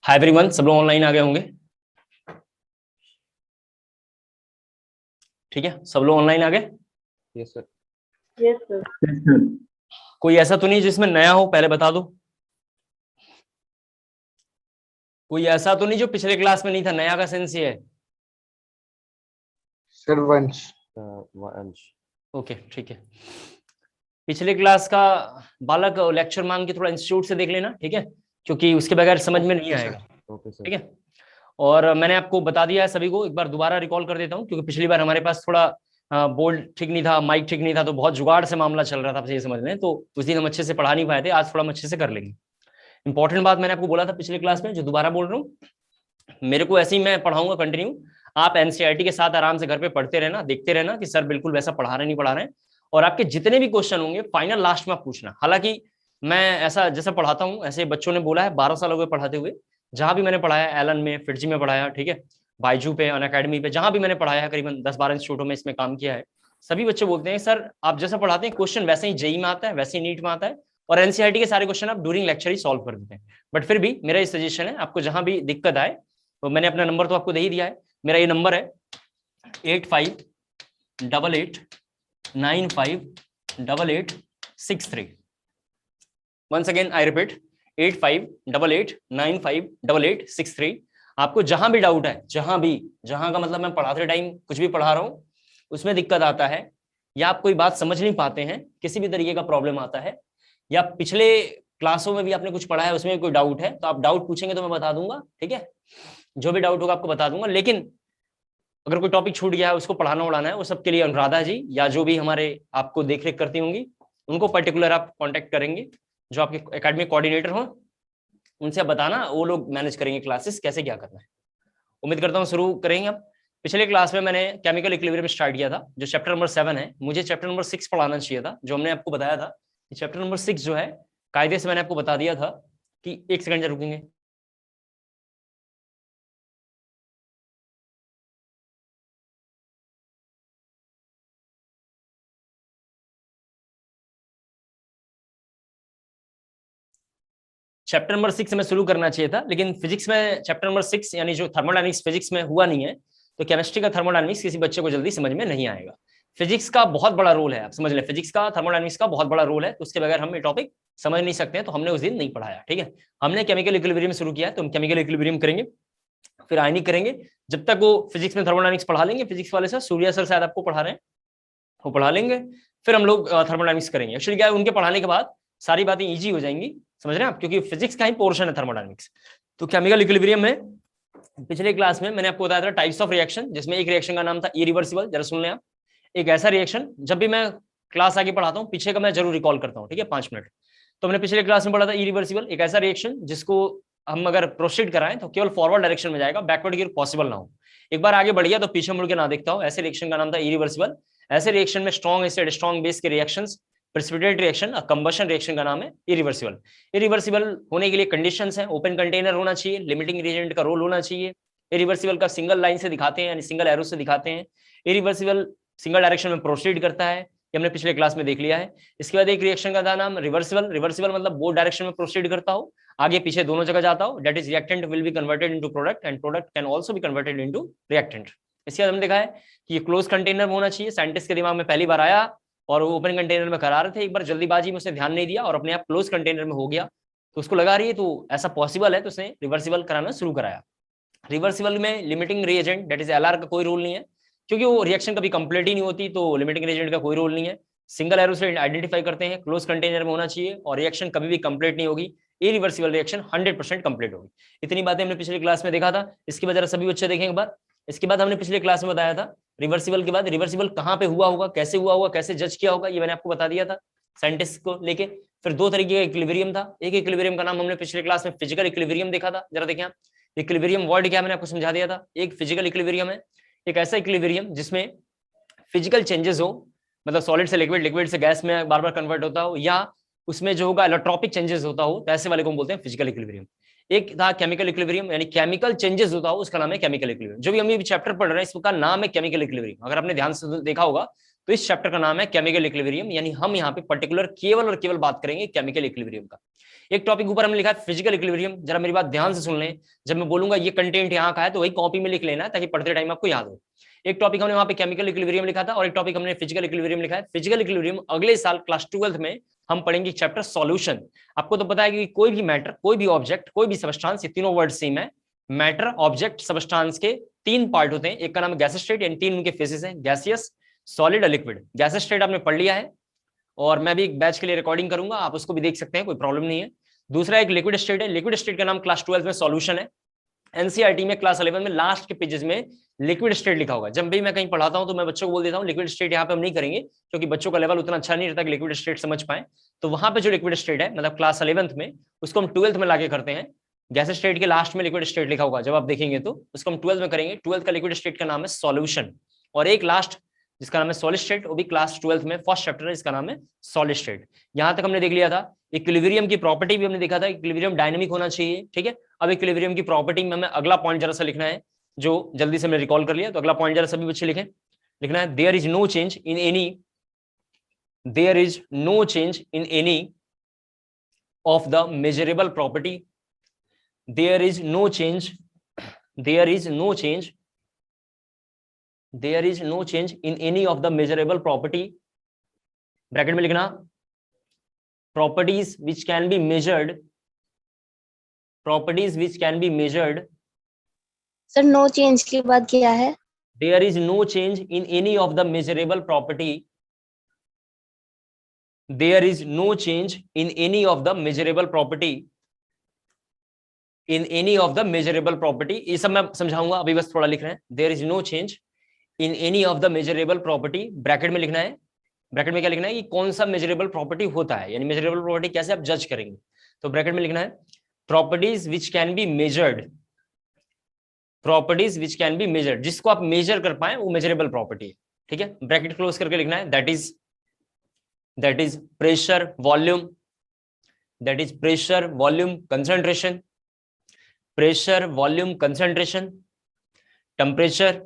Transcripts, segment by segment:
Hi everyone, सब लोग online आ गए होंगे। ठीक है, सब लोग ऑनलाइन आ गए। Yes sir. Yes sir. कोई ऐसा तो नहीं जिसमें नया हो, पहले बता दो। कोई ऐसा तो नहीं जो पिछले क्लास में नहीं था। नया का सेंस ये है। सर वंश। ओके, ठीक है। पिछले क्लास का बालक लेक्चर मांग के थोड़ा इंस्टीट्यूट से देख लेना, ठीक है, क्योंकि उसके बगैर समझ में नहीं आएगा। Okay sir. ठीक है। और मैंने आपको बता दिया है सभी को, एक बार दोबारा रिकॉल कर देता हूँ, क्योंकि पिछली बार हमारे पास थोड़ा बोर्ड ठीक नहीं था, माइक ठीक नहीं था, तो बहुत जुगाड़ से मामला चल रहा था, आप ये समझ लें। तो उस दिन हम अच्छे से पढ़ा नहीं पाए थे, आज थोड़ा हम अच्छे से कर लेंगे। इंपॉर्टेंट बात मैंने आपको बोला था पिछले क्लास में, जो दोबारा बोल रहा हूँ, मेरे को ऐसे ही मैं पढ़ाऊंगा कंटिन्यू। आप एनसीईआरटी के साथ आराम से घर पे पढ़ते रहना, देखते रहना कि सर बिल्कुल वैसा पढ़ा रहे नहीं पढ़ा रहे हैं। और आपके जितने भी क्वेश्चन होंगे फाइनल लास्ट में आप पूछना। हालांकि मैं ऐसा जैसा पढ़ाता हूँ, ऐसे बच्चों ने बोला है 12 साल हो गए पढ़ाते हुए, जहां भी मैंने पढ़ाया, एलन में, फिटजी में पढ़ाया, ठीक है, बाइजू पे, अनअकैडमी पे, जहां भी मैंने पढ़ाया है, करीबन 10-12 इंस्टीट्यूटों में इसमें काम किया है, सभी बच्चे बोलते हैं सर आप जैसा पढ़ाते हैं क्वेश्चन वैसे ही जेई में आता है, वैसे ही नीट में आता है, और एनसीईआरटी के सारे क्वेश्चन आप ड्यूरिंग लेक्चर ही सॉल्व कर देते हैं। बट फिर भी मेरा ये सजेशन है, आपको जहां भी दिक्कत आए, तो मैंने अपना नंबर तो आपको दे ही दिया है। मेरा ये नंबर है 8588958863। Once again I repeat, 8588958863। आपको जहां भी डाउट है, जहां का मतलब मैं पढ़ाते टाइम कुछ भी पढ़ा रहा हूं, उसमें दिक्कत आता है, या आप कोई बात समझ नहीं पाते हैं, किसी भी तरीके का प्रॉब्लम आता है, या पिछले क्लासों में भी आपने कुछ पढ़ा है उसमें कोई डाउट है, तो आप डाउट पूछेंगे तो मैं बता दूंगा। ठीक है, जो भी डाउट होगा आपको बता दूंगा। लेकिन अगर कोई टॉपिक छूट गया है, उसको पढ़ाना उड़ाना है, वो सबके लिए अनुराधा जी या जो भी हमारे आपको देखरेख करती होंगी, उनको पर्टिकुलर आप कांटेक्ट करेंगे, जो आपके एकेडमिक कोऑर्डिनेटर हो, उनसे आप बताना, वो लोग मैनेज करेंगे क्लासेस कैसे क्या करना है। उम्मीद करता हूँ शुरू करेंगे अब। पिछले क्लास में मैंने केमिकल इक्विलिब्रियम स्टार्ट किया था, जो चैप्टर नंबर 7 है। मुझे चैप्टर नंबर 6 पढ़ाना चाहिए था, जो हमने आपको बताया था कि चैप्टर नंबर 6 जो है, कायदे से मैंने आपको बता दिया था कि एक सेकंड रुकेंगे। चैप्टर नंबर 6 में शुरू करना चाहिए था, लेकिन फिजिक्स में चैप्टर नंबर 6 यानी जो थर्मोडायनेमिक्स फिजिक्स में हुआ नहीं है, तो केमिस्ट्री का थर्मोडायनेमिक्स किसी बच्चे को जल्दी समझ में नहीं आएगा। फिजिक्स का बहुत बड़ा रोल है, आप समझ लें, फिजिक्स का थर्मोडायनेमिक्स का बहुत बड़ा रोल है, तो उसके बगैर हम ये टॉपिक समझ नहीं सकते हैं, तो हमने उस दिन नहीं पढ़ाया। ठीक है, हमने केमिकल इक्विलिब्रियम शुरू किया है, तो हम केमिकल इक्विलिब्रियम करेंगे, फिर आयनिक करेंगे। जब तक वो फिजिक्स में थर्मोडायनेमिक्स पढ़ा लेंगे, फिजिक्स वाले सर, सूर्या सर शायद आपको पढ़ा रहे हैं, वो पढ़ा लेंगे, फिर हम लोग थर्मोडायनेमिक्स करेंगे। एक्चुअली क्या है, उनके पढ़ाने के बाद सारी बातें इजी हो जाएंगी, समझ रहे हैं आप, क्योंकि फिजिक्स का ही पोर्शन है थर्मोडायनेमिक्स। तो केमिकल इक्विलिब्रियम में पिछले क्लास में मैंने आपको बताया था टाइप्स ऑफ रिएक्शन, जिसमें एक रिएक्शन का नाम था इरिवर्सिबल। जरा सुन लें आप, एक ऐसा रिएक्शन, जब भी मैं क्लास आगे पढ़ाता हूँ, पीछे का मैं जरूर रिकॉल करता हूँ, ठीक है, 5 मिनट। तो मैंने पिछले क्लास में पढ़ा था इरिवर्सिबल, एक ऐसा रिएक्शन जिसको हम अगर प्रोसीड कराएं तो केवल फॉरवर्ड डायरेक्शन में जाएगा, बैकवर्ड की पॉसिबल ना हो। एक बार आगे बढ़ गया तो पीछे मुड़ के ना देखता हो, ऐसे रिएक्शन का नाम था इरिवर्सिबल। ऐसे रिएक्शन में स्ट्रॉन्ग एसिड, स्ट्रॉन्ग बेस के reactions, precipitate reaction, combustion reaction का नाम है इरिवर्सिबल। इरिवर्सिबल होने के लिए कंडीशंस हैं, ओपन कंटेनर होना चाहिए, लिमिटिंग रिएजेंट का रोल होना चाहिए। इरिवर्सिबल का सिंगल लाइन से दिखाते हैं, यानी सिंगल एरो से दिखाते हैं। इरिवर्सिबल सिंगल डायरेक्शन में प्रोसीड करता है, ये हमने पिछले क्लास में देख लिया है। इसके बाद एक रिएक्शन का था नाम रिवर्सिबल। रिवर्सिबल मतलब बोथ डायरेक्शन में प्रोसीड करता हो, आगे पीछे दोनों जगह जाता हो, that is reactant will be converted into product and product can also be converted into reactant. इसके बाद हमने देखा है कि ये क्लोज कंटेनर में होना चाहिए। साइंटिस्ट के दिमाग में पहली बार आया और वो ओपन कंटेनर में करा रहे थे, एक बार जल्दीबाजी में उसने ध्यान नहीं दिया और अपने आप क्लोज कंटेनर में हो गया, तो उसको लगा रही है तो ऐसा पॉसिबल है, तो उसने रिवर्सिबल कराना शुरू कराया। रिवर्सिबल में limiting reagent that is LR का कोई रोल नहीं है, क्योंकि वो रिएक्शन कभी कंप्लीट ही नहीं होती, तो लिमिटिंग रिएजेंट का कोई रोल नहीं है। सिंगल एरो से आइडेंटिफाई करते हैं, क्लोज कंटेनर में होना चाहिए, और रिएक्शन कभी भी कंप्लीट नहीं होगी, इरिवर्सिबल रिएक्शन 100% कंप्लीट होगी। इतनी बातें हमने पिछली क्लास में देखा था। इसके बाद जरा सभी बच्चे देखें एक बार। इसके बाद हमने पिछले क्लास में बताया था रिवर्सिबल के बाद रिवर्सिबल कहाँ पे हुआ होगा, कैसे हुआ होगा, कैसे जज किया होगा, ये मैंने आपको बता दिया था साइंटिस्ट को लेके। फिर दो तरीके का इक्विलिब्रियम था, एक इक्विलिब्रियम का नाम हमने पिछले क्लास में फिजिकल इक्विलिब्रियम देखा था। जरा देखें आप, इक्विलिब्रियम वर्ड क्या मैंने आपको समझा दिया था। एक फिजिकल इक्विलिब्रियम है, एक ऐसा इक्विलिब्रियम जिसमें फिजिकल चेंजेस हो, मतलब सॉलिड से लिक्विड, लिक्विड से गैस में बार बार कन्वर्ट होता हो, या उसमें जो होगा इलेक्ट्रोपिक चेंजेस होता हो, तो ऐसे वाले को बोलते हैं फिजिकल इक्विलिब्रियम। एक था केमिकल इक्विलिब्रियम, यानी केमिकल चेंजेस होता हो, उसका नाम है केमिकल इक्विलिब्रियम। जो भी हम ये चैप्टर पढ़ रहे हैं इसका नाम है केमिकल इक्विलिब्रियम। अगर आपने ध्यान से देखा होगा तो इस चैप्टर का नाम है केमिकल इक्विलिब्रियम, यानी हम यहाँ पे पर्टिकुलर केवल और केवल बात करेंगे केमिकल इक्विलिब्रियम का। एक टॉपिक ऊपर हमने लिखा है फिजिकल इक्विलिब्रियम, जरा मेरी बात ध्यान से सुन लें, जब मैं बोलूंगा ये कंटेंट यहाँ का है तो वही कॉपी में लिख लेना ताकि पढ़ते टाइम आपको याद हो। एक टॉपिक हमने वहां पे केमिकल इक्विलिब्रियम लिखा था और एक टॉपिक हमने फिजिकल इक्विलिब्रियम लिखा है। फिजिकल इक्विलिब्रियम अगले साल क्लास 12th में हम पढ़ेंगे चैप्टर सॉल्यूशन। आपको तो पता है कि कोई भी मैटर, कोई भी ऑब्जेक्ट, कोई भी सबस्टांस, ये तीनों वर्ड सेम है। मैटर, ऑब्जेक्ट, सबस्टांस के 3 पार्ट होते हैं। एक का नाम है गैस स्टेट, यानी 3 उनके फेसेस हैं, गैसियस, सॉलिड और लिक्विड। गैस स्टेट आपने पढ़ लिया है और मैं भी एक बैच के लिए रिकॉर्डिंग करूंगा, आप उसको भी देख सकते हैं, कोई प्रॉब्लम नहीं है। दूसरा एक लिक्विड स्टेट है। लिक्विड स्टेट का नाम क्लास 12 में सॉल्यूशन है। एनसीईआरटी में क्लास 11 में लास्ट के पेजेस में लिक्विड स्टेट लिखा होगा। जब भी मैं कहीं पढ़ाता हूं तो मैं बच्चों को बोल देता हूं लिक्विड स्टेट यहाँ पे हम नहीं करेंगे, क्योंकि बच्चों का लेवल उतना अच्छा नहीं रहता कि लिक्विड स्टेट समझ पाए। तो वहां पे जो लिक्विड स्टेट है मतलब क्लास 11th में, उसको हम 12th में लाके करते हैं। गैस स्टेट के लास्ट में लिक्विड स्टेट लिखा होगा, जब आप देखेंगे तो उसको हम 12th में करेंगे। 12th का लिक्विड स्टेट का नाम है सॉल्यूशन। और एक लास्ट जिसका नाम है सॉलिड स्टेट, वो भी क्लास 12th में फर्स्ट चैप्टर है, इसका नाम है सॉलिड स्टेट। यहां तक हमने देख लिया था। इक्विलिब्रियम की प्रॉपर्टी भी हमने देखा था, इक्विलिब्रियम डायनामिक होना चाहिए, ठीक है। अब इक्विलिब्रियम की प्रॉपर्टी में हमें अगला पॉइंट जरा सा लिखना है, जो जल्दी से हमने रिकॉल कर लिया। तो अगला पॉइंट जरा सभी बच्चे लिखें, लिखना है there is no change in any, there is no change in any of the measurable property, there is no change, there is no change, there is no change in any of the measurable property, bracket में लिखना properties which can be measured, properties which can be measured। Sir no change के बाद क्या है? there is no change in any of the measurable property, there is no change in any of the measurable property, in any of the measurable property। ये सब मैं समझाऊंगा, अभी बस थोड़ा लिख रहे हैं। there is no change in any of the measurable property, bracket में लिखना है। ब्रैकेट में क्या लिखना है कि कौन सा मेजरेबल प्रॉपर्टी होता है, यानी मेजरेबल प्रॉपर्टी कैसे आप जज करेंगे। तो ब्रैकेट में लिखना है properties which can be measured, properties which can be measured, जिसको आप मेजर कर पाए वो मेजरेबल प्रॉपर्टी है, ठीक है। ब्रैकेट क्लोज करके लिखना है that is pressure, volume, that is pressure, volume, concentration, pressure, volume, concentration, temperature,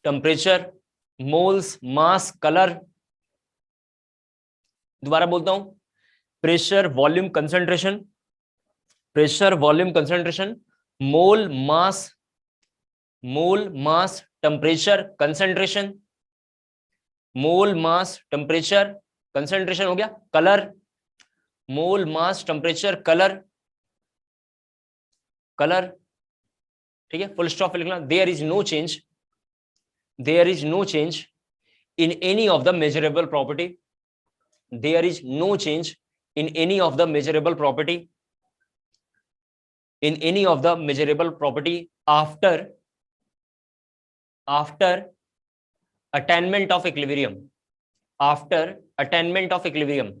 temperature, moles, mass, colour. दोबारा बोलता हूं, pressure, volume, concentration, pressure, volume, concentration, mole, mass, temperature, concentration, mole, mass, temperature, concentration हो गया। Colour, mole, mass, temperature, colour, ठीक है। Full stop लिखना। There is no change, there is no change in any of the measurable property, there is no change in any of the measurable property, in any of the measurable property after attainment of equilibrium, after attainment of equilibrium,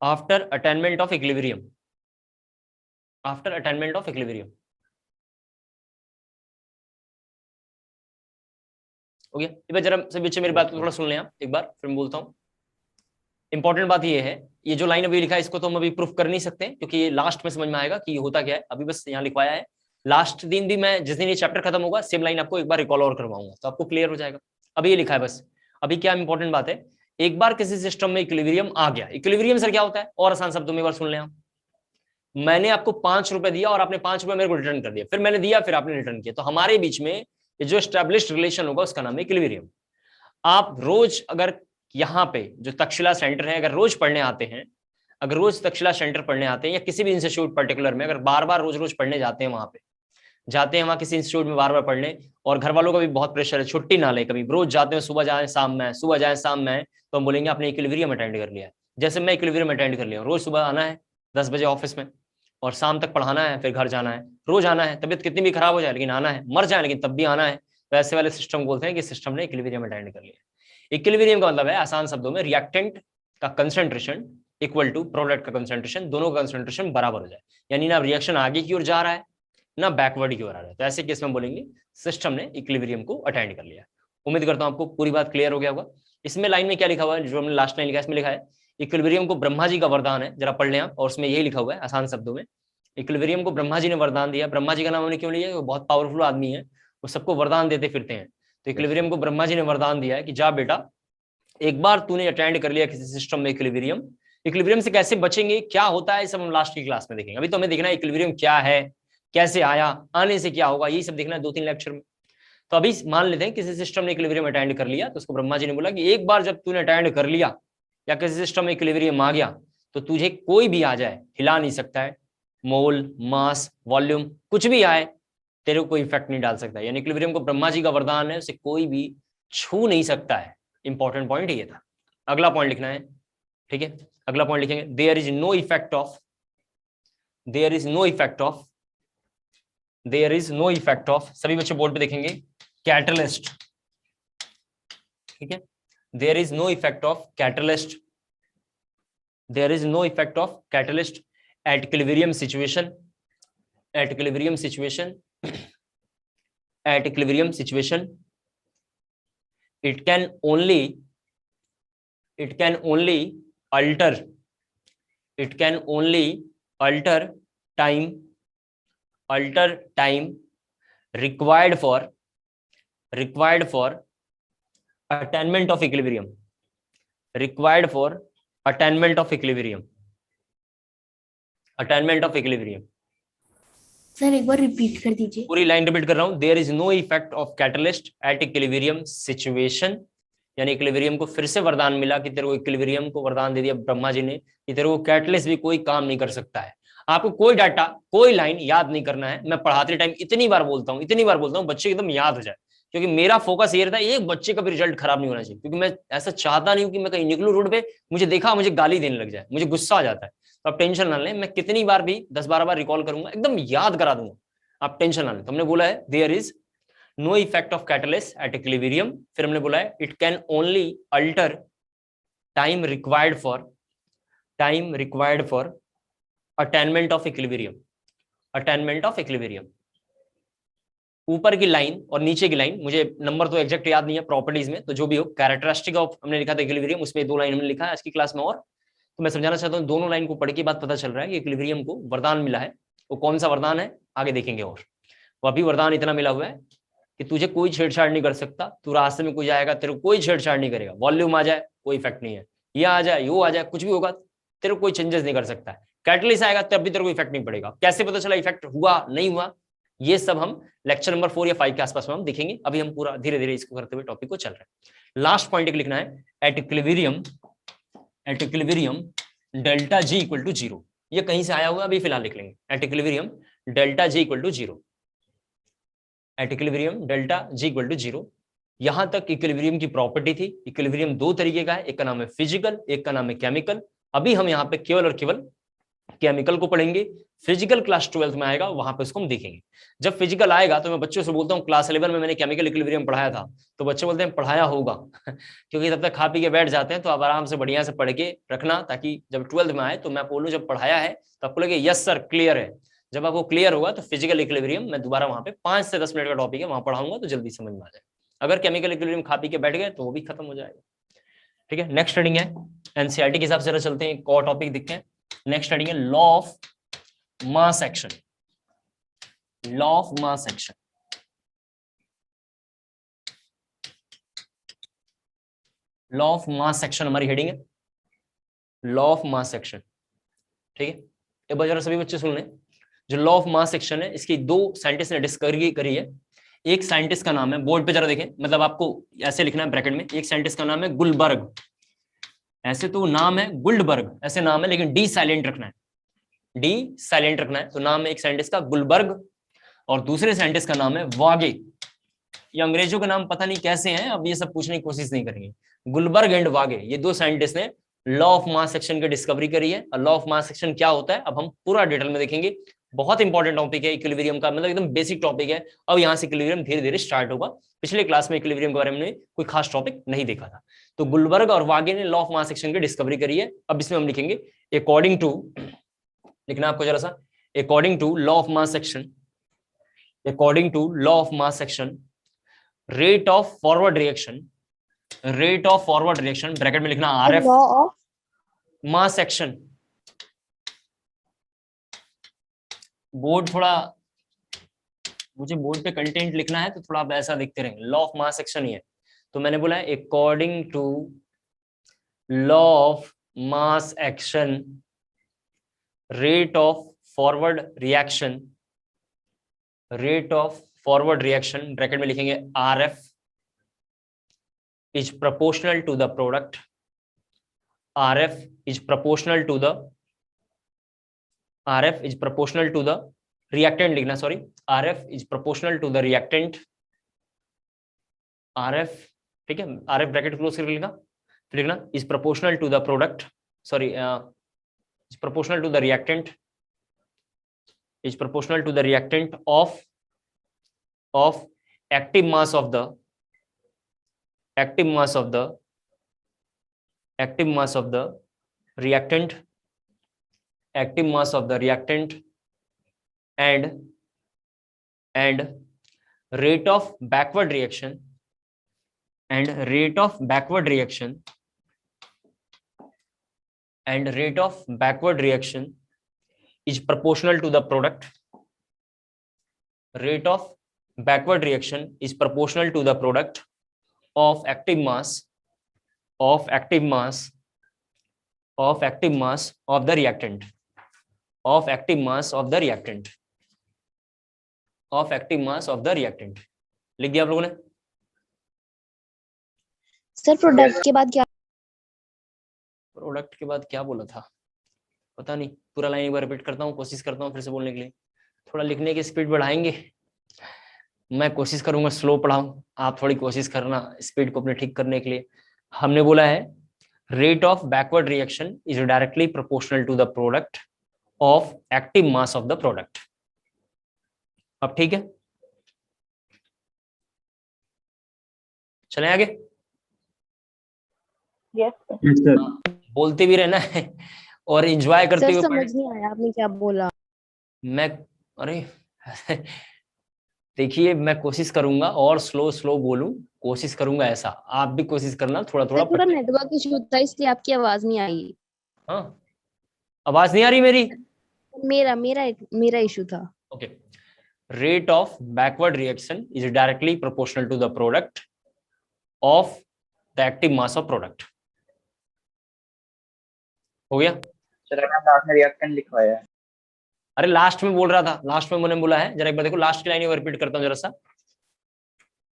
after attainment of equilibrium, after attainment of equilibrium। हो गया। एक बार जरा सभी बच्चे मेरी बात को थोड़ा सुन लें आप एक बार, फिर मैं बोलता हूँ। इंपॉर्टेंट बात ये है, ये जो लाइन अभी लिखा है इसको तो हम अभी प्रूफ कर नहीं सकते, क्योंकि ये लास्ट में समझ में आएगा कि ये होता क्या है। अभी बस यहाँ लिखवाया है, लास्ट दिन भी मैं जिस दिन ये चैप्टर खत्म होगा सेम लाइन आपको एक बार रिकॉल और करवाऊंगा, तो आपको क्लियर हो जाएगा। अभी ये लिखा है बस। अभी क्या इंपॉर्टेंट बात है, एक बार किसी सिस्टम में इक्विलिब्रियम आ गया। इक्विलिब्रियम सर क्या होता है, और आसान शब्दों में एक बार सुन लें आप। मैंने आपको 5 रुपए दिया और आपने 5 रुपए मेरे को रिटर्न कर दिया, फिर मैंने दिया, फिर आपने रिटर्न किया, तो हमारे बीच में ये जो एस्टैब्लिश्ड रिलेशन होगा उसका नाम है इक्विलिब्रियम। आप रोज अगर यहाँ पे जो तक्षशिला सेंटर है अगर रोज पढ़ने आते हैं, अगर रोज तक्षशिला सेंटर पढ़ने आते हैं या किसी भी इंस्टीट्यूट पर्टिकुलर में अगर बार बार रोज पढ़ने जाते हैं, वहां पे जाते हैं, वहां किसी इंस्टीट्यूट में बार बार पढ़ने, और घर वालों का भी बहुत प्रेशर है, छुट्टी ना ले, कभी रोज जाते हैं, सुबह जाए शाम में, सुबह जाए शाम में, तो हम बोलेंगे आपने इक्विलिब्रियम अटेंड कर लिया। जैसे मैं इक्विलिब्रियम अटेंड कर लिया, रोज सुबह आना है 10 बजे ऑफिस में और शाम तक पढ़ाना है, फिर घर जाना है, रोज आना है, तबीयत कितनी भी खराब हो जाए लेकिन आना है, मर जाए लेकिन तब भी आना है, तो ऐसे वाले सिस्टम बोलते हैं कि सिस्टम ने इक्विलिब्रियम अटेंड कर लिया। इक्विलिब्रियम का मतलब है आसान शब्दों में रिएक्टेंट का कंसंट्रेशन इक्वल टू प्रोडक्ट का कंसंट्रेशन, दोनों का कंसंट्रेशन बराबर हो जाए, यानी ना रिएक्शन आगे की ओर जा रहा है ना बैकवर्ड की ओर आ रहा है, तो ऐसे केस में बोलेंगे सिस्टम ने इक्विलिब्रियम को अटेंड कर लिया। उम्मीद करता हूं आपको पूरी बात क्लियर हो गया होगा। इसमें लाइन में क्या लिखा हुआ है, जो हमने लास्ट लाइन लिखा है, इसमें लिखा है इक्विलिब्रियम को ब्रह्मा जी का वरदान है, जरा पढ़ लें आप, और उसमें यही लिखा हुआ है आसान शब्दों में, इक्विलिब्रियम को ब्रह्मा जी ने वरदान दिया। ब्रह्मा जी का नाम उन्होंने क्यों लिया, वो बहुत पावरफुल आदमी है, वो सबको वरदान देते फिरते हैं। तो इक्विलिब्रियम को ब्रह्मा जी ने वरदान दिया है कि जा बेटा, एक बार तूने अटेंड कर लिया किसी सिस्टम में इक्विलिब्रियम, इक्विलिब्रियम से कैसे बचेंगे, क्या होता है, सब हम लास्ट की क्लास में देखेंगे। अभी तो हमें देखना है इक्विलिब्रियम क्या है, कैसे आया, आने से क्या होगा, यही सब देखना है 2-3 लेक्चर में। तो अभी मान लेते हैं किसी सिस्टम ने इक्विलिब्रियम अटेंड कर लिया, तो उसको ब्रह्मा जी ने बोला कि एक बार जब तूने अटेंड कर लिया या किसी सिस्टम में इक्विलिब्रियम आ गया तो तुझे कोई भी आ जाए हिला नहीं सकता है, मोल, मास, वॉल्यूम कुछ भी आए तेरे को कोई इफेक्ट नहीं डाल सकता है। यानी इक्विलिब्रियम को ब्रह्मा जी का वरदान है, उसे कोई भी छू नहीं सकता है। इंपॉर्टेंट पॉइंट ये था। अगला पॉइंट लिखना है, ठीक है, अगला पॉइंट लिखेंगे, there is no effect of, there is no effect of, there is no effect of, सभी बच्चे बोर्ड पे देखेंगे, कैटलिस्ट, ठीक है, there is no effect of catalyst, there is no effect of catalyst at equilibrium situation, at equilibrium situation, at equilibrium situation, it can only alter, it can only alter time required for attainment of equilibrium, required for attainment of equilibrium, attainment of equilibrium। Sir एक बार repeat कर दीजिए। पूरी line repeat कर रहा हूं, there is no effect of catalyst at equilibrium situation, यानी equilibrium को फिर से वरदान मिला कि तेरे को, इक्विलिब्रियम को वरदान दे दिया ब्रह्मा जी ने कि तेरे को कैटलिस्ट भी कोई काम नहीं कर सकता है। आपको कोई डाटा, कोई लाइन याद नहीं करना है। मैं पढ़ाते टाइम इतनी बार बोलता हूँ बच्चे एकदम याद हो जाए, क्योंकि मेरा फोकस ये रहता है एक बच्चे का भी रिजल्ट खराब नहीं होना चाहिए, क्योंकि मैं ऐसा चाहता नहीं हूं कि मैं कहीं निकलूं रोड पे, मुझे देखा मुझे गाली देने लग जाए, मुझे गुस्सा आ जाता है। तो आप टेंशन ना लें, मैं कितनी बार भी 10-12 बार रिकॉल करूंगा, एकदम याद करा दूंगा, आप टेंशन ना लें। तो हमने बोला है there is no effect of catalyst at equilibrium, फिर हमने बोला है it can only alter time required for attainment of equilibrium, attainment of equilibrium. ऊपर की लाइन और नीचे की लाइन, मुझे नंबर तो एग्जैक्ट याद नहीं है प्रॉपर्टीज में, तो जो भी हो, कैरेक्टरिस्टिक ऑफ हमने लिखा था इक्विलिब्रियम, उसमें 2 लाइन हमने लिखा है आज की क्लास में। और तो मैं समझाना चाहता हूँ, दोनों लाइन को पढ़ के बाद पता चल रहा है कि इक्विलिब्रियम को वरदान मिला है। वो कौन सा वरदान है आगे देखेंगे। और वो अभी वरदान इतना मिला हुआ है कि तुझे कोई छेड़छाड़ नहीं कर सकता, तू रास्ते में कोई जाएगा तेरे को कोई छेड़छाड़ नहीं करेगा, वॉल्यूम आ जाए कोई इफेक्ट नहीं है, ये आ जाए यो आ जाए, कुछ भी होगा तेरे को कोई चेंजेस नहीं कर सकता है। कैटलिस्ट आएगा तब भी तेरे को इफेक्ट नहीं पड़ेगा। कैसे पता चला इफेक्ट हुआ नहीं हुआ, ये सब हम लेक्चर नंबर 4 या 5 के आसपास में हम देखेंगे। अभी हम पूरा धीरे धीरे इसको करते हुए टॉपिक को चल रहे हैं। लास्ट पॉइंट लिखना है, at equilibrium delta G equal to 0। ये कहीं से आया हुआ अभी फिलहाल लिख लेंगे, at equilibrium delta G equal to 0, at equilibrium delta G equal to 0। यहां तक इक्विलिब्रियम की प्रॉपर्टी थी। इक्विलिब्रियम 2 तरीके का है, एक का नाम है फिजिकल, एक का नाम है केमिकल। अभी हम यहाँ पे केवल और केवल केमिकल को पढ़ेंगे। फिजिकल क्लास 12th में आएगा, वहां पे उसको हम देखेंगे। जब फिजिकल आएगा तो मैं बच्चों से बोलता हूँ, क्लास 11 में मैंने केमिकल इक्विलिब्रियम पढ़ाया था, तो बच्चे बोलते हैं पढ़ाया होगा क्योंकि तब तक खा पी के बैठ जाते हैं। तो आप आराम से बढ़िया से पढ़ के रखना, ताकि जब 12th में आए तो मैं बोलूँ जब पढ़ाया है तो आपको लगे यस सर क्लियर है। जब आपको क्लियर होगा तो फिजिकल इक्विलिब्रियम मैं दोबारा वहां पे 5 से 10 मिनट का टॉपिक है, वहां पढ़ाऊंगा तो जल्दी समझ में आ जाए। अगर केमिकल इक्विलिब्रियम खा पी के बैठ गए तो वो भी खत्म हो जाएगा। ठीक है, नेक्स्ट हेडिंग है एनसीईआरटी के हिसाब से चलते हैं, एक और टॉपिक देखते हैं। नेक्स्ट हेडिंग है law of mass action, law of mass action. Law of mass action हमारी हेडिंग है, लॉ ऑफ मास एक्शन। ठीक है, एक बार जरा सभी बच्चे सुन लें। जो लॉ ऑफ मास एक्शन है, इसकी 2 साइंटिस्ट ने डिस्कवरी करी है। एक साइंटिस्ट का नाम है, बोर्ड पे जरा देखें, मतलब आपको ऐसे लिखना है ब्रैकेट में, एक साइंटिस्ट का नाम है गुलबर्ग। ऐसे तो नाम है गुल्डबर्ग, ऐसे नाम है, लेकिन डी साइलेंट रखना है, डी साइलेंट रखना है। तो नाम है एक साइंटिस्ट का गुलबर्ग और दूसरे साइंटिस्ट का नाम है वागे। ये अंग्रेजों का नाम पता नहीं कैसे हैं, अब ये सब पूछने की कोशिश नहीं करेंगे। गुलबर्ग एंड वागे, ये 2 साइंटिस्ट ने लॉ ऑफ मास एक्शन की डिस्कवरी करी है। और लॉ ऑफ मास एक्शन क्या होता है अब हम पूरा डिटेल में देखेंगे। बहुत इंपॉर्टेंट टॉपिक है इक्विलिब्रियम का, मतलब एकदम बेसिक टॉपिक है। अब यहाँ से इक्विलिब्रियम धीरे धीरे स्टार्ट होगा। पिछले क्लास में इक्विलिब्रियम के बारे में कोई खास टॉपिक नहीं देखा था। तो गुलबर्ग और वागे ने लॉ ऑफ मास एक्शन की डिस्कवरी करी है। अब इसमें हम लिखेंगे अकॉर्डिंग टू, लिखना आपको जरा सा, according to law of mass action, according to law of mass action, rate of forward reaction, rate of forward reaction bracket में लिखना RF, law of mass action. Board थोड़ा मुझे बोर्ड पे कंटेंट लिखना है तो थोड़ा आप ऐसा देखते रहेंगे। लॉ ऑफ मास एक्शन ही है, तो मैंने बोला है according to law of mass action rate of forward reaction, rate of forward reaction bracket में लिखेंगे RF is proportional to the product, RF is proportional to the reactant लिखना, sorry, RF is proportional to the reactant, RF, ठीक है, RF bracket close करके लिखना, फिर लिखना is proportional to the product, sorry, is proportional to the reactant, is proportional to the reactant of active mass of the reactant, active mass of the reactant and rate of backward reaction, and rate of backward reaction is proportional to the product, rate of backward reaction is proportional to the product of active mass of the reactant, of active mass of the reactant, लिख दिया आप लोगों ने? Sir product के बाद क्या? Product के बाद क्या बोला था पता नहीं, पूरा लाइन एक बार रिपीट करता हूँ, कोशिश करता हूँ फिर से बोलने के लिए। थोड़ा लिखने की स्पीड बढ़ाएंगे, मैं कोशिश करूंगा स्लो पढ़ाऊं, आप थोड़ी कोशिश करना स्पीड को अपने ठीक करने के लिए। हमने बोला है rate of backward reaction is directly proportional to the product of active mass of the product. अब ठीक है, चलें आगे। Yes, sir. Yes, sir. बोलते भी रहना है और एंजॉय करते सर हुए समझ नहीं आया आपने क्या बोला। मैं, अरे देखिए मैं कोशिश करूंगा और स्लो बोलूं, कोशिश करूंगा ऐसा, आप भी कोशिश करना थोड़ा थोड़ा। पूरा नेटवर्क इशू था इसलिए आपकी आवाज नहीं आई। हाँ, आवाज नहीं आ रही मेरी? मेरा इशू था। Okay, rate of backward reaction is directly proportional to the product of the active mass of product. हो गया? सर लास्ट में रिएक्टेंट लिखवाया है। अरे लास्ट में बोल रहा था, लास्ट में मैंने बोला है, जरा एक बार देखो लास्ट की लाइन रिपीट करता हूँ जरा सा।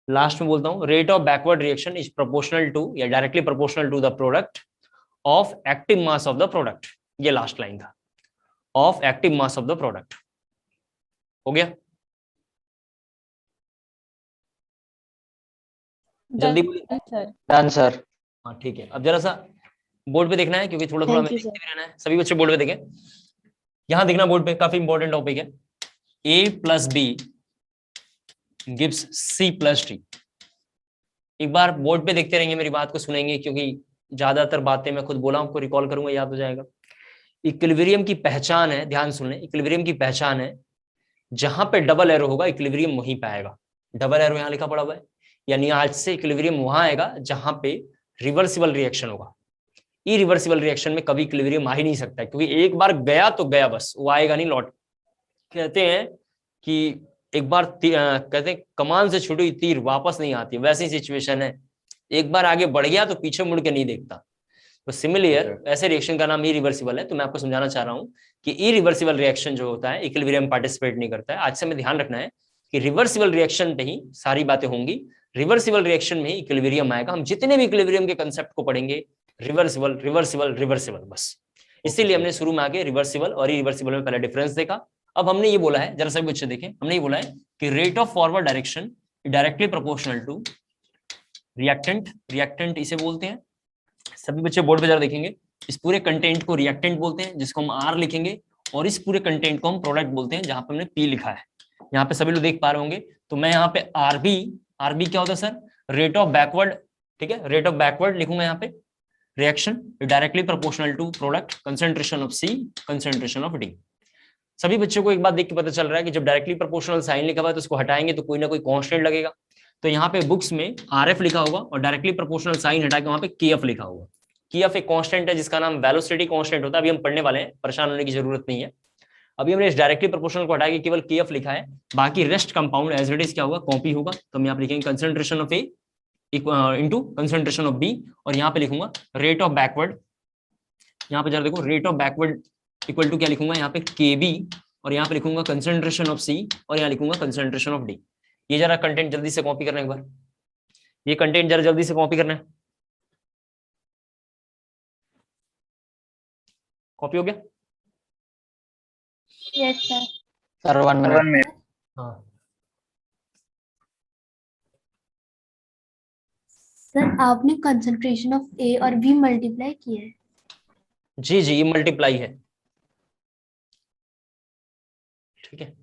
लास्ट में बोलता हूँ rate of backward reaction is proportional to या directly proportional to the product of active mass of the product. ये लास्ट लाइन था, of active mass of the product. हो गया? जल्दी बोलिए। Done, sir. हाँ ठीक है, अब जरा सा बोर्ड पे देखना है क्योंकि थोड़ा थोड़ा Thank you, देखते भी रहना है। सभी बच्चे बोर्ड पे देखें, यहां देखना बोर्ड पे, काफी इंपॉर्टेंट टॉपिक है। A + B gives C + D। एक बार बोर्ड पे देखते रहेंगे, मेरी बात को सुनेंगे, क्योंकि ज्यादातर बातें मैं खुद बोला हूं, आपको रिकॉल करूंगा, याद हो जाएगा। इक्विलिब्रियम की पहचान है, ध्यान सुन लें, इक्विलिब्रियम की पहचान है जहां पे डबल एरो होगा इक्विलिब्रियम वहीं पे आएगा। डबल एरो यहां लिखा पड़ा हुआ है, यानी आज से इक्विलिब्रियम वहां आएगा जहां पे रिवर्सिबल रिएक्शन होगा। इरिवर्सिबल रिएक्शन में कभी इक्विलिब्रियम आ ही नहीं सकता, क्योंकि एक बार गया तो गया, बस वो आएगा नहीं लौट। कहते हैं कि एक बार कहते हैं कमान से छुटी हुई तीर वापस नहीं आती, वैसी सिचुएशन है, एक बार आगे बढ़ गया तो पीछे मुड़ के नहीं देखता। तो सिमिलर ऐसे रिएक्शन का नाम इरिवर्सिबल है। तो मैं आपको समझाना चाह रहा हूं कि इरिवर्सिबल रिएक्शन जो होता है इक्विलिब्रियम पार्टिसिपेट नहीं करता है। आज से हमें ध्यान रखना है कि रिवर्सिबल रिएक्शन पे ही सारी बातें होंगी, रिवर्सिबल रिएक्शन में ही इक्विलिब्रियम आएगा। हम जितने भी इक्विलिब्रियम के कंसेप्ट को पढ़ेंगे रिवर्सिबल रिवर्सिबल रिवर्सिबल, बस इसीलिए हमने शुरू में आगे रिवर्सिबल और इरिवर्सिबल में पहले डिफरेंस देखा। अब हमने ये बोला है, जरा सभी बच्चे देखें, हमने ये बोला है कि rate of forward direction directly proportional to reactant, reactant इसे बोलते हैं। सभी बच्चे बोर्ड पे जरा देखेंगे, इस पूरे कंटेंट को रिएक्टेंट बोलते हैं, जिसको हम R लिखेंगे, और इस पूरे कंटेंट को हम प्रोडक्ट बोलते हैं, जहां पे हमने P लिखा है। यहाँ पे सभी लोग देख पा रहे होंगे। तो मैं यहाँ पे RB क्या होता है सर? रेट ऑफ बैकवर्ड, ठीक है, रेट ऑफ बैकवर्ड लिखूंगा यहाँ पे, reaction directly proportional to product concentration of C concentration of D। सभी बच्चों को एक बात देख के पता चल रहा है कि जब डायरेक्टली प्रोपोर्शनल साइन लिखा हुआ है तो उसको हटाएंगे तो कोई ना कोई कांस्टेंट लगेगा। तो यहाँ पे बुक्स में RF लिखा होगा और डायरेक्टली प्रोपोर्शनल साइन हटा के वहां पे KF लिखा होगा। KF एक कांस्टेंट है जिसका नाम वेलोसिटी कांस्टेंट होता है, अभी हम पढ़ने वाले हैं, परेशान होने की जरूरत नहीं है। अभी हमने इस डायरेक्टली प्रोपोर्शनल को हटा के केवल KF लिखा है, बाकी rest compound as it is क्या होगा, कॉपी होगा। तो हम यहाँ पे लिखेंगे concentration of A into concentration of B, और यहाँ पे लिखूंगा रेट ऑफ बैकवर्ड, यहाँ पे जरा देखो rate of backward equal to क्या लिखूंगा यहाँ पे KB, और यहाँ पे लिखूंगा कंसंट्रेशन ऑफ C, और यहाँ लिखूंगा कंसंट्रेशन ऑफ D। ये जरा कंटेंट जल्दी से कॉपी करना एक बार, ये कंटेंट जरा जल्दी से कॉपी करना है। कॉपी हो गया? Yes sir. Sir 1 1 minute. Minute. हाँ सर आपने कंसंट्रेशन ऑफ ए और बी मल्टीप्लाई किया है। जी जी, ये मल्टीप्लाई है, ठीक है।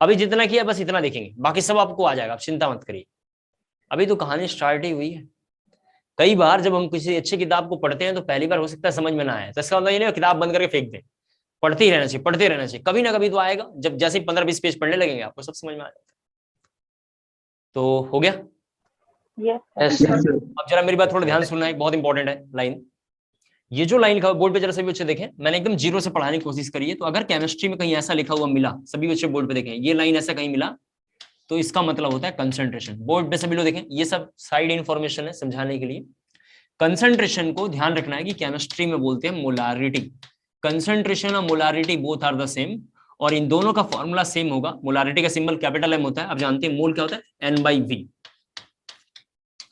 अभी जितना किया बस इतना देखेंगे, बाकी सब आपको आ जाएगा, आप चिंता मत करिए। अभी तो कहानी स्टार्ट ही हुई है। कई बार जब हम किसी अच्छी किताब को पढ़ते हैं तो पहली बार हो सकता है समझ में ना आए, तो इसका मतलब ये नहीं किताब बंद करके फेंक दें, पढ़ते ही रहना चाहिए, पढ़ते रहना चाहिए, कभी ना कभी तो आएगा। जब जैसे ही 15-20 पेज पढ़ने लगेंगे आपको सब समझ में आ जाएगा। तो हो गया? Yes sir. अब जरा मेरी बात थोड़ा ध्यान सुनना है, बहुत इंपॉर्टेंट है लाइन। ये जो लाइन बोर्ड पे जरा सभी बच्चे देखें, मैंने एकदम जीरो से पढ़ाने की कोशिश करी है, तो अगर केमिस्ट्री में कहीं ऐसा लिखा हुआ मिला, सभी बच्चे बोर्ड पे देखें, ये लाइन ऐसा कहीं मिला तो इसका मतलब होता है कंसंट्रेशन। बोर्ड पे सभी लोग देखें, ये सब साइड इंफॉर्मेशन है समझाने के लिए। कंसंट्रेशन को ध्यान रखना है कि केमिस्ट्री में बोलते हैं मोलारिटी। कंसंट्रेशन और molarity both are the same, और इन दोनों का फॉर्मूला सेम होगा। मोलारिटी का सिंबल कैपिटल M होता है, आप जानते हैं। मोल क्या होता है? N/V।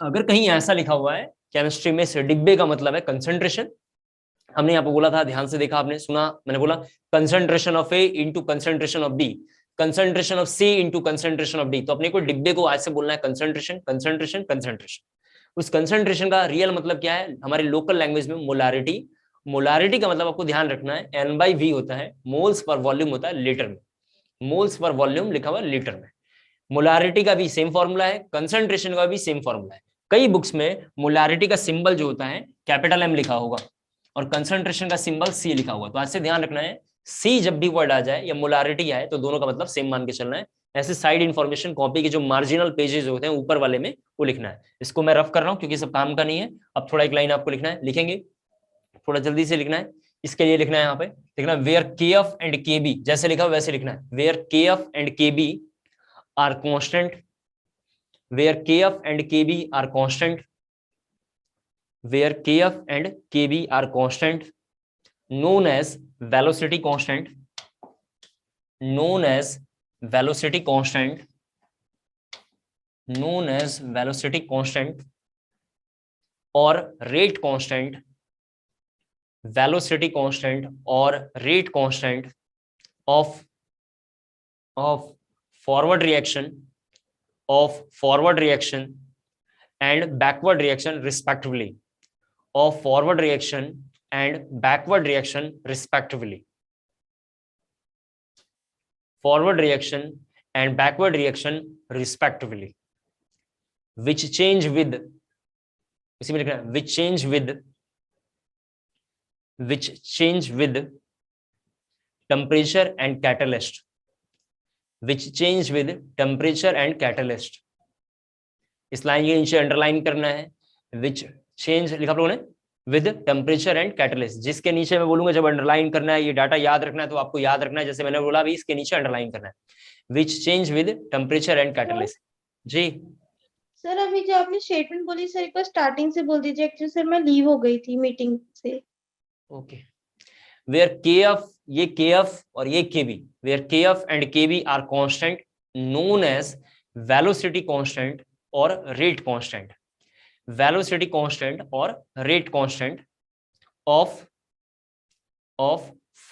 अगर कहीं ऐसा लिखा हुआ है केमिस्ट्री में, से डिब्बे का मतलब है कंसंट्रेशन। हमने यहाँ पे बोला था, ध्यान से देखा आपने, सुना मैंने बोला concentration of A into concentration of B, concentration of C into concentration of D। तो अपने को डिब्बे को आज से बोलना है कंसंट्रेशन कंसंट्रेशन कंसंट्रेशन। उस कंसंट्रेशन का रियल मतलब क्या है हमारे लोकल लैंग्वेज में? मोलारिटी। मोलारिटी का मतलब आपको ध्यान रखना है N/V होता है, मोल्स पर वॉल्यूम होता है लीटर में। मोल्स पर वॉल्यूम लिखा हुआ लीटर में। मोलारिटी का भी सेम फॉर्मूला है, कंसंट्रेशन का भी सेम फॉर्मूला है। कई बुक्स में मोलारिटी का सिंबल जो होता है कैपिटल M लिखा होगा और कंसंट्रेशन का सिंबल C लिखा हुआ। तो आज से ध्यान रखना है, C जब भी वर्ड आ जाए या मोलारिटी आए तो दोनों का मतलब सेम मान के चलना है। ऐसे साइड इन्फॉर्मेशन कॉपी के जो मार्जिनल पेजेस होते हैं ऊपर वाले में वो लिखना है। इसको मैं रफ कर रहा हूं क्योंकि सब काम का नहीं है। अब थोड़ा एक लाइन आपको लिखना है, लिखेंगे थोड़ा जल्दी से लिखना है। इसके लिए लिखना है यहाँ पे, लिखना वेयर KF एंड KB, जैसे लिखा वैसे लिखना है। Where KF and KB are constant, where KF and KB are constant, where KF and KB are constant, known as velocity constant, known as velocity constant, known as velocity constant or rate constant, velocity constant or rate constant of forward reaction and backward reaction respectively, of forward reaction and backward reaction respectively, forward reaction and backward reaction respectively, which change with, इसी में लिखना है which change with temperature and catalyst, which change with temperature and catalyst। इस line के नीचे underline करना है which change लिखा आप लोगों ने विद टेम्परेचर एंड कैटलिस्ट। जिसके नीचे मैं बोलूंगा जब अंडरलाइन करना है, ये डाटा याद रखना है तो आपको याद रखना है, जैसे मैंने बोला अभी इसके नीचे अंडरलाइन करना है which change with temperature and catalyst. जी सर अभी जो आपने स्टेटमेंट बोली सर एक बार स्टार्टिंग से बोल दीजिए, एक्चुअली सर मैं लीव हो गई थी मीटिंग से। ओके। वेयर KF, ये KF और ये KB, where KF and KB are constant known as velocity constant और rate constant, velocity constant or rate constant of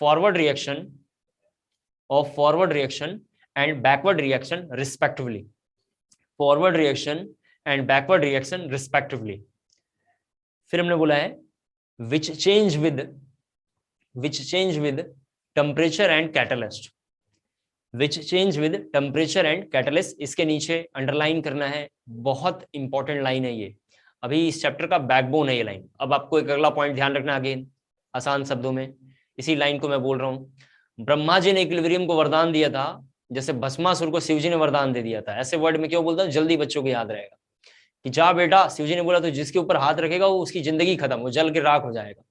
forward reaction and backward reaction respectively, forward reaction and backward reaction respectively। फिर हमने बोला है which change with temperature and catalyst, which change with temperature and catalyst। इसके नीचे underline करना है, बहुत important line है ये, अभी इस चैप्टर का बैकबोन है ये लाइन। अब आपको एक अगला पॉइंट ध्यान रखना, अगेन आसान शब्दों में इसी लाइन को मैं बोल रहा हूं। ब्रह्मा जी ने इक्विलिब्रियम को वरदान दिया था, जैसे भस्मासुर को शिव जी ने वरदान दे दिया था। ऐसे वर्ड में क्यों बोलता हूं, जल्दी बच्चों को याद रहेगा कि जा बेटा, शिव जी ने बोला तो जिसके ऊपर हाथ रखेगा वो उसकी जिंदगी खत्म, वो जल के राख हो जाएगा।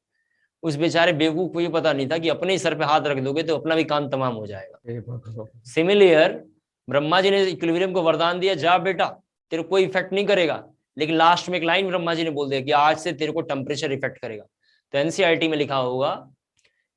उस बेचारे बेवकूफ को ये पता नहीं था कि अपने ही सर पे हाथ रख दोगे तो अपना भी काम तमाम हो जाएगा। सिमिलियर ब्रह्मा जी ने इक्विलिब्रियम को वरदान दिया, जा बेटा तेरे को कोई इफेक्ट नहीं करेगा, लेकिन लास्ट में एक लाइन ब्रह्मा जी ने बोल दिया कि आज से तेरे को टेम्परेचर इफेक्ट करेगा। तो एनसीईआरटी में लिखा होगा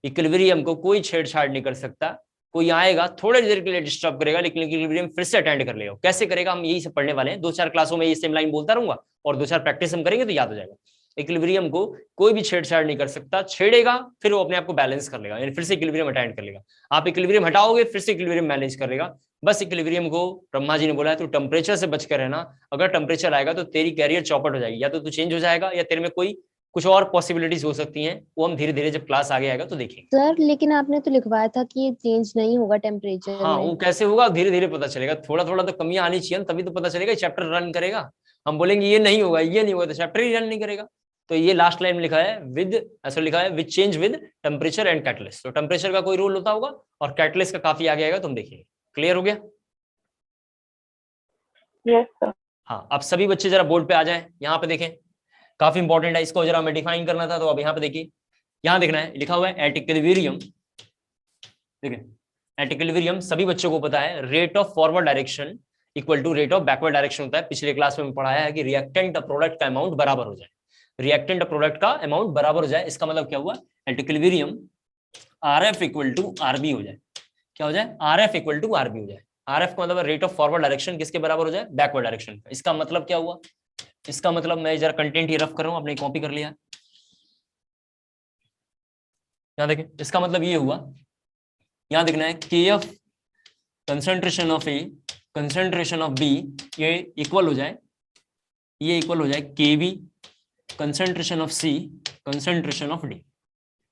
इक्विलिब्रियम को कोई छेड़छाड़ नहीं कर सकता, कोई आएगा थोड़ी देर के लिए डिस्टर्ब करेगा, लेकिन इक्विलिब्रियम फिर से अटेंड कर लेगा। कैसे करेगा हम यही सब पढ़ने वाले हैं, 2-4 क्लासों में ये सेम लाइन बोलता रहूंगा और 2-4 प्रैक्टिस हम करेंगे तो याद हो जाएगा। इक्विलिब्रियम को कोई भी छेड़छाड़ नहीं कर सकता, छेड़ेगा फिर वो अपने आप को बैलेंस कर लेगा, यानी फिर से इक्विलिब्रियम अटेंड कर लेगा। आप इक्विलिब्रियम हटाओगे फिर से इक्विलिब्रियम मैनेज कर लेगा। बस इक्विलिब्रियम को ब्रह्मा जी ने बोला है तू टेम्परेचर से बच कर रहना, अगर टेम्परेचर आएगा तो तेरी कैरियर चौपट हो जाएगी, या तो तू चेंज हो जाएगा या तेरे में कोई कुछ और पॉसिबिलिटीज हो सकती हैं, वो हम धीरे धीरे जब क्लास आगे आएगा तो देखेंगे। सर लेकिन आपने तो लिखवाया था कि ये चेंज नहीं होगा टेम्परेचर हाँ, में। वो कैसे होगा धीरे धीरे पता चलेगा, थोड़ा थोड़ा तो कमियां आनी चाहिए, तभी तो पता चलेगा चैप्टर रन करेगा। हम बोलेंगे ये नहीं होगा ये नहीं होगा तो चैप्टर ही रन नहीं करेगा। तो ये लास्ट लाइन में लिखा है विद, ऐसा लिखा है with change with temperature and catalyst. तो टेम्परेचर का कोई रोल होता होगा और कैटलिस्ट का काफी आगे आएगा, तुम देखिए। क्लियर हो गया? Yes sir. हाँ, अब सभी बच्चे जरा बोर्ड पे आ जाएं, यहाँ पे देखें, काफी इंपॉर्टेंट है, इसको जरा हमें डिफाइन करना था। तो अब यहाँ पे देखिए, यहाँ देखना है लिखा हुआ है एट इक्विलिब्रियम। देखिए एट इक्विलिब्रियम सभी बच्चों को पता है rate of forward direction equal to rate of backward direction होता है। पिछले क्लास में पढ़ाया है कि रिएक्टेंट प्रोडक्ट का अमाउंट बराबर हो जाए, रिएक्टेंट प्रोडक्ट का अमाउंट बराबर हो जाए। इसका मतलब क्या हुआ, at equilibrium RF equal to RB हो जाए। क्या हो जाए, RF इक्वल टू RB हो जाए। RF का मतलब रेट ऑफ फॉरवर्ड डायरेक्शन किसके बराबर हो जाए, बैकवर्ड डायरेक्शन का। इसका मतलब क्या हुआ, इसका मतलब मैं जरा कंटेंट ही रफ कर रहा हूं, आपने कॉपी कर लिया। यहां देखें, इसका मतलब ये हुआ, यहां देखना है KF concentration of A concentration of B ये इक्वल हो जाए, ये इक्वल हो जाए KB concentration of C concentration of D।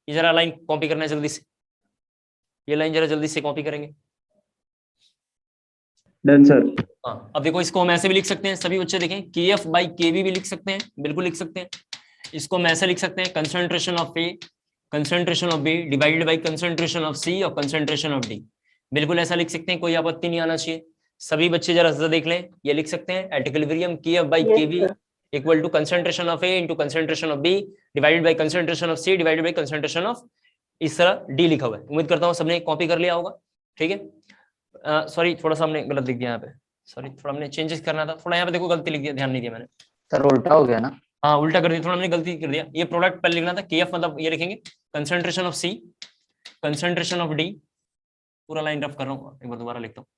ये जरा लाइन कॉपी करना है जल्दी से, ये लाइन जरा जल्दी से कॉपी करेंगे। Done sir. हाँ, अब देखो इसको हम ऐसे भी लिख सकते हैं, सभी बच्चे देखें, KF बाई KB भी लिख सकते हैं, बिल्कुल लिख सकते हैं। इसको हम ऐसे लिख सकते हैं, concentration of A concentration of B divided by concentration of C और कंसंट्रेशन ऑफ D। बिल्कुल ऐसा लिख सकते हैं, कोई आपत्ति नहीं आना चाहिए। सभी बच्चे जरा देख लें, ये लिख सकते हैं at equilibrium KF by KB equal to concentration of A into concentration of B divided by concentration of C divided by concentration of, इस तरह D लिखा हुआ है। उम्मीद करता हूँ सबने कॉपी कर लिया होगा, ठीक है। सॉरी थोड़ा सा हमने गलत लिख दिया यहाँ पे, सॉरी थोड़ा हमने चेंजेस करना था, थोड़ा यहाँ पे देखो गलती लिख दिया, ध्यान नहीं दिया मैंने। सर उल्टा हो गया ना। हाँ उल्टा कर दिया, थोड़ा हमने गलती कर दिया। ये प्रोडक्ट पहले लिखना था KF, मतलब ये लिखेंगे concentration of C concentration of D। पूरा लाइन रफ कर रहा हूँ, एक बार दोबारा लिखता हूँ,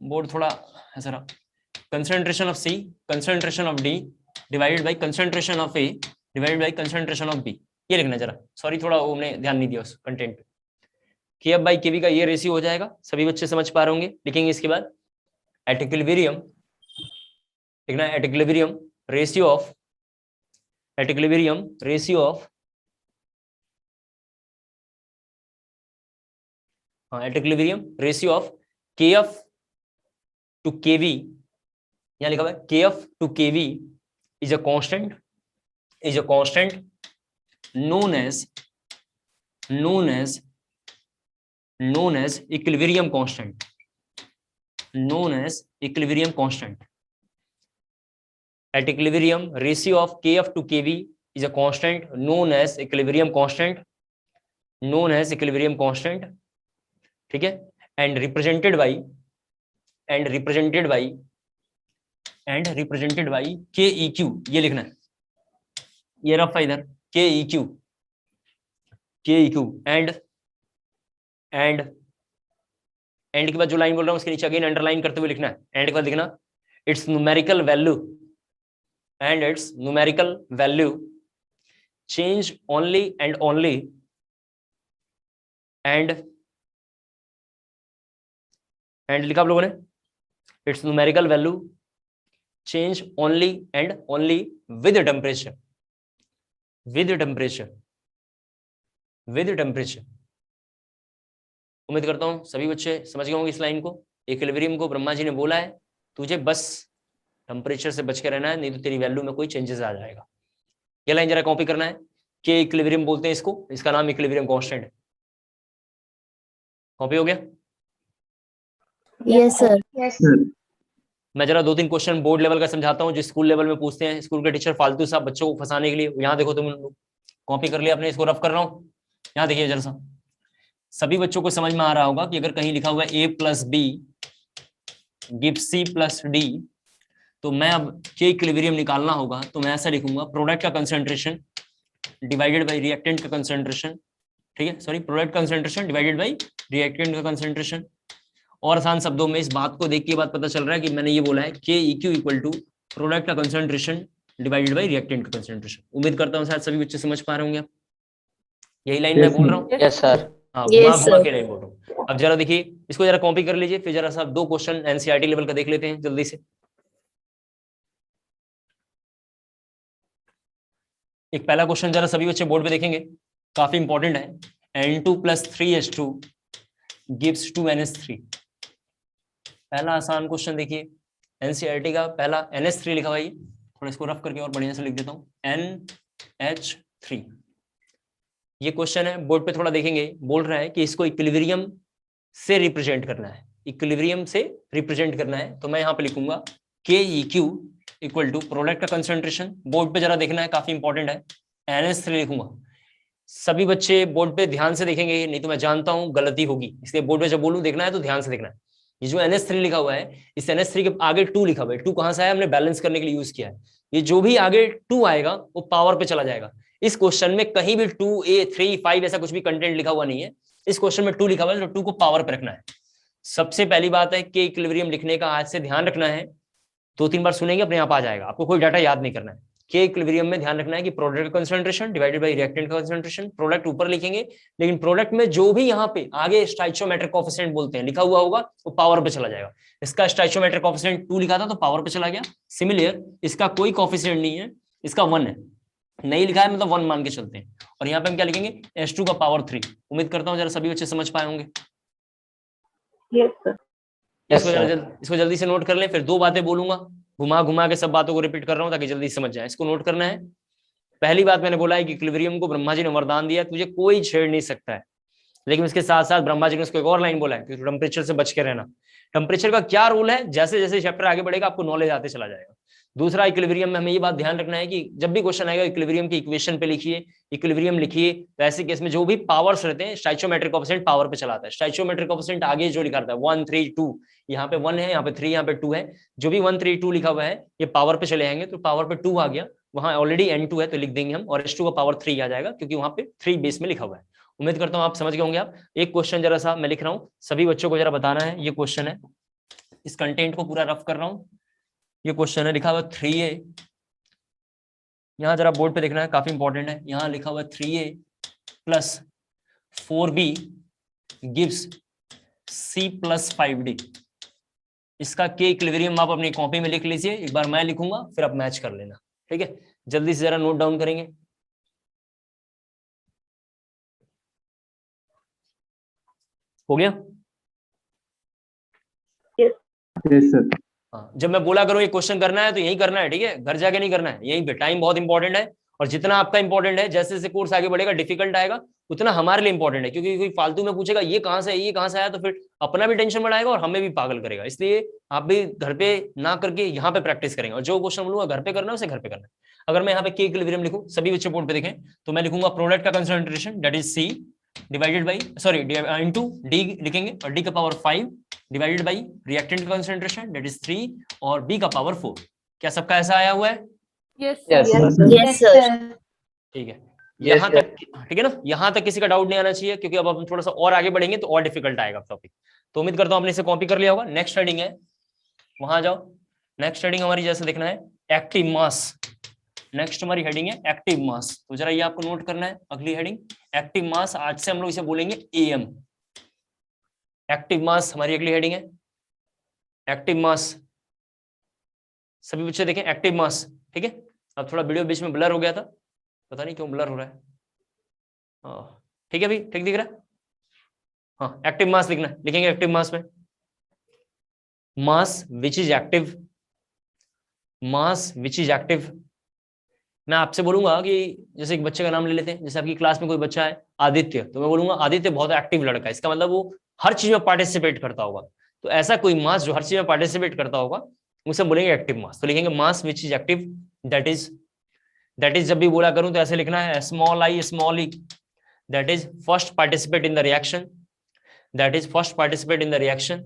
बोर्ड थोड़ा ऐसा रहा। Concentration of C concentration of D divided by concentration of A divided by concentration of B, ये लिखना जरा। सॉरी थोड़ा वो हमने ध्यान नहीं दिया उस कंटेंट पे। KF बाई KB का ये रेशियो हो जाएगा, सभी बच्चे समझ पा रहे होंगे। लिखेंगे इसके बाद एट इक्विलिब्रियम, लिखना है at equilibrium ratio of, at equilibrium ratio of, हाँ at equilibrium ratio of KF to KB, यहाँ लिखा हुआ है KF to KB is a constant, is a constant known as equilibrium constant, known as equilibrium constant. At equilibrium ratio of KF to KB is a constant known as equilibrium constant, known as equilibrium constant, ठीक है। and represented by KEQ, ये लिखना है, ये rough है इधर KEQ and के बाद जो लाइन बोल रहा हूं उसके नीचे अगेन अंडरलाइन करते हुए लिखना है। एंड के बाद लिखना it's numerical value and it's numerical value change only and only and लिखा आप लोगों ने, it's numerical value change only and only with temperature, with temperature, with temperature. उम्मीद करता हूं सभी बच्चे समझ गए होंगे इस लाइन को। इक्विलिब्रियम को ब्रह्मा जी ने बोला है तुझे बस टेम्परेचर से बच के रहना है, नहीं तो तेरी वैल्यू में कोई चेंजेस आ जाएगा। ये लाइन जरा कॉपी करना है, के इक्विलिब्रियम बोलते हैं इसको, इसका नाम इक्विलिब्रियम कांस्टेंट है। कॉपी हो गया? Yes sir. यस मैं जरा 2-3 क्वेश्चन बोर्ड लेवल का समझाता हूँ जो स्कूल लेवल में पूछते हैं, स्कूल के टीचर फालतू सा बच्चों को फंसाने के लिए। यहाँ देखो तुम, कॉपी कर लिया आपने, इसको रफ कर रहा हूं। यहाँ देखिए जरा सा, सभी बच्चों को समझ में आ रहा होगा कि अगर कहीं लिखा हुआ है a + b give c + d, तो मैं अब के इक्विलिब्रियम निकालना होगा तो मैं ऐसा लिखूंगा, प्रोडक्ट का कंसंट्रेशन डिवाइडेड बाय रिएक्टेंट का कंसंट्रेशन, ठीक है, sorry, product concentration divided by reactant का कंसंट्रेशन। और आसान शब्दों में इस बात को देख के बात पता चल रहा है कि मैंने ये बोला है के इक्यू इक्वल टू प्रोडक्ट का कंसंट्रेशन डिवाइडेड बाय रिएक्टेंट का कंसंट्रेशन। उम्मीद करता हूँ शायद सभी बच्चे समझ पा रहे होंगे आप। यही लाइन मैं बोल रहा हूँ। Yes sir. हाँ, Yes, घुमा घुमा sir. के लाइन बोल रहा हूँ। अब जरा देखिए, इसको जरा कॉपी कर लीजिए, फिर जरा सा 2 क्वेश्चन एनसीईआरटी लेवल का देख लेते हैं जल्दी से। एक पहला क्वेश्चन जरा सभी बच्चे बोर्ड पे देखेंगे, काफी इंपॉर्टेंट है। N2 + 3H2 gives 2NH3। पहला आसान क्वेश्चन देखिए, एनसीईआरटी का पहला NH3 लिखा हुआ है, थोड़ा इसको रफ करके और बढ़िया से लिख देता हूँ, NH3। ये क्वेश्चन है, बोर्ड पे थोड़ा देखेंगे, बोल रहा है कि इसको इक्विलिब्रियम से रिप्रेजेंट करना है, इक्विलिब्रियम से रिप्रेजेंट करना है। तो मैं यहाँ पे लिखूंगा के इक्यू इक्वल टू प्रोडक्ट का कंसंट्रेशन, बोर्ड पे जरा देखना है, काफी इंपॉर्टेंट है, NH3 लिखूंगा। सभी बच्चे बोर्ड पे ध्यान से देखेंगे, नहीं तो मैं जानता हूं गलती होगी, इसलिए बोर्ड पे जब बोलूं देखना है तो ध्यान से देखना है। ये जो NH3 लिखा हुआ है, इस NH3 के आगे 2 लिखा हुआ है, 2 कहां से आया, हमने बैलेंस करने के लिए यूज किया है। ये जो भी आगे 2 आएगा वो पावर पे चला जाएगा। इस क्वेश्चन में कहीं भी 2A 3 5 ऐसा कुछ भी कंटेंट लिखा हुआ नहीं है, इस क्वेश्चन में 2 लिखा हुआ है, तो 2 को पावर पे रखना है। सबसे पहली बात है कि इक्विलिब्रियम लिखने का आज से ध्यान रखना है, 2-3 बार सुनेंगे अपने आप आ जाएगा, आपको कोई डाटा याद नहीं करना है। के इक्विलिब्रियम में ध्यान रखना है कि प्रोडक्ट का कंसंट्रेशन डिवाइडेड बाय रिएक्टेंट का कंसंट्रेशन, प्रोडक्ट ऊपर लिखेंगे, लेकिन प्रोडक्ट में जो भी यहाँ पे आगे स्टोइचियोमेट्रिक कोएफिशिएंट बोलते हैं लिखा हुआ होगा वो पावर पे चला जाएगा। इसका स्टोइचियोमेट्रिक कोएफिशिएंट 2 लिखा था तो पावर पे चला गया। सिमिलर इसका कोई कोएफिशिएंट नहीं है, इसका 1 है, नहीं लिखा है मतलब 1 मान के चलते हैं। और यहाँ पे हम क्या लिखेंगे, S2 का पावर 3। उम्मीद करता हूँ जरा सभी बच्चे समझ पाए होंगे। Yes sir. इसको जल्दी से नोट कर लें, फिर 2 बातें बोलूंगा, घुमा घुमा के सब बातों को रिपीट कर रहा हूं ताकि जल्दी समझ जाए। इसको नोट करना है। पहली बात मैंने बोला है कि इक्विलिब्रियम को ब्रह्मा जी ने वरदान दिया, तुझे कोई छेड़ नहीं सकता है। लेकिन इसके साथ साथ ब्रह्मा जी ने उसको एक और लाइन बोला है कि टेम्परेचर से बच के रहना। टेम्परेचर का क्या रूल है, जैसे जैसे चैप्टर आगे बढ़ेगा आपको नॉलेज आते चला जाएगा। दूसरा, इक्विलिब्रियम में हमें ये बात ध्यान रखना है कि जब भी क्वेश्चन आएगा इक्विलिब्रियम की इक्वेशन पे लिखिए, इक्विलिब्रियम लिखिए, तो ऐसे केस में जो भी पावर्स रहते हैं स्टोइचियोमेट्रिक कोएफिशिएंट पावर पे चलाता है। स्टोइचियोमेट्रिक कोएफिशिएंट आगे जो लिखा रहता है 1 3 2, यहाँ पे 1 है, यहाँ पे 3, यहाँ पे 2 है, जो भी 1 3 2 लिखा हुआ है ये पावर पे चले आएंगे। तो पावर पे 2 आ गया, वहां ऑलरेडी N2 है तो लिख देंगे हम, और S2 का पावर 3 आ जाएगा क्योंकि वहां पे 3 बेस में लिखा हुआ है। उम्मीद करता हूँ आप समझ गए होंगे। आप एक क्वेश्चन जरा सा मैं लिख रहा हूँ, सभी बच्चों को जरा बताना है। ये क्वेश्चन है, इस कंटेंट को पूरा रफ कर रहा हूँ। ये क्वेश्चन है, लिखा हुआ 3A, यहाँ जरा बोर्ड पे देखना है, काफी इंपॉर्टेंट है। यहाँ लिखा हुआ 3A + 4B gives C + 5D। इसका के इक्विलिब्रियम आप अपनी कॉपी में लिख लीजिए, एक बार मैं लिखूंगा फिर आप मैच कर लेना, ठीक है। जल्दी से जरा नोट डाउन करेंगे। हो गया? Yes sir. हाँ, जब मैं बोला करो ये क्वेश्चन करना है तो यही करना है, ठीक है, घर जाके नहीं करना है, यहीं पे। टाइम बहुत इंपॉर्टेंट है, और जितना आपका इंपॉर्टेंट है, जैसे जैसे कोर्स आगे बढ़ेगा डिफिकल्ट आएगा उतना हमारे लिए इंपॉर्टेंट है, क्योंकि कोई फालतू में पूछेगा ये कहाँ से है, ये कहाँ से आया, तो फिर अपना भी टेंशन बढ़ाएगा और हमें भी पागल करेगा। इसलिए आप भी घर पे ना करके यहाँ पे प्रैक्टिस करेंगे, और जो क्वेश्चन बोलूंगा घर पे करना है उसे घर पे करना है। अगर मैं यहाँ पे के इक्विलिब्रियम लिखूं, सभी बच्चे बोर्ड पे देखें, तो मैं लिखूंगा प्रोडक्ट का concentration that is C divided by into D लिखेंगे, और D का पावर 5 डिवाइडेड बाई रिएक्टेंट का कंसंट्रेशन दैट इज 3 और B का पावर 4। क्या सबका ऐसा आया हुआ है? Yes Yes, sir. ठीक है, यहाँ तक ठीक है ना, यहाँ तक किसी का डाउट नहीं आना चाहिए, क्योंकि अब हम थोड़ा सा और आगे बढ़ेंगे तो और डिफिकल्ट आएगा टॉपिक। तो उम्मीद करता हूँ आपने इसे कॉपी कर लिया होगा। नेक्स्ट हेडिंग है, वहां जाओ। नेक्स्ट हेडिंग हमारी जैसे देखना है एक्टिव मास। नेक्स्ट हमारी हेडिंग है एक्टिव मास, तो जरा ये आपको नोट करना है। अगली हेडिंग एक्टिव मास, आज से हम लोग इसे बोलेंगे AM। एक्टिव मास हमारी अगली हेडिंग है, एक्टिव मास। सभी बच्चे देखें एक्टिव मास, ठीक है। अब थोड़ा वीडियो बीच में ब्लर हो गया था, पता नहीं क्यों ब्लर हो रहा है। हाँ ठीक है, अभी ठीक दिख रहा है। हाँ, एक्टिव मास लिखना है, लिखेंगे एक्टिव मास में mass which is active, mass which is active. मैं आपसे बोलूंगा कि जैसे एक बच्चे का नाम ले लेते हैं, जैसे आपकी क्लास में कोई बच्चा है आदित्य, तो मैं बोलूंगा आदित्य बहुत एक्टिव लड़का है, इसका मतलब वो हर चीज में पार्टिसिपेट करता होगा। तो ऐसा कोई मास जो हर चीज में पार्टिसिपेट करता होगा उसे बोलेंगे एक्टिव मास। तो लिखेंगे mass which is active that is that is जब भी बोला करूं तो ऐसे लिखना है small I small E, that is first participate in the reaction, that is first participate in the reaction,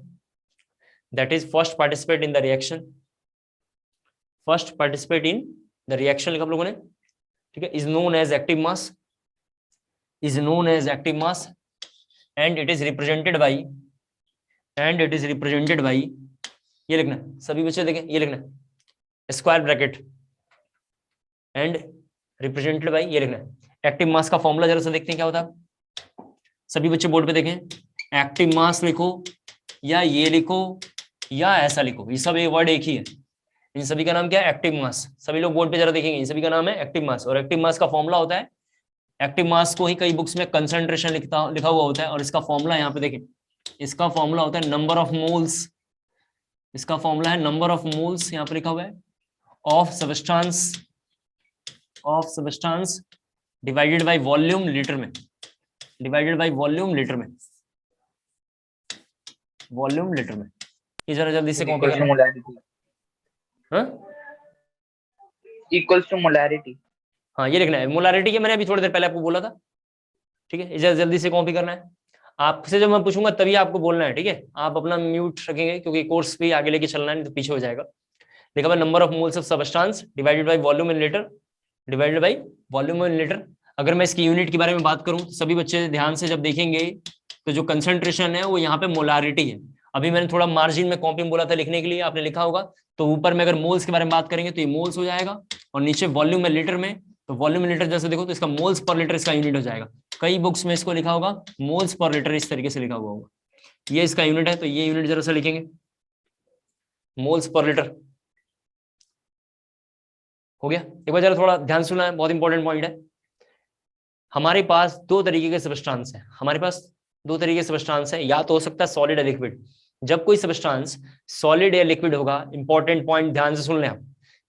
that is first participate in the reaction, first participate in the reaction लिखा आप लोगों ने, ठीक है, is known as active mass, is known as active mass and it is represented by, and it is represented by, ये लिखना है, सभी बच्चे देखें ये लिखना है square bracket, and represented by, ये लिखना है एक्टिव मास का फॉर्मूला जरा सा देखते हैं क्या होता है, सभी बच्चे बोर्ड पे देखें, एक्टिव मास लिखो या ये लिखो या ऐसा लिखो, ये सब ये वर्ड एक ही है, इन सभी का नाम क्या है एक्टिव मास, सभी लोग बोर्ड पे जरा देखेंगे, इन सभी का नाम है एक्टिव मास, और एक्टिव मास का फॉर्मूला होता है, एक्टिव मास को ही कई बुक्स में कंसंट्रेशन लिखा हुआ होता है, और इसका फॉर्मूला यहाँ पे देखें, इसका फॉर्मूला होता है नंबर ऑफ मोल्स, इसका फॉर्मूला है नंबर ऑफ मोल्स, यहाँ पे लिखा हुआ है of substance divided by volume litre में, डिवाइडेड बाय वॉल्यूम लीटर में, वॉल्यूम लीटर में, ये जरा जल्दी से कॉपी करना, इक्वल्स टू मोलैरिटी, हाँ ये लिखना है मोलारिटी के, मैंने अभी थोड़ी देर पहले आपको बोला था, ठीक है, इसे जल्दी से कॉपी करना है, आपसे जब मैं पूछूंगा तभी आपको बोलना है, ठीक है, आप अपना म्यूट रखेंगे क्योंकि कोर्स भी आगे लेके चलना है, नहीं तो पीछे हो जाएगा। लिखा हुआ number of moles of substance divided by volume in litre, divided by volume in litre. अगर मैं इसकी यूनिट के बारे में बात करूं तो सभी बच्चे ध्यान से जब देखेंगे तो जो कंसंट्रेशन है वो यहाँ पे मोलारिटी है, अभी मैंने थोड़ा मार्जिन में कॉपी में बोला था लिखने के लिए, आपने लिखा होगा, तो ऊपर में अगर मोल्स के बारे में बात करेंगे तो ये मोल्स हो जाएगा, और नीचे वॉल्यूम में लीटर में, तो वॉल्यूम लीटर जैसे देखो तो इसका मोल्स पर लीटर इसका यूनिट हो जाएगा, कई बुक्स में इसको लिखा होगा मोल्स पर लीटर, इस तरीके से लिखा हुआ होगा, ये इसका यूनिट है, तो ये यूनिट जरा सा लिखेंगे मोल्स पर लीटर, हो गया। एक बार जरा थोड़ा ध्यान सुनना है, बहुत इंपॉर्टेंट पॉइंट है। हमारे पास दो तरीके के सब्सटेंस है, हमारे पास दो तरीके के सब्सटेंस है, या तो हो सकता है सॉलिड या लिक्विड। जब कोई सब्सटेंस सॉलिड या लिक्विड होगा, इंपॉर्टेंट पॉइंट ध्यान से सुन लें आप,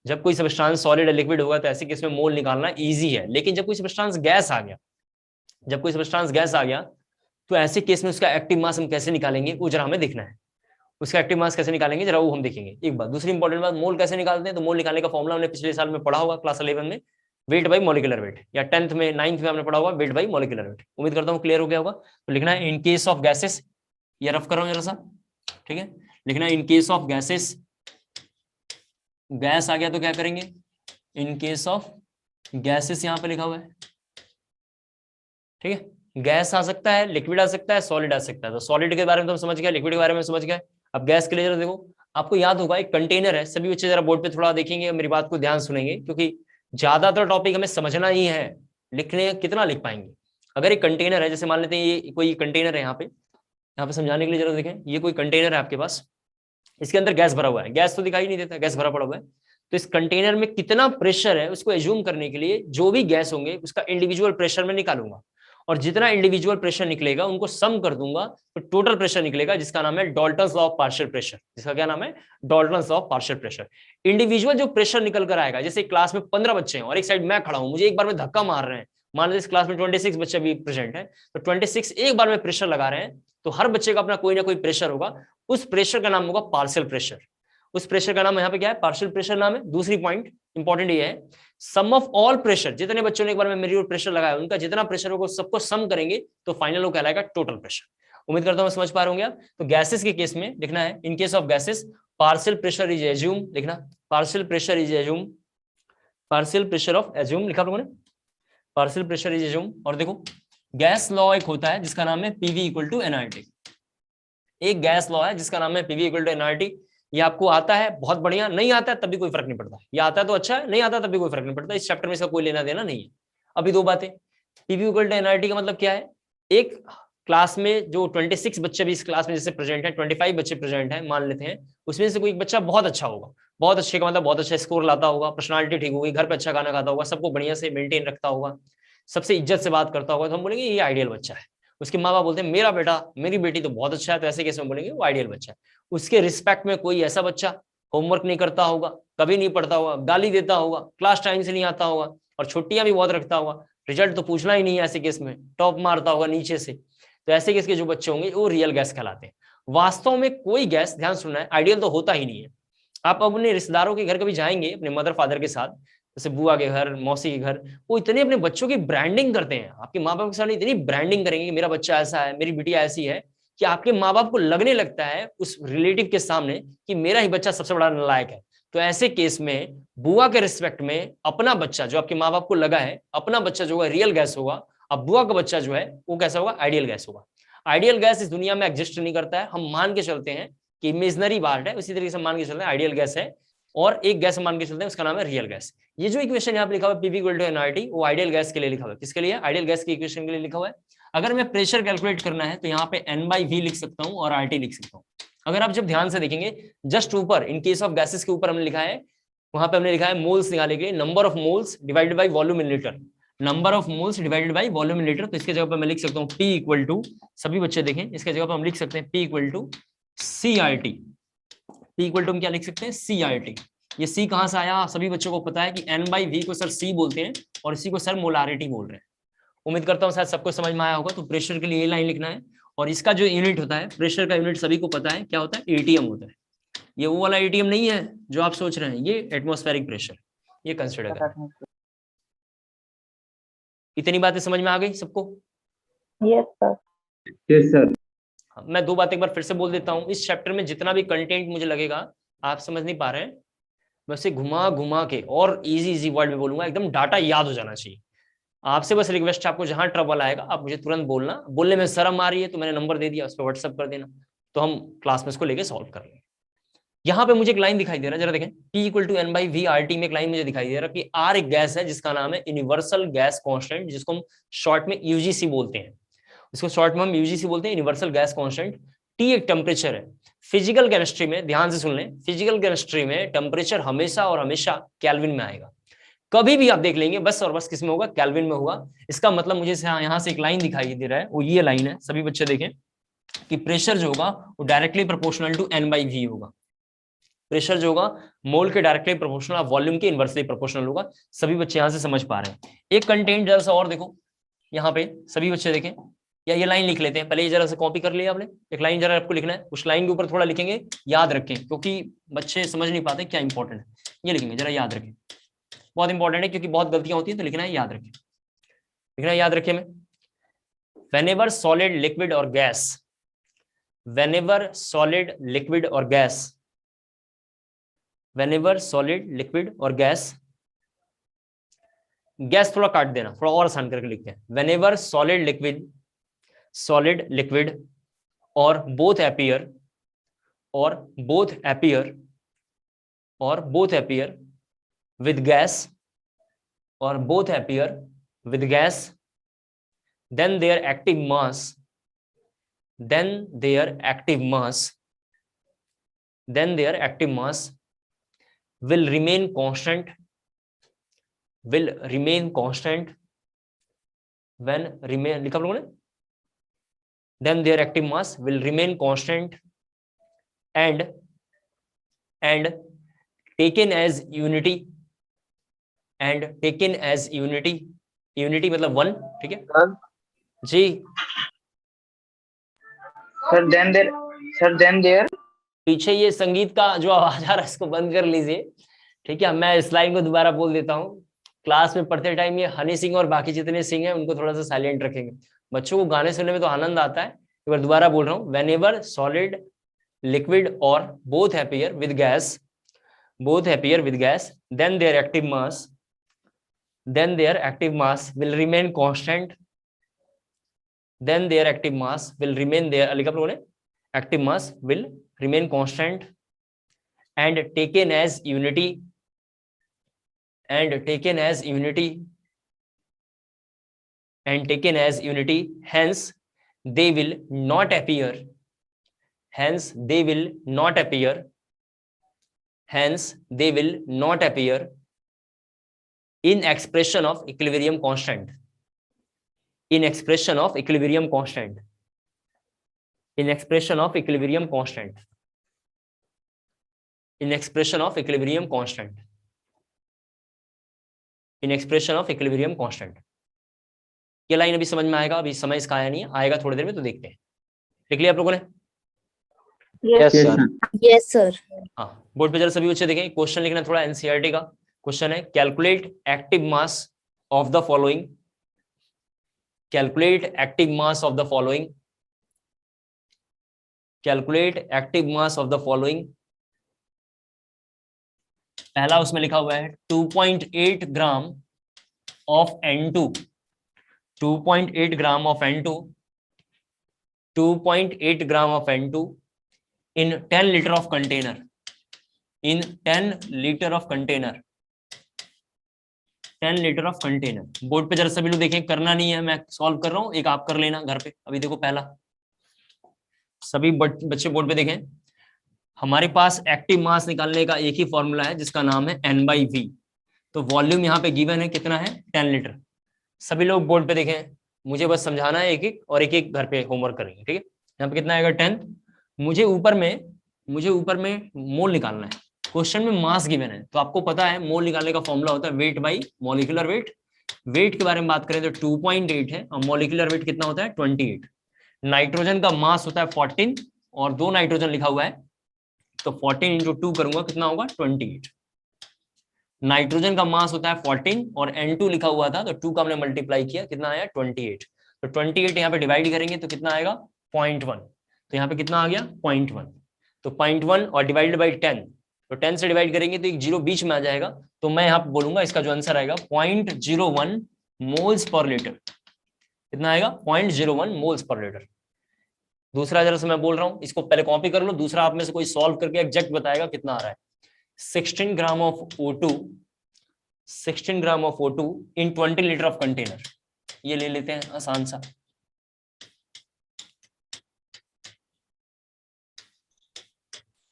जब कोई सब्सटेंस सॉलिड या लिक्विड होगा तो ऐसे केस में मोल निकालना इजी है, लेकिन जब कोई सब्सटेंस गैस आ गया, जब कोई सब्सटेंस गैस आ गया तो ऐसे केस में उसका एक्टिव मास हम कैसे निकालेंगे वो जरा हमें देखना है, उसका एक्टिव मास कैसे निकालेंगे जरा वो हम देखेंगे। एक बात, दूसरी इंपॉर्टेंट बात, मोल कैसे निकालते हैं, तो मोल निकालने का फॉर्मूला हमने पिछले साल में पढ़ा होगा क्लास 11 में, वेट बाई मॉलिक्यूलर वेट, या 10th में 9th में हमने पढ़ा होगा वेट बाई मॉलिक्यूलर वेट। उम्मीद करता हूँ क्लियर हो गया होगा। तो लिखना है इन केस ऑफ गैसेस, ये रफ कर रहा हूँ जरा सा, ठीक है, लिखना है in case of gases, gas आ गया तो क्या करेंगे, इन केस ऑफ गैसेस यहाँ पे लिखा हुआ है, ठीक है, गैस आ सकता है, लिक्विड आ सकता है, सॉलिड आ सकता है। तो सॉलिड के बारे में तो हम समझ गए, लिक्विड के बारे में समझ गए, अब गैस के लिए जरा देखो, आपको याद होगा एक कंटेनर है, सभी बच्चे जरा बोर्ड पे थोड़ा देखेंगे, मेरी बात को ध्यान सुनेंगे, क्योंकि ज्यादातर टॉपिक हमें समझना ही है, लिखने कितना लिख पाएंगे। अगर एक कंटेनर है, जैसे मान लेते हैं ये कोई कंटेनर है, यहाँ पे समझाने के लिए जरा देखें, ये कोई कंटेनर है आपके पास, इसके अंदर गैस भरा हुआ है, गैस तो दिखाई नहीं देता, गैस भरा पड़ा हुआ है, तो इस कंटेनर में कितना प्रेशर है उसको एज्यूम करने के लिए जो भी गैस होंगे उसका इंडिविजुअल प्रेशर में निकालूंगा, और जितना इंडिविजुअल प्रेशर निकलेगा उनको सम कर दूंगा तो टोटल प्रेशर निकलेगा, जिसका नाम है Dalton's law of partial pressure. जिसका क्या नाम है, Dalton's law of partial pressure. Individual जो प्रेशर निकल कर आएगा, जैसे क्लास में 15 बच्चे हैं और एक साइड मैं खड़ा हूं, मुझे एक बार में धक्का मार रहे हैं, मान लीजिए इस क्लास में 26 बच्चे भी प्रेजेंट है, तो 26 एक बार में प्रेशर लगा रहे हैं, तो हर बच्चे का अपना कोई ना कोई प्रेशर होगा, उस प्रेशर का नाम होगा पार्शियल प्रेशर। उस प्रेशर का नाम यहाँ पे क्या है, पार्शियल प्रेशर नाम है। दूसरी पॉइंट इंपॉर्टेंट ये है, सम ऑफ ऑल प्रेशर, जितने बच्चों ने एक बार में मेरी प्रेशर लगाया उनका जितना प्रेशर होगा सबको सम करेंगे तो फाइनल वो कहलाएगा टोटल प्रेशर। उम्मीद करता हूं समझ पा रहे होंगे आप। तो गैसेस के केस में लिखना है, in case of gases partial pressure is assume, लिखना partial pressure is assume, partial pressure of assume लिखा लोगों ने, पार्शियल प्रेशर इज एज्यूम। और देखो गैस लॉ एक होता है जिसका नाम है पीवी इक्वल टू एनआरटी, एक गैस लॉ है जिसका नाम है पीवी इक्वल टू एनआरटी। ये आपको आता है बहुत बढ़िया, नहीं आता है तब भी कोई फर्क नहीं पड़ता, ये आता है तो अच्छा है, नहीं आता तब भी कोई फर्क नहीं पड़ता, इस चैप्टर में इसका कोई लेना देना नहीं है। अभी दो बातें, पीवी इक्वल टू एनआरटी का मतलब क्या है, एक क्लास में जो 26 बच्चे भी इस क्लास में जैसे प्रेजेंट है, 25 बच्चे प्रेजेंट है मान लेते हैं, उसमें से कोई एक बच्चा बहुत अच्छा होगा, बहुत अच्छे का मतलब बहुत अच्छा स्कोर लाता होगा, पर्सनालिटी ठीक होगी, घर पे अच्छा खाना खाता होगा, सबको बढ़िया से मेंटेन रखता होगा, सबसे इज्जत से बात करता होगा, तो हम बोलेंगे ये आइडियल बच्चा है। उसके माँ बाप बोलते हैं मेरा बेटा मेरी बेटी तो बहुत अच्छा है, तो ऐसे केस में बोलेंगे वो आइडियल बच्चा है। उसके रिस्पेक्ट में कोई ऐसा बच्चा होमवर्क नहीं करता होगा, कभी नहीं पढ़ता होगा, गाली देता होगा, क्लास टाइम से नहीं आता होगा और छुट्टियां भी बहुत रखता होगा, रिजल्ट तो पूछना ही नहीं है, ऐसे केस में टॉप मारता होगा नीचे से, तो ऐसे केस के जो बच्चे होंगे वो रियल गैस कहलाते हैं। वास्तव में कोई गैस, ध्यान सुनना है, आइडियल तो होता ही नहीं है। आप अपने रिश्तेदारों के घर कभी जाएंगे अपने मदर फादर के साथ, जैसे बुआ के घर, मौसी के घर, वो इतने अपने बच्चों की ब्रांडिंग करते हैं। आपके माँ बाप के सामने इतनी ब्रांडिंग करेंगे कि मेरा बच्चा ऐसा है, मेरी बिटिया ऐसी है, कि आपके माँ बाप को लगने लगता है उस रिलेटिव के सामने कि मेरा ही बच्चा सबसे बड़ा नालायक है। तो ऐसे केस में बुआ के रिस्पेक्ट में अपना बच्चा जो आपके माँ बाप को लगा है, अपना बच्चा जो है रियल गैस होगा, अब बुआ का बच्चा जो है वो कैसा होगा, आइडियल गैस होगा। आइडियल गैस इस दुनिया में एग्जिस्ट नहीं करता है, हम मान के चलते हैं कि इमेजिनरी बात है, उसी तरीके से मान के चलते हैं आइडियल गैस है, और एक गैस मान के चलते हैं उसका नाम है रियल गैस। ये जो इक्वेशन यहाँ पे लिखा हुआ है पीवी इक्वल टू एनआरटी, वो आइडियल गैस के लिए लिखा हुआ है। किसके लिए? आइडियल गैस की इक्वेशन के लिए लिखा हुआ है। अगर मैं प्रेशर कैलकुलेट करना है तो यहाँ पे n/v लिख सकता हूँ और RT लिख सकता हूँ। अगर आप जब ध्यान से देखेंगे जस्ट ऊपर इन केस ऑफ गैसेस के ऊपर हमने लिखा है, वहां पे हमने लिखा है मोल्स निकालने के लिए number of moles divided by volume in litre, number of moles divided by volume in litre. तो इसके जगह पर मैं लिख सकता हूँ P इक्वल टू, सभी बच्चे देखें, इसके जगह पर हम लिख सकते हैं P equal to CRT। P equal to हम क्या लिख सकते हैं? CRT। ये C कहां से आया? सभी बच्चों को पता है कि n/v को सर C बोलते हैं और इसी को सर मोलारिटी बोल रहे हैं। उम्मीद करता हूं शायद सबको समझ में आया होगा। तो प्रेशर के लिए ये लाइन लिखना है, और इसका जो यूनिट होता है, प्रेशर का यूनिट सभी को पता है क्या होता है? ATM होता है। ये वो वाला ATM नहीं है जो आप सोच रहे हैं, ये एटमॉस्फेरिक प्रेशर, ये कंसिडर करें। इतनी बातें समझ में आ गई सबको? Yes sir. Yes sir. मैं दो बातें एक बार फिर से बोल देता हूँ। इस चैप्टर में जितना भी कंटेंट मुझे लगेगा आप समझ नहीं पा रहे हैं, वैसे घुमा घुमा के और इजी वर्ड में बोलूंगा, एकदम डाटा याद हो जाना चाहिए। आपसे बस रिक्वेस्ट है, आपको जहां ट्रबल आएगा आप मुझे तुरंत बोलना। बोलने में शर्म आ रही है तो मैंने नंबर दे दिया, उस पर व्हाट्सएप कर देना, तो हम क्लास में इसको लेके सॉल्व कर लेंगे। यहाँ पे मुझे एक लाइन दिखाई दे रहा है, जरा देखें, P equal to n/v RT में एक लाइन मुझे दिखाई दे रहा है कि R एक गैस है जिसका नाम है यूनिवर्सल गैस कांस्टेंट, जिसको हम शॉर्ट में UGC बोलते हैं। इसको शॉर्ट में हम UGC बोलते हैं, यूनिवर्सल गैस कांस्टेंट। T एक टेम्परेचर है। फिजिकल केमिस्ट्री में ध्यान से सुन लें, फिजिकल केमिस्ट्री में टेम्परेचर हमेशा और हमेशा केल्विन में आएगा। कभी भी आप देख लेंगे बस और बस किस में होगा? केल्विन में होगा। इसका मतलब मुझे यहाँ से एक लाइन दिखाई दे रहा है, वो ये लाइन है, सभी बच्चे देखें, कि प्रेशर जो होगा वो डायरेक्टली प्रोपोर्शनल टू n/v होगा। प्रेशर जो होगा मोल के डायरेक्टली प्रोपोर्शनल, वॉल्यूम के इनवर्सली प्रोपोर्शनल होगा। सभी बच्चे यहां से समझ पा रहे हैं? एक कंटेंट जरा सा और देखो, यहाँ पे सभी बच्चे देखें, या ये लाइन लिख लेते हैं पहले, ये जरा सा कॉपी कर लिया आपने, एक लाइन जरा आपको लिखना है, उस लाइन के ऊपर थोड़ा लिखेंगे, याद रखें, क्योंकि बच्चे समझ नहीं पाते क्या इंपॉर्टेंट है। ये लिखेंगे, जरा याद रखें, बहुत इंपॉर्टेंट है, क्योंकि बहुत गलतियां होती है, तो लिखना है, याद रखें, लिखना है, याद रखें में। व्हेनेवर सॉलिड, लिक्विड और गैस, व्हेनेवर सॉलिड, लिक्विड और गैस, व्हेनेवर सॉलिड, लिक्विड और गैस, गैस थोड़ा काट देना, थोड़ा और आसान करके लिखते हैं। Whenever solid, liquid, solid, liquid और बोथ अपीयर, और बोथ अपीयर, और बोथ अपीयर विद गैस, और both appear with gas, then their active mass, then their active mass, then their active mass will remain constant, will remain constant when remain, लिखा आप लोगों ने? Then their active mass will remain constant and taken as unity, and taken as unity, unity मतलब one, ठीक है जी sir then there पीछे ये संगीत का जो आवाज आ रहा है इसको बंद कर लीजिए, ठीक है। मैं इस लाइन को दोबारा बोल देता हूँ, क्लास में पढ़ते टाइम ये हनी सिंह और बाकी जितने सिंह हैं उनको थोड़ा सा साइलेंट रखेंगे। बच्चों को गाने सुनने में तो आनंद आता है। एक बार दोबारा बोल रहा हूँ, व्हेनेवर सॉलिड, लिक्विड और both appear with gas, both appear with gas, then their active mass will remain constant, then their active mass will remain there, लिखा लोगों ने, active mass will remain constant and taken as unity, and taken as unity, and taken as unity, hence they will not appear, hence they will not appear, hence they will not appear in expression of equilibrium constant, in expression of equilibrium constant, in expression of equilibrium constant, in expression of equilibrium constant, in expression of equilibrium constant। ये line अभी समझ में आएगा, अभी समय इसका आया नहीं है, आएगा थोड़ी देर में, तो देखते हैं। लिख लिया आप लोगों ने? Yes yes sir. Sir. Yes sir. हाँ, बोर्ड पे जरा सभी बच्चे देखें, क्वेश्चन लिखना थोड़ा एनसीईआरटी का, क्वेश्चन है calculate active mass of the following, calculate active mass of the following, calculate active mass of the following. पहला उसमें लिखा हुआ है 2.8 gram of N2, 2.8 gram of N2, 2.8 gram of N2 in 10 liter of container, in 10 liter of container, 10 litre of container. Board पे जरा सभी लोग देखें, करना नहीं है, मैं सॉल्व कर रहा हूं, एक आप कर लेना घर पे। अभी देखो पहला, सभी बच्चे बोर्ड पे देखें, हमारे पास एक्टिव मास निकालने का एक ही फॉर्मूला है जिसका नाम है N/V। तो वॉल्यूम यहाँ पे गिवन है, कितना है 10 लीटर। सभी लोग बोर्ड पे देखें, मुझे बस समझाना है एक एक, और एक एक घर पे होमवर्क करेंगे, ठीक है। यहाँ पे कितना आएगा 10, मुझे ऊपर में मोल निकालना है। क्वेश्चन में मास गिवन है, तो आपको पता है मोल निकालने का फॉर्मूला होता है weight by molecular weight. Weight के बारे में बात करें तो 2.8 है और मॉलिक्यूलर वेट कितना होता है 28। नाइट्रोजन का मास होता है 14 और 2 नाइट्रोजन लिखा हुआ है, तो 14 × 2 करूंगा, कितना होगा 28। नाइट्रोजन का मास होता है 14 और N2 लिखा हुआ था, तो 2 का हमने मल्टीप्लाई किया, कितना आया 28। तो 28 यहाँ पे डिवाइड करेंगे तो कितना आएगा 0.1, तो यहाँ पे कितना आ गया 0.1। तो 0.1 और डिवाइडेड बाई 10, तो 10 से डिवाइड करेंगे तो एक जीरो बीच में आ जाएगा, तो मैं यहाँ पे बोलूंगा इसका जो आंसर आएगा 0.01 मोल्स पर लीटर। कितना आएगा 0.01 मोल्स पर लीटर। दूसरा जरा से मैं बोल रहा हूँ, इसको पहले कॉपी कर लो, दूसरा आप में से कोई सॉल्व करके एग्जैक्ट बताएगा कितना आ रहा है। 16 gram of O2, 16 gram of O2 in 20 litre of container. ये ले लेते हैं आसान सा,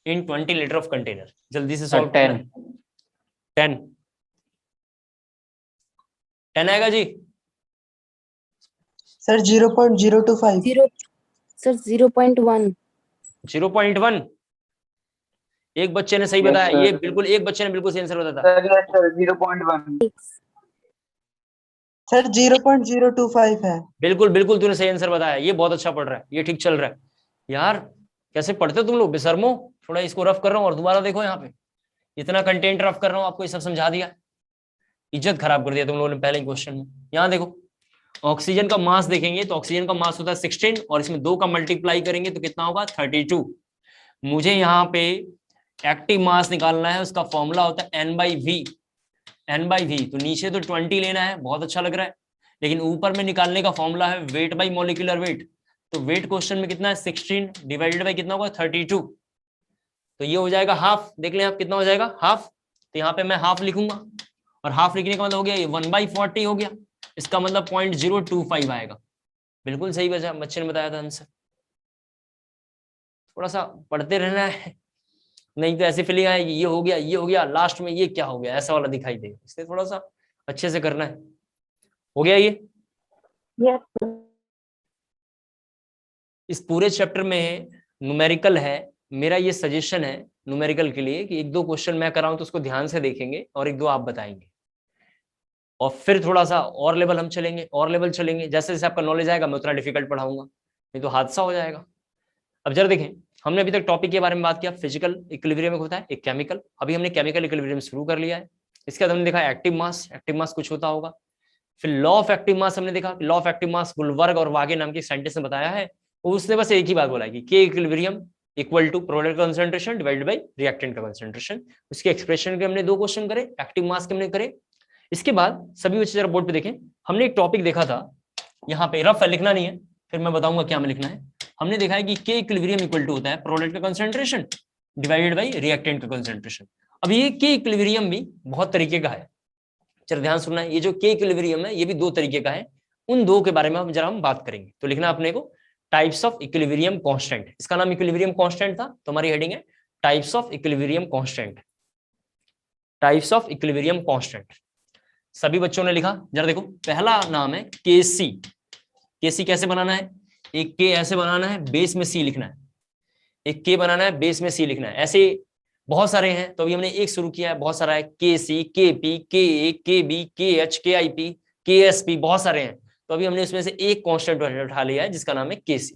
इन 20 लीटर ऑफ कंटेनर। जल्दी से सॉल्व 10 आएगा जी सर 0.025 सर 0.1 0.1। एक बच्चे ने सही बताया, ये बिल्कुल एक बच्चे ने बिल्कुल सही आंसर बताया सर यस सर 0.1 सर 0.025 है। बिल्कुल बिल्कुल तूने सही आंसर बताया, ये बहुत अच्छा पढ़ रहा है, ये ठीक चल रहा है। यार कैसे पढ़ते हो तुम लोग बेशर्मो, थोड़ा इसको रफ कर रहा हूँ और दोबारा देखो, यहाँ पे इतना कंटेंट रफ कर रहा हूँ, आपको ये सब समझा दिया, इज्जत खराब कर दिया तुम लोगों ने पहले क्वेश्चन में। यहाँ देखो ऑक्सीजन का मास देखेंगे तो ऑक्सीजन का मास होता है 16 और इसमें 2 का मल्टीप्लाई करेंगे तो कितना होगा 32। मुझे यहाँ पे एक्टिव मास निकालना है, उसका फॉर्मूला होता है N/V, N/V। तो नीचे तो 20 लेना है, बहुत अच्छा लग रहा है, लेकिन ऊपर में निकालने का फॉर्मूला है वेट बाई मॉलिक्यूलर वेट। तो वेट क्वेश्चन में कितना है 16 डिवाइडेड बाई कितना होगा 32, तो ये हो जाएगा हाफ। देख लें आप कितना हो जाएगा हाफ, तो यहाँ पे मैं हाफ लिखूंगा और हाफ लिखने का मतलब हो गया ये 1/40 हो गया, इसका मतलब 0.025 आएगा। बिल्कुल सही बच्चे ने बताया था आंसर। थोड़ा सा पढ़ते रहना है, नहीं तो ऐसी फीलिंग आएगी ये हो गया लास्ट में ये क्या हो गया, ऐसा वाला दिखाई देगा, इसलिए थोड़ा सा अच्छे से करना है। हो गया ये? यस इस पूरे चैप्टर में न्यूमेरिकल है, मेरा ये सजेशन है न्यूमेरिकल के लिए कि 1-2 क्वेश्चन मैं कराऊं तो उसको ध्यान से देखेंगे और 1-2 आप बताएंगे, और फिर थोड़ा सा और लेवल हम चलेंगे, और लेवल चलेंगे। जैसे जैसे आपका नॉलेज आएगा मैं उतना डिफिकल्ट पढ़ाऊंगा, नहीं तो हादसा हो जाएगा। अब जरा देखें, हमने अभी तक टॉपिक के बारे में बात किया, फिजिकल इक्विलिब्रियम एक होता है, एक केमिकल। अभी हमने केमिकल इक्विलिब्रियम शुरू कर लिया है। इसके बाद हमने देखा एक्टिव मास कुछ होता होगा। फिर लॉ ऑफ एक्टिव मास हमने देखा, लॉ ऑफ एक्टिव मास गुलवर्ग और वागे नाम के साइंटिस्ट ने बताया है। उसने बस एक ही बात बोला कि के equilibrium equal to product concentration divided by reactant का कंसंट्रेशन। उसके एक्सप्रेशन के हमने 2 क्वेश्चन करे, एक्टिव मास के हमने करे। इसके बाद सभी बच्चे जरा बोर्ड पे देखें, हमने एक टॉपिक देखा था, यहाँ पे रफ है, लिखना नहीं है, फिर मैं बताऊंगा क्या हमें लिखना है। हमने देखा है कि के इक्विलिब्रियम इक्वल टू होता है प्रोडक्ट का कंसंट्रेशन डिवाइडेड बाय रिएक्टेंट का कंसंट्रेशन। अब ये के इक्विलिब्रियम भी बहुत तरीके का है, चलो ध्यान सुनना है। ये जो के इक्विलिब्रियम है ये भी 2 तरीके का है, उन 2 के बारे में हम जरा बात करेंगे। तो लिखना अपने को टाइप्स ऑफ इक्विलिब्रियम कांस्टेंट, इसका नाम इक्विलिब्रियम कांस्टेंट था, तो हमारी हेडिंग है types of equilibrium constant, types of equilibrium constant. सभी बच्चों ने लिखा, जरा देखो पहला नाम है केसी। केसी कैसे बनाना है, एक के ऐसे बनाना है, बेस में सी लिखना है, एक के बनाना है, बेस में सी लिखना है। ऐसे बहुत सारे हैं, तो अभी हमने एक शुरू किया है, बहुत सारा है, के सी, के पी, के ए, के बी, के एच, के आई पी, के एस पी, बहुत सारे हैं। तो अभी हमने उसमें से एक कांस्टेंट उठा लिया है जिसका नाम है केसी।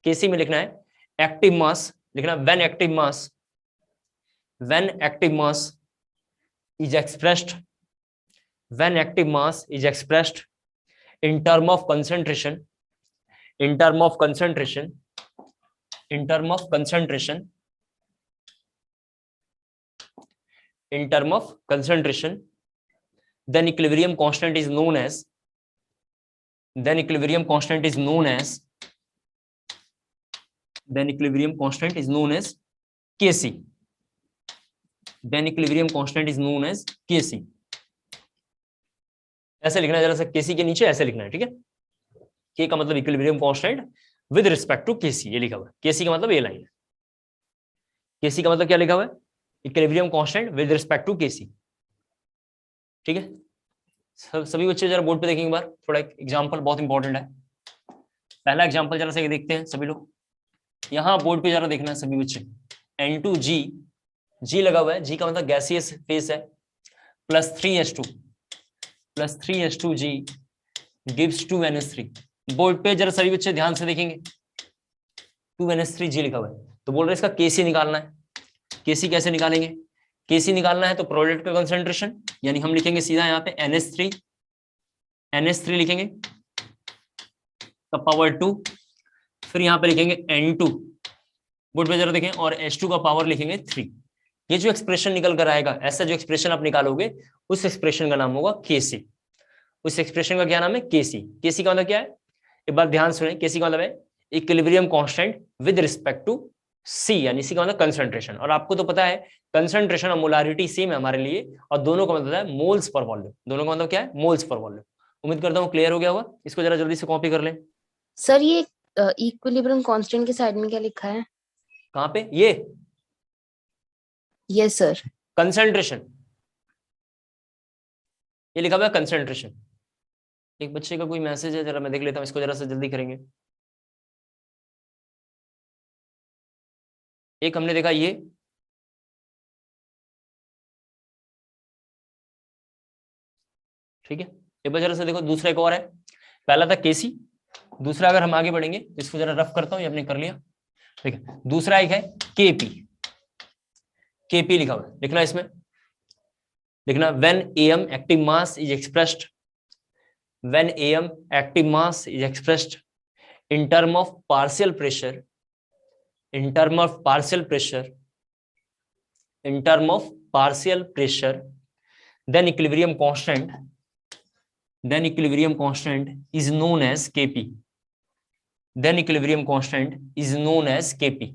केसी में लिखना है एक्टिव मास, लिखना when active mass is expressed when active mass is expressed in term of concentration, in term of concentration, in term of concentration, in term of concentration, then equilibrium constant is known as, then equilibrium constant is known as, then equilibrium constant is known as Kc, then equilibrium constant is known as Kc. ऐसे लिखना है जरा सा, Kc के नीचे ऐसे लिखना है, ठीक है। K का मतलब equilibrium constant with respect to Kc, ये लिखा हुआ है। Kc का मतलब ये लाइन है। Kc का मतलब क्या लिखा हुआ है? Equilibrium constant with respect to Kc, ठीक है। सभी बच्चे जरा बोर्ड पे देखेंगे बार, थोड़ा एक एग्जांपल बहुत इंपॉर्टेंट है। पहला एग्जांपल जरा से देखते हैं सभी लोग, यहाँ बोर्ड पे जरा देखना है सभी बच्चे। N2G, G लगा हुआ है, G का मतलब गैसियस फेस है, plus 3H2, plus 3H2G gives 2NH3। Board पे जरा सभी बच्चे ध्यान से देखेंगे, 2NH3G लिखा हुआ है, तो बोल रहे हैं इसका Kc निकालना है। Kc कैसे निकालेंगे? Kc निकालना है तो प्रोडक्ट का कंसंट्रेशन, यानी हम लिखेंगे सीधा यहाँ पे NH3 लिखेंगे का पावर 2, फिर यहाँ पे लिखेंगे N2, बोर्ड पे जरा देखें, और H2 का पावर लिखेंगे 3। ये जो एक्सप्रेशन निकल कर आएगा, ऐसा जो एक्सप्रेशन आप निकालोगे, उस एक्सप्रेशन का नाम होगा Kc। उस एक्सप्रेशन का क्या नाम है? Kc। Kc का मतलब क्या है? एक बार ध्यान सुने, Kc का मतलब है equilibrium constant with respect to C, यानी C का मतलब कंसंट्रेशन। और आपको तो पता है कंसंट्रेशन और मोलारिटी सेम है हमारे लिए, और दोनों का मतलब है मोल्स पर वॉल्यूम। दोनों का मतलब क्या है? Moles per volume. उम्मीद करता हूँ क्लियर हो गया होगा। इसको जरा जल्दी से कॉपी कर लें। सर ये इक्विलिब्रियम कांस्टेंट के साइड में क्या लिखा है? कहाँ पे? ये यस सर। कंसंट्रेशन, ये लिखा हुआ है कंसंट्रेशन। एक बच्चे का कोई मैसेज है, जरा मैं देख लेता हूँ इसको, जरा से जल्दी करेंगे। एक हमने देखा ये, ठीक है। एक बार जरा से देखो, दूसरा एक और है। पहला था Kc, दूसरा अगर हम आगे बढ़ेंगे तो इसको जरा रफ करता हूं, ये हमने कर लिया, ठीक है। दूसरा एक है Kp, Kp लिखा हुआ है, लिखना इसमें, लिखना when am active mass is expressed, when am active mass is expressed in term of partial pressure, in term of partial pressure, in term of partial pressure, then equilibrium constant, then equilibrium constant is known as Kp, then equilibrium constant is known as Kp,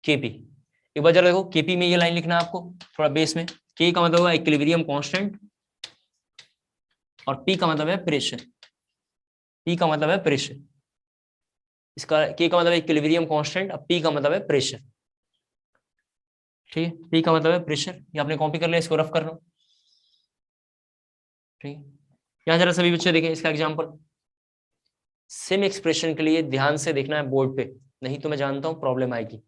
Kp। एक बार जरा देखो, Kp में ये line लिखना है आपको थोड़ा base में। K का मतलब है इक्विलिब्रियम कांस्टेंट, और P का मतलब है प्रेशर, P का मतलब है प्रेशर। इसका K का मतलब है इक्विलिब्रियम कांस्टेंट, और P का मतलब है प्रेशर, ठीक है। P का मतलब है प्रेशर, ये आपने कॉपी कर लिया, इसको रफ कर लो, ठीक है। यहाँ जरा सभी बच्चे देखें इसका एग्जांपल। सेम एक्सप्रेशन के लिए ध्यान से देखना है बोर्ड पे, नहीं तो मैं जानता हूं प्रॉब्लम आएगी।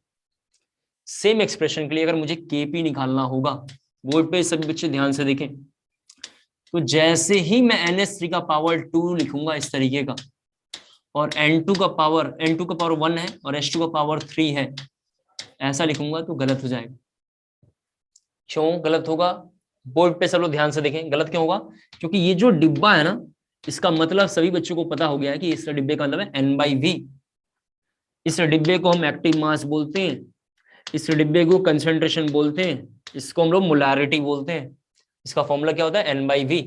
सेम एक्सप्रेशन के लिए अगर मुझे Kp निकालना होगा, बोर्ड पे सभी बच्चे ध्यान से देखें, तो जैसे ही मैं NH3 का पावर 2 लिखूंगा इस तरीके का, और N2 का पावर 1 है और H2 का पावर 3 है, ऐसा लिखूंगा तो गलत हो जाएगा। क्यों गलत होगा? बोर्ड पे सब लोग ध्यान से देखें, गलत क्यों होगा? क्योंकि ये जो डिब्बा है ना, इसका मतलब सभी बच्चों को पता हो गया है कि इस डिब्बे का मतलब है N/V। इस डिब्बे को हम एक्टिव मास बोलते हैं, इस डिब्बे को कंसंट्रेशन बोलते हैं, इसको हम लोग मोलारिटी बोलते हैं। इसका फॉर्मूला क्या होता है? N/V।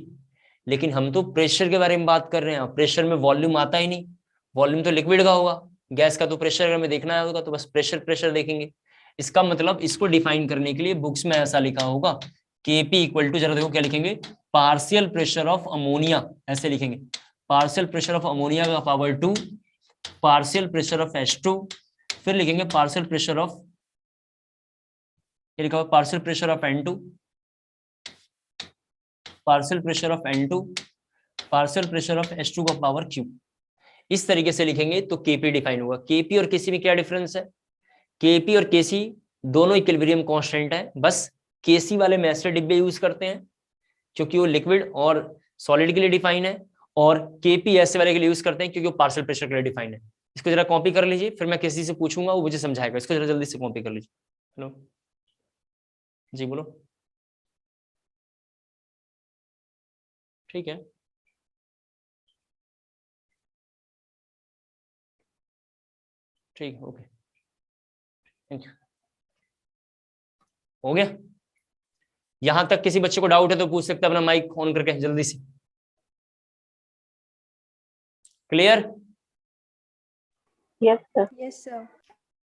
लेकिन हम तो प्रेशर के बारे में बात कर रहे हैं, प्रेशर में वॉल्यूम आता ही नहीं, वॉल्यूम तो लिक्विड का होगा, गैस का तो प्रेशर अगर हमें देखना होगा तो बस प्रेशर देखेंगे। इसका मतलब इसको डिफाइन करने के लिए बुक्स में ऐसा लिखा होगा, Kp इक्वल टू, जरा देखो क्या लिखेंगे, पार्शियल प्रेशर ऑफ अमोनिया, ऐसे लिखेंगे, पार्शियल प्रेशर ऑफ अमोनिया का power 2, partial pressure of H2, फिर लिखेंगे पार्शियल प्रेशर ऑफ, ये लिखा हुआ partial pressure of N2, partial pressure of N2, partial pressure of H2 का पावर Q। इस तरीके से लिखेंगे तो Kp डिफाइन होगा। Kp और Kc में क्या डिफरेंस है? Kp और Kc दोनों इक्विलिब्रियम कांस्टेंट है, बस Kc वाले में ऐसे डिब्बे यूज करते हैं क्योंकि वो लिक्विड और सॉलिड के लिए डिफाइन है, और Kp ऐसे वाले के लिए यूज करते हैं क्योंकि वो पार्शियल प्रेशर के लिए डिफाइन है। इसको जरा कॉपी कर लीजिए, फिर मैं किसी से पूछूंगा वो मुझे समझाएगा। इसको जरा जल्दी से कॉपी कर लीजिए। हेलो जी बोलो। ठीक है, ठीक, ओके, थैंक यू। हो गया? यहां तक किसी बच्चे को डाउट है तो पूछ सकते हैं, अपना माइक ऑन करके जल्दी से। Clear? Yes sir. Yes sir.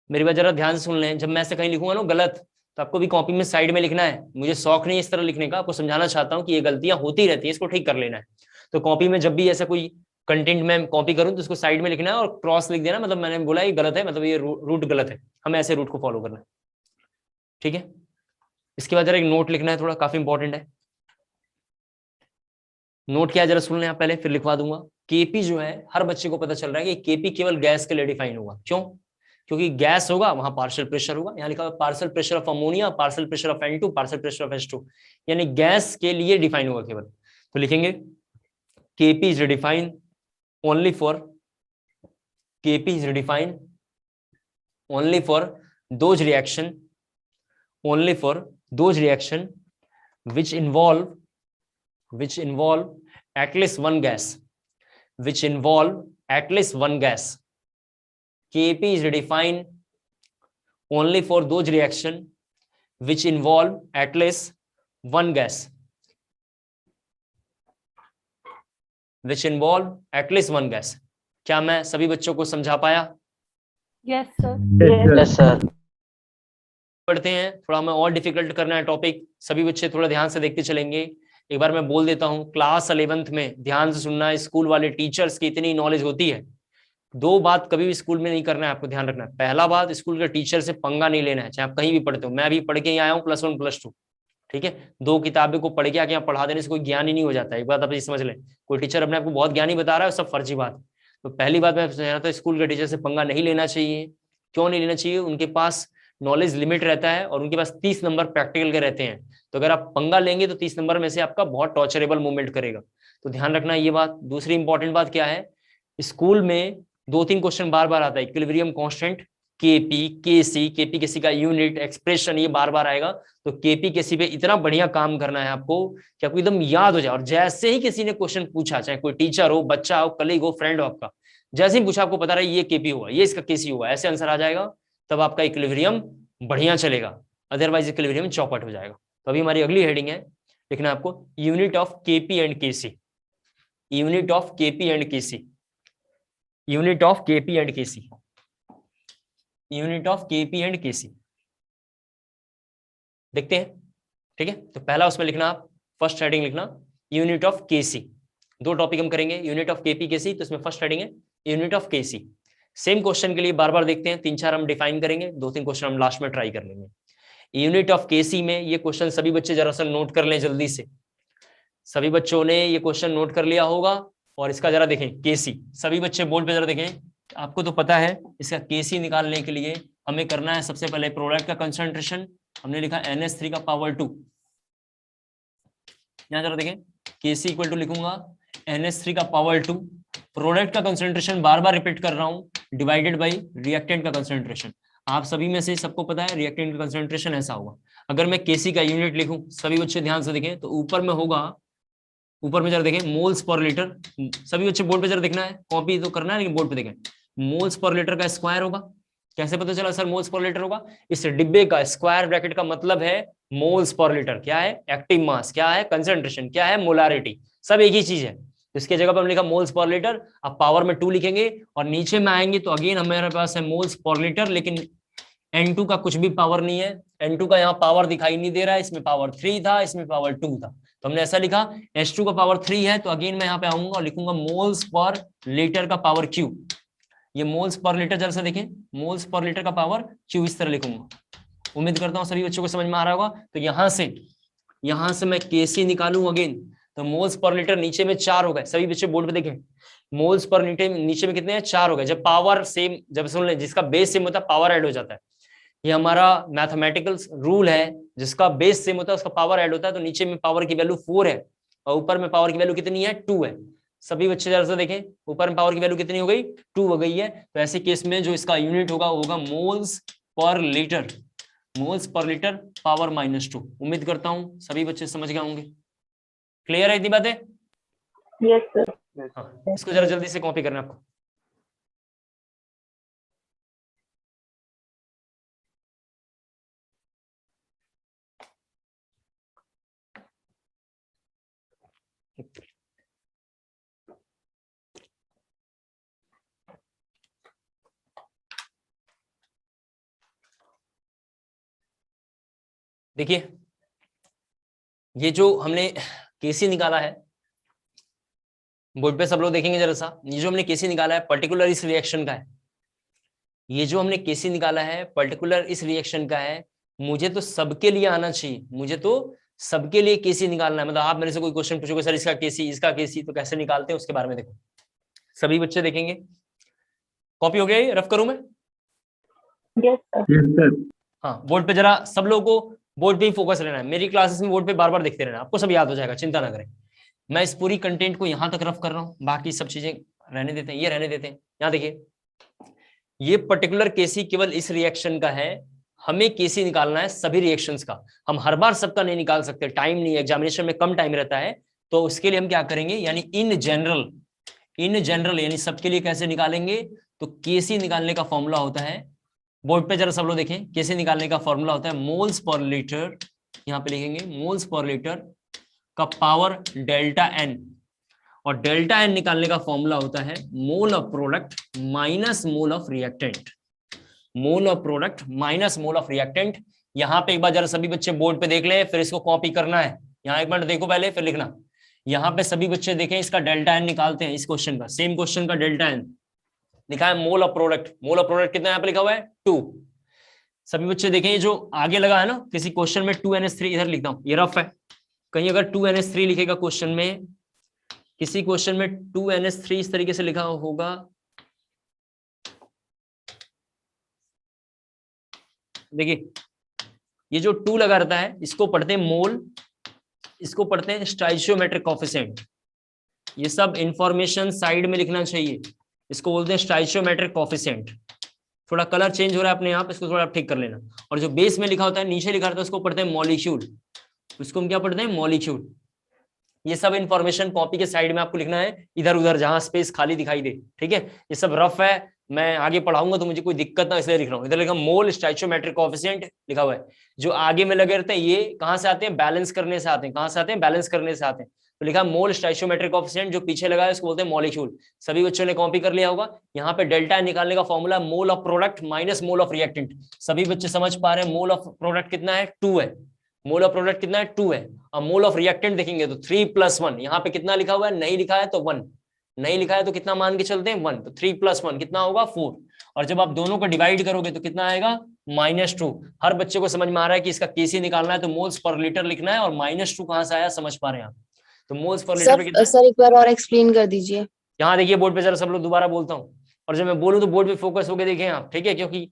मेरी बात जरा ध्यान से सुन लें। जब मैं ऐसे कहीं लिखूंगा ना गलत, तो आपको भी कॉपी में साइड में लिखना है। मुझे शौक नहीं इस तरह लिखने का, आपको समझाना चाहता हूं कि ये गलतियां होती रहती है, इसको ठीक कर लेना है। तो कॉपी में जब भी ऐसा कोई कंटेंट में कॉपी करूं तो उसको साइड में लिखना है और क्रॉस लिख देना, मतलब मैंने बोला ये गलत है, मतलब ये रूट गलत है, हमें ऐसे रूट को फॉलो करना है। ठीक है? इसके बाद जरा एक नोट लिखना है, थोड़ा काफी इंपॉर्टेंट है। नोट क्या है जरा सुन लें आप पहले, फिर लिखवा दूंगा। केपी जो है, हर बच्चे को पता चल रहा है कि केपी केवल गैस के लिए डिफाइन होगा। क्यों? क्योंकि गैस होगा वहां पार्शियल प्रेशर होगा। यहाँ लिखा हुआ partial pressure of ammonia, partial pressure of N2, partial pressure of H2, यानी गैस के लिए डिफाइन होगा केवल। तो लिखेंगे KP is define only for, KP is define only for those reaction, only for those reaction which involve at least one gas, which involve at least one gas. Kp is defined only for those reaction which involve at least one gas, which involve at least one gas. क्या मैं सभी बच्चों को समझा पाया? Yes sir. Yes sir. पढ़ते हैं, थोड़ा हमें और डिफिकल्ट करना है टॉपिक, सभी बच्चे थोड़ा ध्यान से देखते चलेंगे। एक बार मैं बोल देता हूं, क्लास 11th में ध्यान से सुनना है, स्कूल वाले टीचर्स की इतनी नॉलेज होती है। दो बात कभी भी स्कूल में नहीं करना है, आपको ध्यान रखना है। पहला बात, स्कूल के टीचर से पंगा नहीं लेना है, चाहे आप कहीं भी पढ़ते हो। मैं अभी पढ़ के ही आया हूँ +1 +2, ठीक है? 2 किताबें को पढ़ के आके यहाँ पढ़ा देने से कोई ज्ञान ही नहीं हो जाता है। एक बात आप ये समझ लें, कोई टीचर अपने आपको बहुत ज्ञानी बता रहा है, सब फर्जी बात। तो पहली बात मैं कह रहा था, स्कूल के टीचर से पंगा नहीं लेना चाहिए। क्यों नहीं लेना चाहिए? उनके पास नॉलेज लिमिट रहता है और उनके पास 30 नंबर प्रैक्टिकल के रहते हैं। तो अगर आप पंगा लेंगे तो 30 नंबर में से आपका बहुत टॉर्चरेबल मूवमेंट करेगा, तो ध्यान रखना ये बात। दूसरी इंपॉर्टेंट बात क्या है, स्कूल में 2-3 क्वेश्चन बार बार आता है। इक्विलिब्रियम कांस्टेंट, केपी, केसी, केपी केसी का यूनिट, एक्सप्रेशन, ये बार बार आएगा। तो केपी केसी पे इतना बढ़िया काम करना है आपको कि आपको एकदम याद हो जाए। और जैसे ही किसी ने क्वेश्चन पूछा, चाहे कोई टीचर हो, बच्चा हो, कलीग हो, फ्रेंड हो आपका, जैसे ही पूछा आपको पता रहे ये केपी हुआ, ये इसका केसी हुआ, ऐसे आंसर आ जाएगा, तब आपका इक्विलिब्रियम बढ़िया चलेगा। अदरवाइज इक्विलिब्रियम चौपट हो जाएगा। तो अभी हमारी अगली हेडिंग है, लिखना है आपको unit of KP and KC, unit of KP and KC, unit of KP and KC, unit of KP and KC. देखते हैं, ठीक है? तो पहला उसमें लिखना, आप फर्स्ट हेडिंग लिखना यूनिट ऑफ केसी। 2 टॉपिक हम करेंगे, यूनिट ऑफ केपी केसी, तो इसमें फर्स्ट हेडिंग है unit of KC. Same question के लिए बार बार देखते हैं, 3-4 हम डिफाइन करेंगे, 2-3 क्वेश्चन हम लास्ट में ट्राई कर लेंगे। यूनिट ऑफ केसी में ये क्वेश्चन सभी बच्चे जरा सा नोट कर लें जल्दी से। सभी बच्चों ने ये क्वेश्चन नोट कर लिया होगा। और इसका जरा देखें केसी, सभी बच्चे बोर्ड पे जरा देखें। आपको तो पता है इसका केसी निकालने के लिए हमें करना है सबसे पहले प्रोडक्ट का कंसंट्रेशन। हमने लिखा NH3 का पावर 2। यहाँ जरा देखें, केसी इक्वल टू लिखूंगा NH3 का पावर 2, प्रोडक्ट का कंसंट्रेशन बार बार रिपीट कर रहा हूं, डिवाइडेड बाई रिएक्टेंट का कंसंट्रेशन। आप सभी में से सबको पता है रिएक्टेंट का कंसंट्रेशन ऐसा होगा। अगर मैं केसी का यूनिट लिखूं, सभी बच्चे ध्यान से देखें, तो ऊपर में होगा, ऊपर में जरा देखें मोल्स पर लीटर। सभी बच्चे बोर्ड पे जरा देखना है, कॉपी तो करना है लेकिन बोर्ड पे देखें। मोल्स पर लीटर का स्क्वायर होगा। कैसे पता चला सर मोल्स पर लीटर होगा? इस डिब्बे का स्क्वायर ब्रैकेट का मतलब है मोल्स पर लीटर। क्या है? Active mass. क्या है? कंसंट्रेशन। क्या है? मोलारिटी। सब एक ही चीज है। इसके जगह पर हमने लिखा मोल्स पर लीटर, अब पावर में 2 लिखेंगे और नीचे में आएंगे तो अगेन हमारे पास है मोल्स पर लीटर, लेकिन N2 का कुछ भी पावर नहीं है। N2 का यहाँ पावर दिखाई नहीं दे रहा है, इसमें पावर 3 था, इसमें पावर 2 था, तो हमने ऐसा लिखा H2 का पावर 3 है, तो अगेन मैं यहाँ पे आऊंगा और लिखूंगा मोल्स पर लीटर का पावर Q। ये मोल्स पर लीटर जरा सा देखें, मोल्स पर लीटर का पावर Q इस तरह लिखूंगा। उम्मीद करता हूँ सभी बच्चों को समझ में आ रहा होगा। तो यहाँ से मैं केसी निकालू अगेन, तो मोल्स पर लीटर नीचे में 4 हो गए। सभी बच्चे बोर्ड पे देखें, मोल्स पर नीचे में कितने हैं? 4 हो गए। जब पावर सेम, जब सुन ले, जिसका बेस सेम होता है पावर ऐड हो जाता है। ये हमारा मैथमेटिकल रूल है, जिसका बेस सेम होता है उसका पावर ऐड होता है। तो नीचे में पावर की वैल्यू 4 है और ऊपर में पावर की वैल्यू कितनी है? 2 है। सभी बच्चे जरा सा देखें, ऊपर में पावर की वैल्यू कितनी हो गई? 2 हो गई है। तो ऐसे केस में जो इसका यूनिट होगा वो होगा moles per litre, moles per litre power -2। उम्मीद करता हूं सभी बच्चे समझ गए होंगे। क्लियर है इतनी बातें? Yes, sir. हाँ, इसको जरा जल्दी से कॉपी करना है आपको। देखिए, ये जो हमने केसी निकाला है, बोर्ड पे सब लोग देखेंगे जरा सा, ये जो हमने केसी निकाला है पर्टिकुलर इस रिएक्शन का है। ये जो हमने केसी निकाला है पर्टिकुलर इस रिएक्शन का है। मुझे तो सबके लिए आना चाहिए, मुझे तो सबके लिए केसी निकालना है। मतलब आप मेरे से कोई क्वेश्चन पूछोगे सर इसका केसी, इसका केसी, तो कैसे निकालते हैं उसके बारे में देखो, सभी बच्चे देखेंगे। कॉपी हो गया ये, रफ करूं मैं? Yes, sir. हाँ, बोर्ड पे जरा सब लोगों को बोर्ड पे ही फोकस रहना है। मेरी क्लासेस में बोर्ड पे बार बार देखते रहना, आपको सब याद हो जाएगा, चिंता ना करें। मैं इस पूरी कंटेंट को यहाँ तक रफ कर रहा हूँ, बाकी सब चीजें रहने देते हैं, ये रहने देते हैं। यहाँ देखिए, ये पर्टिकुलर केसी केवल इस रिएक्शन का है। हमें केसी निकालना है सभी रिएक्शंस का। हम हर बार सबका नहीं निकाल सकते, टाइम नहीं है, एग्जामिनेशन में कम टाइम रहता है। तो उसके लिए हम क्या करेंगे, यानी इन जनरल यानी सबके लिए कैसे निकालेंगे, तो केसी निकालने का फॉर्मूला होता है, बोर्ड पे जरा सब लोग देखें, केसी निकालने का फॉर्मूला होता है मोल्स पर लीटर, यहाँ पे लिखेंगे मोल्स पर लीटर का पावर डेल्टा एन, और डेल्टा एन निकालने का फॉर्मूला होता है mole of product minus mole of reactant, mole of product minus mole of reactant. यहाँ पे एक बार जरा सभी बच्चे बोर्ड पे देख लें, फिर इसको कॉपी करना है। यहाँ एक मिनट देखो पहले, फिर लिखना। यहाँ पे सभी बच्चे देखें, इसका डेल्टा एन निकालते हैं। इस क्वेश्चन का, सेम क्वेश्चन का डेल्टा एन लिखा है mole of product. Mole of product कितना यहाँ पे लिखा हुआ है 2। सभी बच्चे देखें, ये जो आगे लगा है ना किसी क्वेश्चन में 2NH3, इधर लिखता हूं, ये रफ है। कहीं अगर 2NH3 लिखेगा क्वेश्चन में, किसी क्वेश्चन में 2NH3 इस तरीके से लिखा होगा, देखिए ये जो 2 लगा रहता है इसको पढ़ते हैं मोल, इसको पढ़ते हैं स्टाइचियोमेट्रिक कोएफिशिएंट। ये सब इंफॉर्मेशन साइड में लिखना चाहिए, इसको बोलते हैं स्टाइचियोमेट्रिक कोएफिशिएंट। थोड़ा कलर चेंज हो रहा है अपने आप, इसको थोड़ा ठीक कर लेना। और जो बेस में लिखा होता है, नीचे लिखा रहता है, उसको पढ़ते हैं मॉलिक्यूल, उसको हम क्या पढ़ते हैं मॉलिक्यूल। ये सब इंफॉर्मेशन कॉपी के साइड में आपको लिखना है, इधर उधर जहां स्पेस खाली दिखाई दे, ठीक है। ये सब रफ है, मैं आगे पढ़ाऊंगा तो मुझे कोई दिक्कत ना, इसलिए लिख रहा हूँ। इधर लिखा मोल स्टाइचियोमेट्रिक कोएफिशिएंट लिखा हुआ है। जो आगे में लगे रहते हैं ये कहां से आते हैं, बैलेंस करने से आते हैं। कहां से आते हैं, बैलेंस करने से आते हैं। तो लिखा मोल स्टाइचियोमेट्रिक कोएफिशिएंट, जो पीछे लगा है उसको बोलते हैं मॉलिक्यूल। सभी बच्चों ने कॉपी कर लिया होगा। यहाँ पे डेल्टा निकालने का formula mole of product minus mole of reactant. सभी बच्चे समझ पा रहे हैं, मोल ऑफ प्रोडक्ट कितना है 2 है, मोल ऑफ प्रोडक्ट कितना है 2 है। और मोल ऑफ रिएक्टेंट देखेंगे तो 3+1, यहाँ पे कितना लिखा हुआ है, नहीं लिखा है तो 1, नहीं लिखा है तो कितना मान के चलते हैं 1, तो 3+1 कितना होगा 4। और जब आप दोनों को डिवाइड करोगे तो कितना आएगा -2। हर बच्चे को समझ में आ रहा है कि इसका केसी निकालना है तो मोल्स पर लीटर लिखना है, और -2 कहां से आया समझ पा रहे हैं आप। तो मोल्स पर लीटर कितना, सर एक बार और एक्सप्लेन कर दीजिए। यहाँ देखिए बोर्ड पे जरा सब लोग, दोबारा बोलता हूँ, और जब मैं बोलूँ तो बोर्ड पे फोकस होकर देखें आप, ठीक है, क्योंकि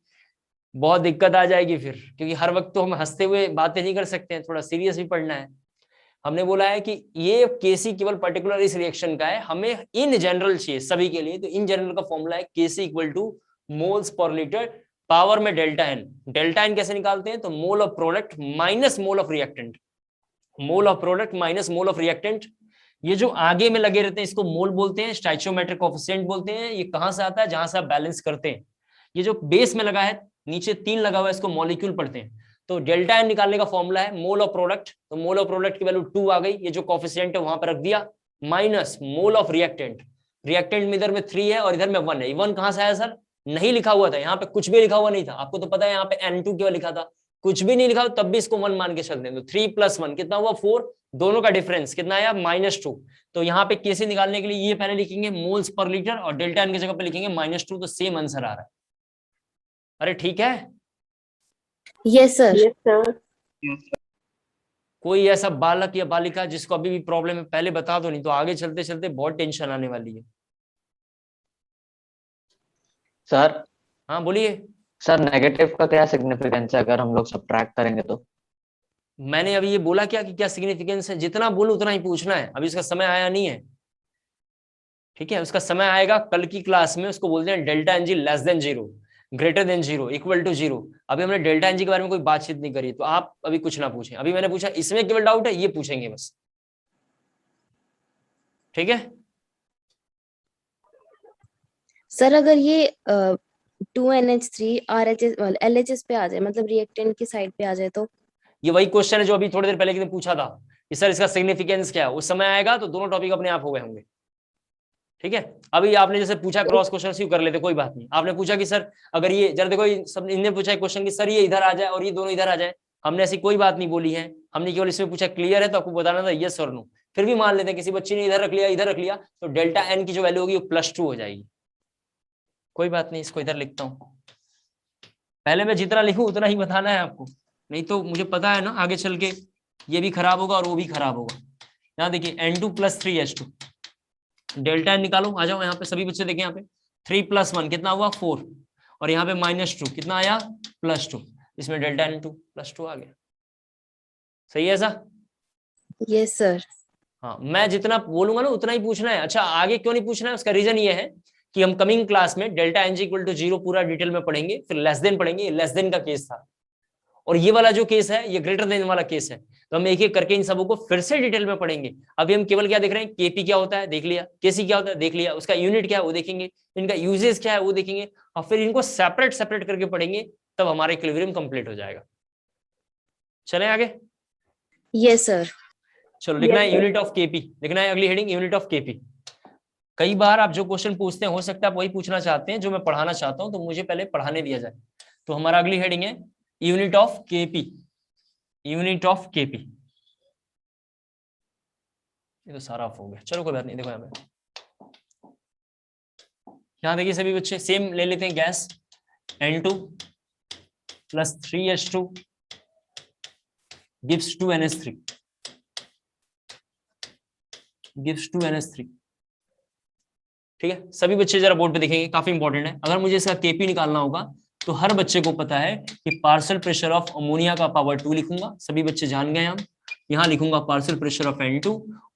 बहुत दिक्कत आ जाएगी फिर, क्योंकि हर वक्त तो हम हंसते हुए बातें नहीं कर सकते हैं, थोड़ा सीरियस भी पढ़ना है। हमने बोला है कि ये केसी केवल पर्टिकुलर इस रिएक्शन का है, हमें इन जनरल चाहिए सभी के लिए। तो इन जनरल का फॉर्मूला है KC equal to moles per litre power में डेल्टा एन। डेल्टा एन कैसे निकालते हैं, तो mole of product minus mole of reactant, mole of product minus mole of reactant. ये जो आगे में लगे रहते हैं इसको मोल बोलते हैं, स्टाइचियोमेट्रिक कोएफिशिएंट बोलते हैं। ये कहां से आता है, जहां से आप बैलेंस करते हैं। ये जो बेस में लगा है, नीचे 3 लगा हुआ है, इसको मॉलिक्यूल पढ़ते हैं। तो डेल्टा एन निकालने का फॉर्मूला है मोल ऑफ प्रोडक्ट, तो मोल ऑफ प्रोडक्ट की वैल्यू 2 आ गई, ये जो कोएफिशिएंट है वहां पर रख दिया, minus mole of reactant. Reactant में इधर में 3 है और इधर में 1 है। 1 कहां से आया सर, नहीं लिखा हुआ था, यहाँ पे कुछ भी लिखा हुआ नहीं था। आपको तो पता है यहाँ पे N2 केवल लिखा था, कुछ भी नहीं लिखा, तब भी इसको 1 मान के चलते हैं। तो 3+1 कितना हुआ 4, दोनों का डिफरेंस कितना आया -2। तो यहाँ पे केसी निकालने के लिए ये पहले लिखेंगे मोल्स पर लीटर, और डेल्टा एन की जगह पे लिखेंगे -2, तो सेम आंसर आ रहा है। अरे ठीक है, यस सर। Yes, sir. कोई ऐसा बालक या बालिका जिसको अभी भी प्रॉब्लम है, पहले बता दो, नहीं तो आगे चलते चलते बहुत टेंशन आने वाली है। सर हाँ बोलिए। सर नेगेटिव का क्या सिग्निफिकेंस है अगर हम लोग सब्ट्रैक्ट करेंगे तो? मैंने अभी ये बोला क्या कि क्या सिग्निफिकेंस है, जितना बोलूं उतना ही पूछना है, अभी उसका समय आया नहीं है, ठीक है। उसका समय आएगा कल की क्लास में, उसको बोलते हैं delta N G less than 0, greater than 0, equal to 0। अभी हमने डेल्टा एन जी के बारे में कोई बातचीत नहीं करी, तो आप अभी कुछ ना पूछें। अभी मैंने पूछा इसमें केवल डाउट है, ये पूछेंगे बस, ठीक है। सर अगर ये 2NH3 RHS LHS पे आ जाए, मतलब रिएक्टेंट की साइड पे आ जाए तो? ये वही क्वेश्चन है जो अभी थोड़ी देर पहले किसी ने पूछा था कि सर इसका सिग्निफिकेंस क्या है, उस समय आएगा तो दोनों टॉपिक अपने आप हो गए होंगे। ठीक है, अभी आपने जैसे पूछा क्रॉस क्वेश्चन क्यों कर लेते, कोई बात नहीं। आपने पूछा कि सर अगर ये जरा देखो, सब इनने पूछा क्वेश्चन कि सर ये इधर आ जाए और ये दोनों इधर आ जाए, हमने ऐसी कोई बात नहीं बोली है, हमने केवल इसमें पूछा क्लियर है तो आपको बताना था यस और नो। फिर भी मान लेते हैं किसी बच्चे ने इधर रख लिया इधर रख लिया, तो डेल्टा एन की जो वैल्यू होगी वो +2 हो जाएगी। कोई बात नहीं, इसको इधर लिखता हूँ। पहले मैं जितना लिखूं उतना ही बताना है आपको, नहीं तो मुझे पता है ना आगे चल के ये भी खराब होगा और वो भी खराब होगा। यहाँ देखिए N2 + 3H2, डेल्टा एन निकालो, आ जाओ यहाँ पे सभी बच्चे देखें, यहाँ पे 3 + 1 कितना हुआ 4, और यहाँ पे -2 कितना आया +2, इसमें डेल्टा N2 +2 आ गया। सही है ऐसा? Yes sir. हाँ, मैं जितना बोलूंगा ना उतना ही पूछना है। अच्छा, आगे क्यों नहीं पूछना है उसका रीजन ये है कि हम कमिंग क्लास में delta N G equal to 0 पूरा डिटेल में पढ़ेंगे, फिर लेस देन पढ़ेंगे। लेस देन का केस था और ये वाला जो केस है ये ग्रेटर देन वाला केस है, तो हम एक एक करके इन सबों को फिर से डिटेल में पढ़ेंगे। अभी हम केवल क्या देख रहे हैं, केपी क्या होता है देख लिया, केसी क्या होता है देख लिया, उसका यूनिट क्या है वो देखेंगे, इनका यूजेस क्या है वो देखेंगे, और फिर इनको सेपरेट सेपरेट करके पढ़ेंगे, तब हमारा इक्विलिब्रियम कंप्लीट हो जाएगा। चले आगे। Yes sir. चलो लिखना है यूनिट ऑफ केपी, लिखना है अगली हेडिंग यूनिट ऑफ केपी। कई बार आप जो क्वेश्चन पूछते हैं हो सकता है आप वही पूछना चाहते हैं जो मैं पढ़ाना चाहता हूं, तो मुझे पहले पढ़ाने दिया जाए। तो हमारा अगली हेडिंग है unit of KP, unit of KP. ये तो सारा ऑफ हो गया, चलो कोई बात नहीं। देखो यहाँ देखिए सभी बच्चे सेम ले लेते हैं gas, N2 + 3H2 gives 2NH3 gives 2NH3। ठीक है, सभी बच्चे जरा बोर्ड पे देखेंगे, काफी इंपॉर्टेंट है। अगर मुझे इसका केपी निकालना होगा तो हर बच्चे को पता है कि पार्शियल प्रेशर ऑफ अमोनिया का पावर 2 लिखूंगा, सभी बच्चे जान गए। हम यहाँ लिखूंगा पार्शियल प्रेशर ऑफ N2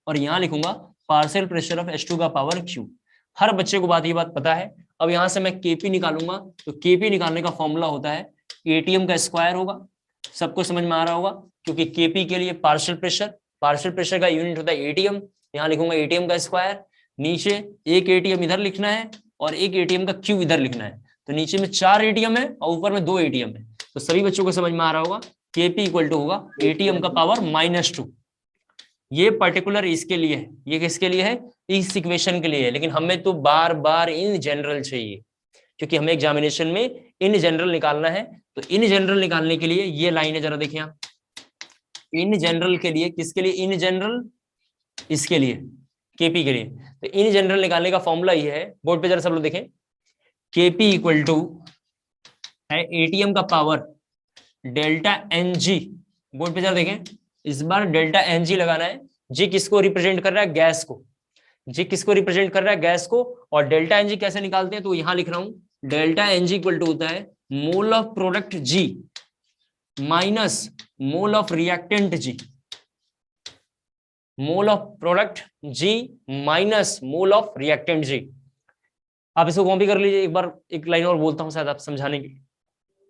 और यहाँ लिखूंगा पार्शियल प्रेशर ऑफ H2 का पावर Q। हर बच्चे को ये बात पता है। अब यहाँ से मैं केपी निकालूंगा, तो केपी निकालने का फॉर्मूला होता है एटीएम का स्क्वायर होगा। सबको समझ में आ रहा होगा, क्योंकि केपी के लिए पार्शियल प्रेशर का यूनिट होता है एटीएम। यहाँ लिखूंगा एटीएम का स्क्वायर, नीचे एक एटीएम इधर लिखना है और एक एटीएम का क्यू इधर लिखना है। तो नीचे में 4 एटीएम है और ऊपर में 2 एटीएम है। तो सभी बच्चों को समझ में आ रहा होगा केपी इक्वल टू होगा एटीएम का पावर -2। ये पर्टिकुलर इसके लिए है, ये किसके लिए है, इस इक्वेशन के लिए है। लेकिन हमें तो बार बार इन जनरल चाहिए, क्योंकि हमें एग्जामिनेशन में इन जनरल निकालना है। तो इन जनरल निकालने के लिए ये लाइन है, जरा देखिए आप, इन जनरल के लिए, किसके लिए इन जनरल, इसके लिए केपी के लिए। तो इन जनरल निकालने का फॉर्मूला ये है, बोर्ड पे जरा सब लोग देखें, केपी इक्वल टू है एटीएम का power delta N G. Board पे जरा देखें, इस बार डेल्टा एन जी लगाना है। जी किसको रिप्रेजेंट कर रहा है, गैस को। जी किसको रिप्रेजेंट कर रहा है, गैस को। और डेल्टा एन जी कैसे निकालते हैं, तो यहां लिख रहा हूं delta N G equal to होता है mole of product G minus mole of reactant G, mole of product G minus mole of reactant G. आप इसको कॉपी कर लीजिए। एक बार एक लाइन और बोलता हूं शायद आप समझाने की,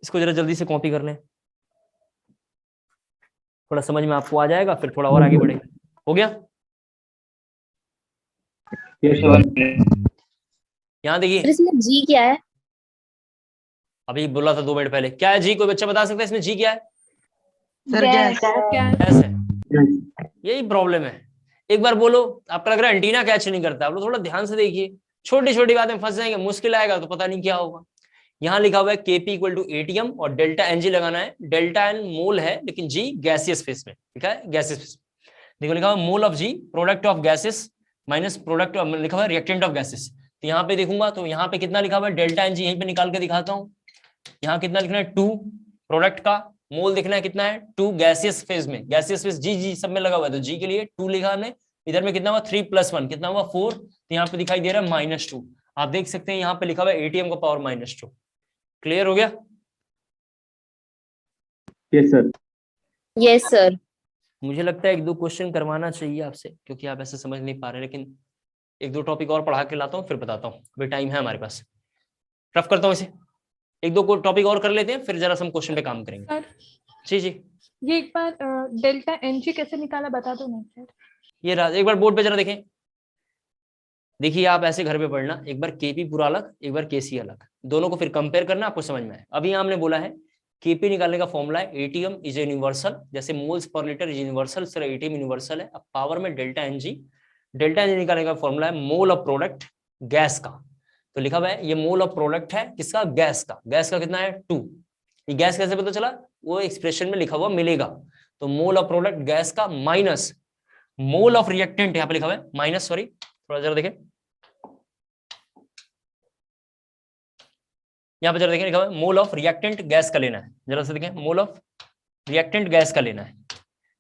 इसको जरा जल्दी से कॉपी कर लें, थोड़ा समझ में आपको आ जाएगा, फिर थोड़ा और आगे बढ़ेगा। हो गया? यहाँ देखिए इसमें जी क्या है? अभी बोला था 2 मिनट पहले, क्या है जी, कोई बच्चा बता सकता है इसमें जी क्या है? Sir gas. गैस है, यही प्रॉब्लम है। एक बार बोलो, आपको लग रहा है एंटीना कैच नहीं करता, आप लोग थोड़ा ध्यान से देखिए, छोटी छोटी बातें फंस जाएंगे, मुश्किल आएगा तो पता नहीं क्या होगा। यहाँ लिखा हुआ है केपी इक्वल टू एटीएम और डेल्टा एन जी लगाना है। डेल्टा एन मोल है लेकिन जी गैसियस फेस में लिखा है, गैसियस फेस। देखो लिखा हुआ mole of G product of gases minus product लिखा हुआ है रिएक्टेंट ऑफ गैसेस। तो यहाँ पे देखूंगा तो यहाँ पे कितना लिखा हुआ है डेल्टा एन जी, यहीं पे निकाल के दिखाता हूँ। यहाँ कितना लिखना है 2 प्रोडक्ट का, मोल देखना है कितना है 2 गैसियस फेज में, गैसियस फेज जी जी सब में लगा हुआ है, तो जी के लिए 2 लिखा हमने। इधर में कितना हुआ 3 + 1 कितना हुआ 4, तो यहाँ पे दिखाई दे रहा है -2। आप देख सकते हैं यहाँ पे लिखा हुआ है एटीएम का पावर -2। क्लियर हो गया? Yes sir. Yes sir. मुझे लगता है 1-2 क्वेश्चन करवाना चाहिए आपसे, क्योंकि आप ऐसे समझ नहीं पा रहे, लेकिन 1-2 टॉपिक और पढ़ा के लाता हूँ फिर बताता हूँ, अभी टाइम है हमारे पास। रफ करता हूँ इसे, 1-2 टॉपिक और कर लेते हैं, फिर जरा हम क्वेश्चन पे काम करेंगे। सर जी जी, ये एक बार डेल्टा एन जी कैसे निकाला बता दो ना सर। ये एक बार बोर्ड पे जरा देखें, देखिए आप ऐसे घर पे पढ़ना, एक बार केपी पूरा अलग, एक बार केसी अलग, दोनों को फिर कंपेयर करना, आपको समझ में आए। अभी यहाँ हमने बोला है केपी निकालने का फॉर्मूला है एटीएम इज यूनिवर्सल, जैसे moles per litre is universal, इस तरह एटीएम यूनिवर्सल है। अब पावर में डेल्टा एनजी निकालने का फॉर्मूला है मोल ऑफ प्रोडक्ट गैस का। तो लिखा हुआ है ये मोल ऑफ प्रोडक्ट है किसका, गैस का। गैस का कितना है 2। ये गैस कैसे पता चला, वो एक्सप्रेशन में लिखा हुआ मिलेगा। तो मोल ऑफ प्रोडक्ट गैस का माइनस मोल ऑफ रिएक्टेंट, यहाँ पे लिखा हुआ है माइनस, सॉरी थोड़ा जरा देखें, यहाँ पे जरा देखें लिखा हुआ है मोल ऑफ रिएक्टेंट गैस का लेना है। जरा से देखें, मोल ऑफ रिएक्टेंट गैस का लेना है,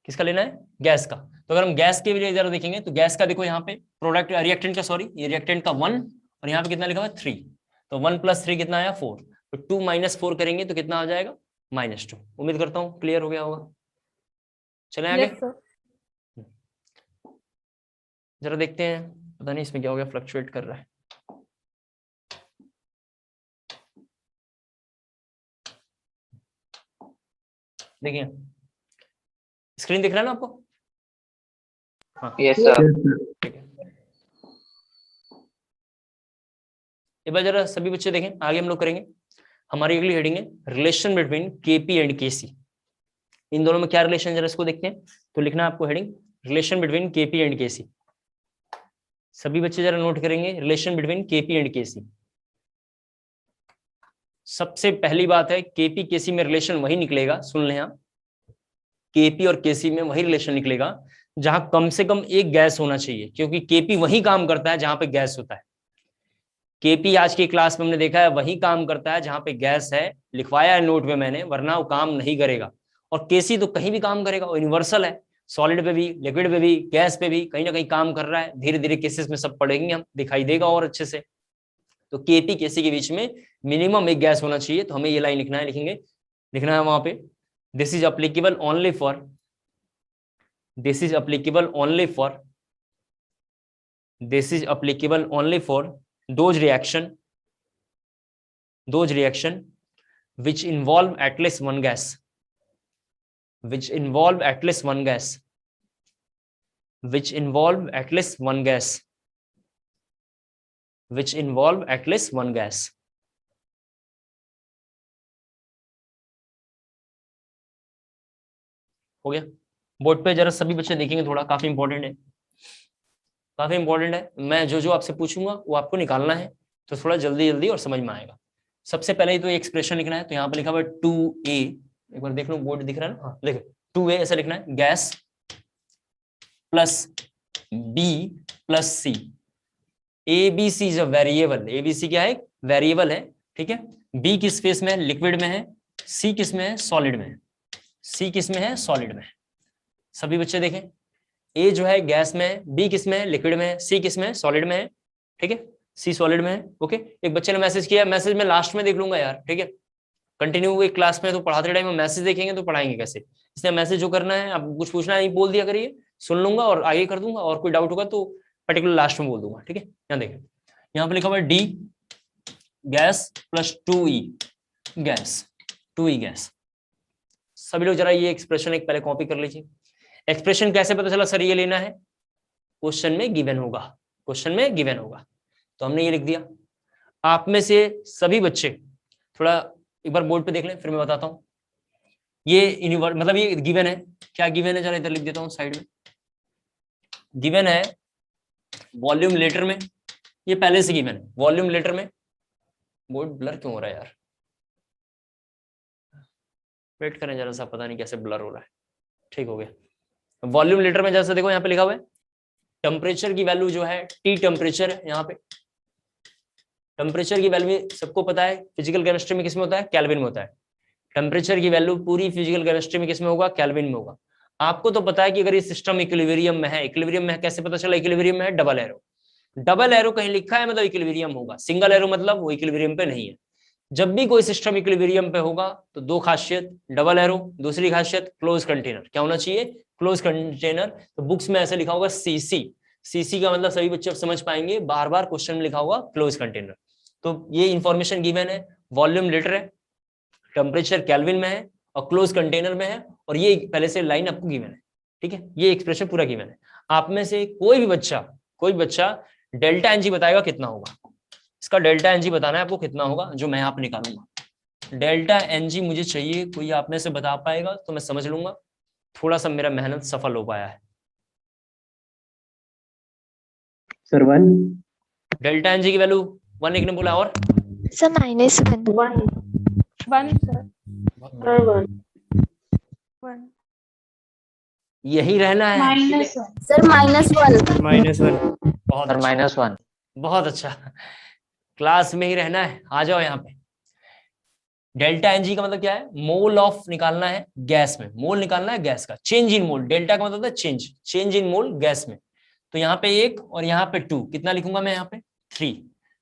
किसका लेना है, गैस का। तो अगर हम गैस के लिए जरा देखेंगे तो गैस का देखो यहाँ पे प्रोडक्ट रिएक्टेंट का, सॉरी ये रिएक्टेंट का 1 और यहाँ पे कितना लिखा हुआ है 3। तो 1 + 3 कितना आया 4। तो 2 - 4 करेंगे तो कितना आ जाएगा -2। उम्मीद करता हूँ क्लियर हो गया होगा। चलें आगे। जरा देखते हैं, पता नहीं इसमें क्या हो गया, फ्लक्चुएट कर रहा है। देखिए स्क्रीन दिख रहा है ना आपको? हाँ यस सर। ठीक है। एक बार जरा सभी बच्चे देखें, आगे हम लोग करेंगे। हमारी अगली हेडिंग है रिलेशन बिटवीन केपी एंड केसी। इन दोनों में क्या रिलेशन है जरा इसको देखते हैं। तो लिखना है आपको heading relation between KP and KC. सभी बच्चे जरा नोट करेंगे relation between KP and KC. सबसे पहली बात है केपी केसी में रिलेशन वही निकलेगा, सुन लें आप, केपी और केसी में वही रिलेशन निकलेगा जहां कम से कम एक गैस होना चाहिए, क्योंकि केपी वही काम करता है जहां पे गैस होता है। केपी आज की क्लास में हमने देखा है वही काम करता है जहां पे गैस है, लिखवाया है नोट में मैंने, वरना वो काम नहीं करेगा। और केसी तो कहीं भी काम करेगा, वो यूनिवर्सल है, सॉलिड पे भी, लिक्विड पे भी, गैस पे भी कहीं ना कहीं काम कर रहा है। धीरे धीरे केसेस में सब पढ़ेंगे हम, दिखाई देगा और अच्छे से। तो केपी केसी के बीच में मिनिमम एक गैस होना चाहिए। तो हमें ये लाइन लिखना है, लिखना है वहां पे this is applicable only for, this is applicable only for, this is applicable only for those reaction which involve at least one gas, which involve at least one gas, which involve at least one gas, which involve at least one gas। हो गया। Board पे जरा सभी बच्चे देखेंगे, थोड़ा काफी important है, काफी इंपॉर्टेंट है। मैं जो आपसे पूछूंगा वो आपको निकालना है, तो थोड़ा जल्दी जल्दी और समझ में आएगा। सबसे पहले तो एक्सप्रेशन लिखना है। तो यहाँ पे लिखा हुआ है 2A, एक बार देख लो, बोर्ड दिख रहा है ना? हाँ देखो 2A ऐसा लिखना है, gas plus B plus C। ABC is a variable, ABC क्या है, वेरिएबल है, ठीक है। B किस फेस में है, लिक्विड में है। C किस में है, सॉलिड में है। C किस में है, सॉलिड में है। सभी बच्चे देखें, ए जो है गैस में है, बी किस में है, लिक्विड में है, सी किस में है, सॉलिड में है, ठीक है। सी सॉलिड में है, ओके। एक बच्चे ने मैसेज किया, मैसेज में लास्ट में देख लूंगा यार, ठीक है। कंटिन्यू एक क्लास में तो पढ़ाते टाइम में मैसेज देखेंगे तो पढ़ाएंगे कैसे, इसलिए मैसेज जो करना है, अब कुछ पूछना है बोल दिया करिए, सुन लूंगा और आगे कर दूंगा, और कोई डाउट होगा तो पर्टिकुलर लास्ट में बोल दूंगा, ठीक है। यहाँ देखें, यहाँ पे लिखा हुआ है D gas plus 2E gas, 2E gas. सभी लोग जरा ये एक्सप्रेशन एक पहले कॉपी कर लीजिए। एक्सप्रेशन कैसे पता चला सर ये लेना है, क्वेश्चन में गिवन होगा, क्वेश्चन में गिवन होगा, तो हमने ये लिख दिया। आप में से सभी बच्चे थोड़ा एक बार बोर्ड पे देख लें, फिर मैं बताता हूं। ये मतलब ये गिवन है, क्या गिवन है, जरा इधर लिख देता हूं साइड में। गिवन है वॉल्यूम लीटर में, ये पहले से गिवन है वॉल्यूम लीटर में। बोर्ड ब्लर क्यों हो रहा है यार, वेट करें जरा सा, पता नहीं कैसे ब्लर हो रहा है, ठीक हो गया। वॉल्यूम लीटर में जैसे देखो यहाँ पे लिखा हुआ है टेम्परेचर की वैल्यू जो है टी टेम्परेचर है। यहाँ पे टेम्परेचर की वैल्यू सबको पता है फिजिकल केमिस्ट्री में किस में होता है, केल्विन में होता है। टेम्परेचर की वैल्यू पूरी फिजिकल केमिस्ट्री में किस में होगा, केल्विन में होगा। आपको तो पता है कि अगर ये सिस्टम इक्विलिब्रियम में है, इक्विलिब्रियम में कैसे पता चला इक्विलिब्रियम में है, डबल एरो, डबल एरो कहीं लिखा है मतलब इक्विलिब्रियम होगा, सिंगल एरो मतलब वो इक्विलिब्रियम पे नहीं है। जब भी कोई सिस्टम इक्विलिब्रियम पे होगा तो दो खासियत, डबल एरो, दूसरी खासियत क्लोज कंटेनर। क्या होना चाहिए, क्लोज कंटेनर। तो बुक्स में ऐसे लिखा होगा सीसी, सीसी का मतलब सभी बच्चे अब समझ पाएंगे, बार बार क्वेश्चन में लिखा होगा क्लोज कंटेनर। तो ये इंफॉर्मेशन गिवन है, वॉल्यूम लीटर है, टेम्परेचर केल्विन में है और क्लोज कंटेनर में है, और ये पहले से लाइन आपको गिवन है, ठीक है। ये एक्सप्रेशन पूरा गिवन है। आप में से कोई भी बच्चा डेल्टा एनजी बताएगा कितना होगा, इसका डेल्टा एनजी बताना है आपको कितना होगा, जो मैं यहाँ पे निकालूंगा। डेल्टा एनजी मुझे चाहिए, कोई आप में से बता पाएगा तो मैं समझ लूंगा थोड़ा सा मेरा मेहनत सफल हो पाया है। सर 1 डेल्टा एनजी की वैल्यू 1 एक ने बोला, और सर -1 1 सर 1 यही रहना है। -1 सर -1 बहुत सर अच्छा, -1 बहुत अच्छा, क्लास में ही रहना है, आ जाओ यहाँ पे। डेल्टा एनजी का मतलब क्या है, मोल ऑफ निकालना है गैस में, मोल निकालना है गैस का, चेंज इन मोल, डेल्टा का मतलब है चेंज इन मोल गैस में। तो यहाँ पे 1 और यहाँ पे 2, कितना लिखूंगा मैं यहाँ पे 3,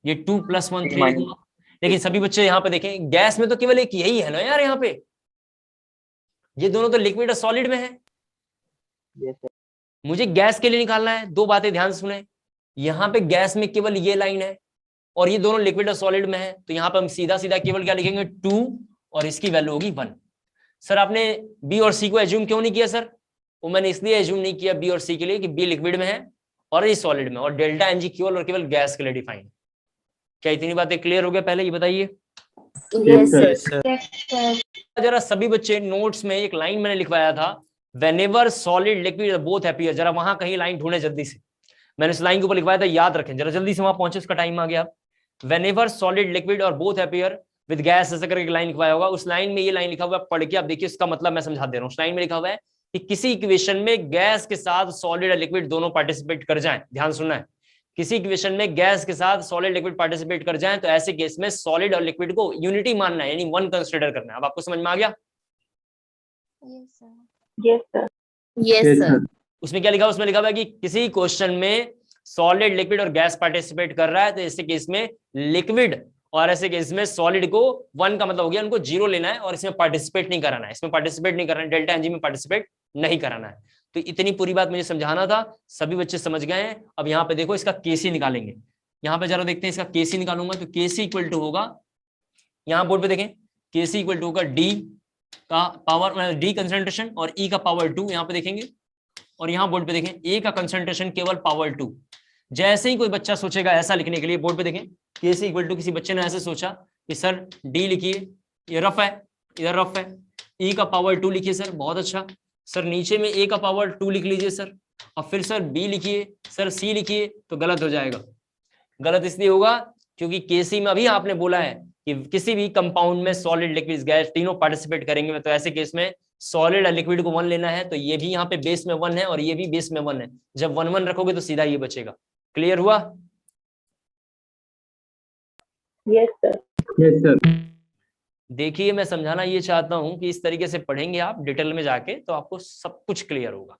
ये 2 + 1 3 लिखूंगा। लेकिन सभी बच्चे यहाँ पे देखें, गैस में तो केवल एक यही है ना यार, यहाँ पे ये दोनों तो लिक्विड और सॉलिड में है। Yes, sir. मुझे गैस के लिए निकालना है, दो बातें ध्यान से सुने, यहाँ पे गैस में केवल ये लाइन है और ये दोनों लिक्विड और सॉलिड में है, तो यहाँ पे हम सीधा सीधा केवल क्या लिखेंगे 2 और इसकी वैल्यू होगी 1। सर आपने बी और सी को एज्यूम क्यों नहीं किया सर? वो मैंने इसलिए एज्यूम नहीं किया बी और सी के लिए कि बी लिक्विड में है और ये सॉलिड में, और डेल्टा एनजी केवल और केवल गैस के लिए डिफाइन। क्या इतनी बातें क्लियर हो गया पहले ये बताइए? Yes sir. Yes, sir. जरा सभी बच्चे नोट्स में एक लाइन मैंने लिखवाया था, whenever solid liquid both appear, जरा वहां कहीं लाइन ढूंढे जल्दी से, मैंने इस लाइन के ऊपर लिखवाया था, याद रखें जरा जल्दी से, वहां पहुंचे, उसका टाइम आ गया। व्हेनेवर सॉलिड लिक्विड और बोथ अपीयर विद गैस, ऐसा करके एक लाइन लिखवाया होगा, उस लाइन में ये लाइन लिखा हुआ है, पढ़ के आप देखिए उसका मतलब मैं समझा दे रहा हूँ। उस लाइन में लिखा हुआ है कि किसी इक्वेशन में गैस के साथ सॉलिड और लिक्विड दोनों पार्टिसिपेट कर जाएं, ध्यान सुनना है, किसी इक्वेशन में गैस के साथ सॉलिड लिक्विड पार्टिसिपेट कर जाएं तो ऐसे केस में सॉलिड और लिक्विड को यूनिटी मानना है, यानी 1 कंसीडर करना है। अब आपको समझ में आ गया? Yes, sir. Yes sir. उसमें क्या लिखा, उसमें लिखा हुआ है कि किसी क्वेश्चन में सॉलिड लिक्विड और गैस पार्टिसिपेट कर रहा है तो ऐसे केस में लिक्विड और ऐसे केस में सॉलिड को 1 का मतलब हो गया उनको 0 लेना है और इसमें पार्टिसिपेट नहीं कराना है, इसमें पार्टिसिपेट नहीं करना है, डेल्टा एनजी में पार्टिसिपेट नहीं कराना है। तो इतनी पूरी बात मुझे समझाना था, सभी बच्चे समझ गए हैं। अब यहाँ पे देखो इसका केसी निकालेंगे, यहाँ पे जरा देखते हैं इसका केसी निकालूंगा तो केसी इक्वल टू होगा, यहाँ बोर्ड पे देखें, केसी इक्वल टू होगा डी का पावर डी कंसंट्रेशन और ई का पावर 2, यहाँ पे देखेंगे, और यहाँ बोर्ड पे देखें ए का कंसंट्रेशन केवल पावर 2। जैसे ही कोई बच्चा सोचेगा ऐसा लिखने के लिए, बोर्ड पे देखें केसी इक्वल टू, किसी बच्चे ने ऐसे सोचा कि सर डी लिखिए, ये रफ है, इधर रफ है, ई का पावर 2 लिखिए सर, बहुत अच्छा सर, नीचे में ए का पावर 2 लिख लीजिए सर, और फिर सर बी लिखिए, सर सी लिखिए, तो गलत हो जाएगा। गलत इसलिए होगा क्योंकि केसी में अभी आपने बोला है कि किसी भी कंपाउंड में सॉलिड लिक्विड गैस तीनों पार्टिसिपेट करेंगे, तो ऐसे केस में सॉलिड और लिक्विड को 1 लेना है, तो ये भी यहाँ पे बेस में 1 है और ये भी बेस में 1 है, जब 1 1 रखोगे तो सीधा ये बचेगा। क्लियर हुआ? Yes, sir. Yes sir. देखिए मैं समझाना ये चाहता हूं कि इस तरीके से पढ़ेंगे आप डिटेल में जाके तो आपको सब कुछ क्लियर होगा।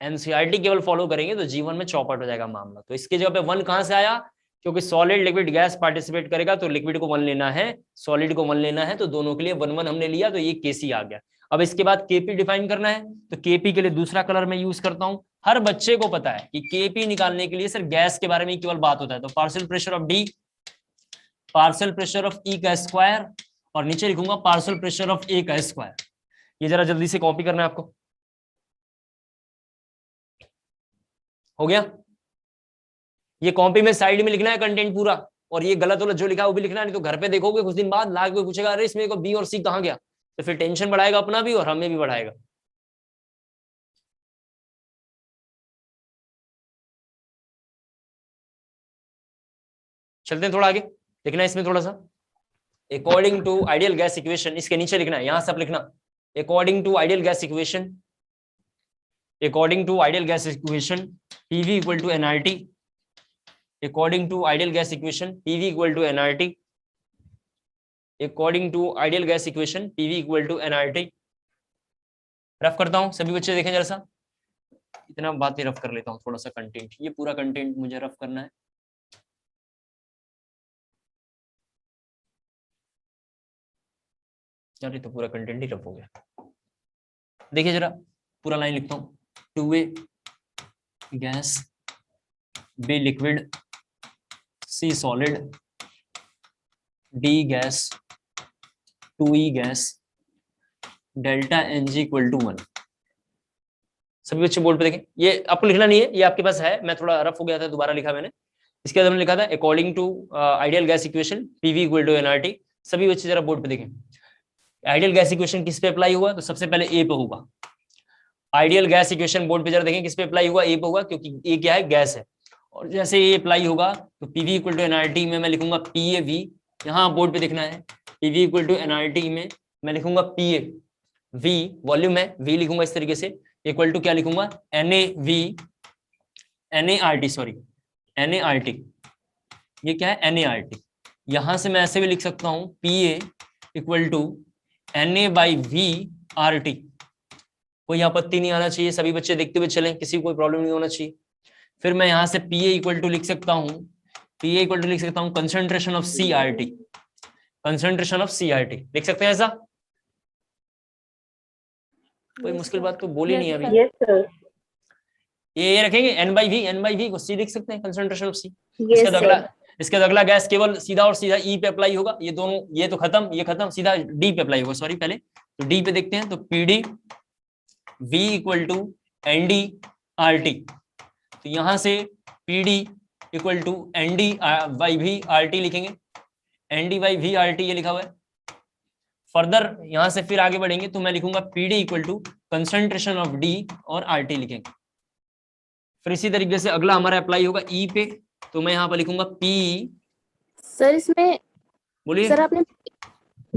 एनसीईआरटी केवल फॉलो करेंगे तो जीवन में चौपट हो जाएगा मामला। तो इसके जगह पे 1 कहां से आया? क्योंकि सॉलिड लिक्विड गैस पार्टिसिपेट करेगा तो लिक्विड को 1 लेना है, सॉलिड को 1 लेना है, तो दोनों के लिए 1 1 हमने लिया, तो ये केसी आ गया। अब इसके बाद केपी डिफाइन करना है, तो केपी के लिए दूसरा कलर मैं यूज करता हूं। हर बच्चे को पता है कि केपी निकालने के लिए सिर्फ गैस के बारे में केवल बात होता है, तो partial pressure of D, partial pressure of E का स्क्वायर, और नीचे लिखूंगा पार्शियल प्रेशर ऑफ ए का स्क्वायर। ये जरा जल्दी से कॉपी करना है आपको, हो गया? ये कॉपी में साइड में लिखना है कंटेंट पूरा, और ये गलत गलत जो लिखा है वो भी लिखना है, नहीं तो घर पे देखोगे कुछ दिन बाद लाके कोई पूछेगा अरे इसमें को बी और सी कहाँ गया, तो फिर टेंशन बढ़ाएगा अपना भी और हमें भी बढ़ाएगा। चलते हैं थोड़ा आगे, लिखना है इसमें थोड़ा सा, according to ideal gas equation, इसके नीचे लिखना है, यहां सब लिखना, according to ideal gas equation, according to ideal gas equation PV equal to nRT, according to ideal gas equation PV equal to nRT, according to ideal gas equation PV equal to nRT. Rough करता हूं, सभी बच्चे देखें जरा सा, इतना बातें rough कर लेता हूं, थोड़ा सा कंटेंट, ये पूरा कंटेंट मुझे रफ करना है। यार ये तो पूरा कंटेंट ही रफ हो गया। देखिए जरा पूरा लाइन लिखता हूं, 2A gas, B liquid, C solid, D gas, 2E gas, delta NG equal to 1। सभी बच्चे बोर्ड पे देखें, ये आपको लिखना नहीं है, ये आपके पास है, मैं थोड़ा रफ हो गया था दोबारा लिखा मैंने। इसके बाद हमने लिखा था according to ideal gas equation PV equal to nRT. सभी बच्चे जरा बोर्ड पे देखें, आइडियल गैस इक्वेशन किस पे अप्लाई हुआ, तो सबसे पहले ए पे होगा। आइडियल गैस इक्वेशन बोर्ड पे जरा देखें किस पे अप्लाई हुआ, ए पे होगा, क्योंकि ए क्या है, गैस है। और जैसे ये अप्लाई होगा तो पीवी इक्वल टू एनआरटी में मैं लिखूंगा पी ए वी, यहाँ बोर्ड पे देखना है। पीवी इक्वल टू एनआरटी में मैं लिखूंगा पी ए वी, वॉल्यूम है, वी लिखूंगा इस तरीके से, इक्वल टू क्या लिखूंगा, N A V, N A R T, sorry N A R T, ये क्या है, एन ए आर टी। यहां से मैं ऐसे भी लिख सकता हूं P A equal to N A by V R T. कोई आपत्ति नहीं आना चाहिए, सभी बच्चे देखते हुए चलें, किसी को कोई प्रॉब्लम नहीं होना चाहिए। फिर मैं यहां से पी ए इक्वल टू लिख सकता हूं, पी ए इक्वल टू लिख सकता हूं concentration of C R T, concentration of C R T लिख सकते हैं ऐसा। कोई मुश्किल बात तो बोली नहीं अभी। Yes sir. ये रखेंगे एन बाई वी को सी लिख सकते हैं, concentration of C. Yes sir. इसके अगला गैस केवल सीधा और सीधा ई पे अप्लाई होगा, ये दोनों, ये तो खत्म, ये खत्म, सीधा डी पे अप्लाई होगा। सॉरी पहले तो डी पे देखते हैं, तो PD V equal to N D R T. तो यहां से PD equal to N D by V R T लिखेंगे, N D by V R T ये लिखा हुआ है। फर्दर यहां से फिर आगे बढ़ेंगे तो मैं लिखूंगा PD equal to concentration of D और आर टी लिखेंगे। फिर इसी तरीके से अगला हमारा अप्लाई होगा ई पे, तो मैं यहाँ पर लिखूंगा पी। सर इसमें बोलिए सर आपने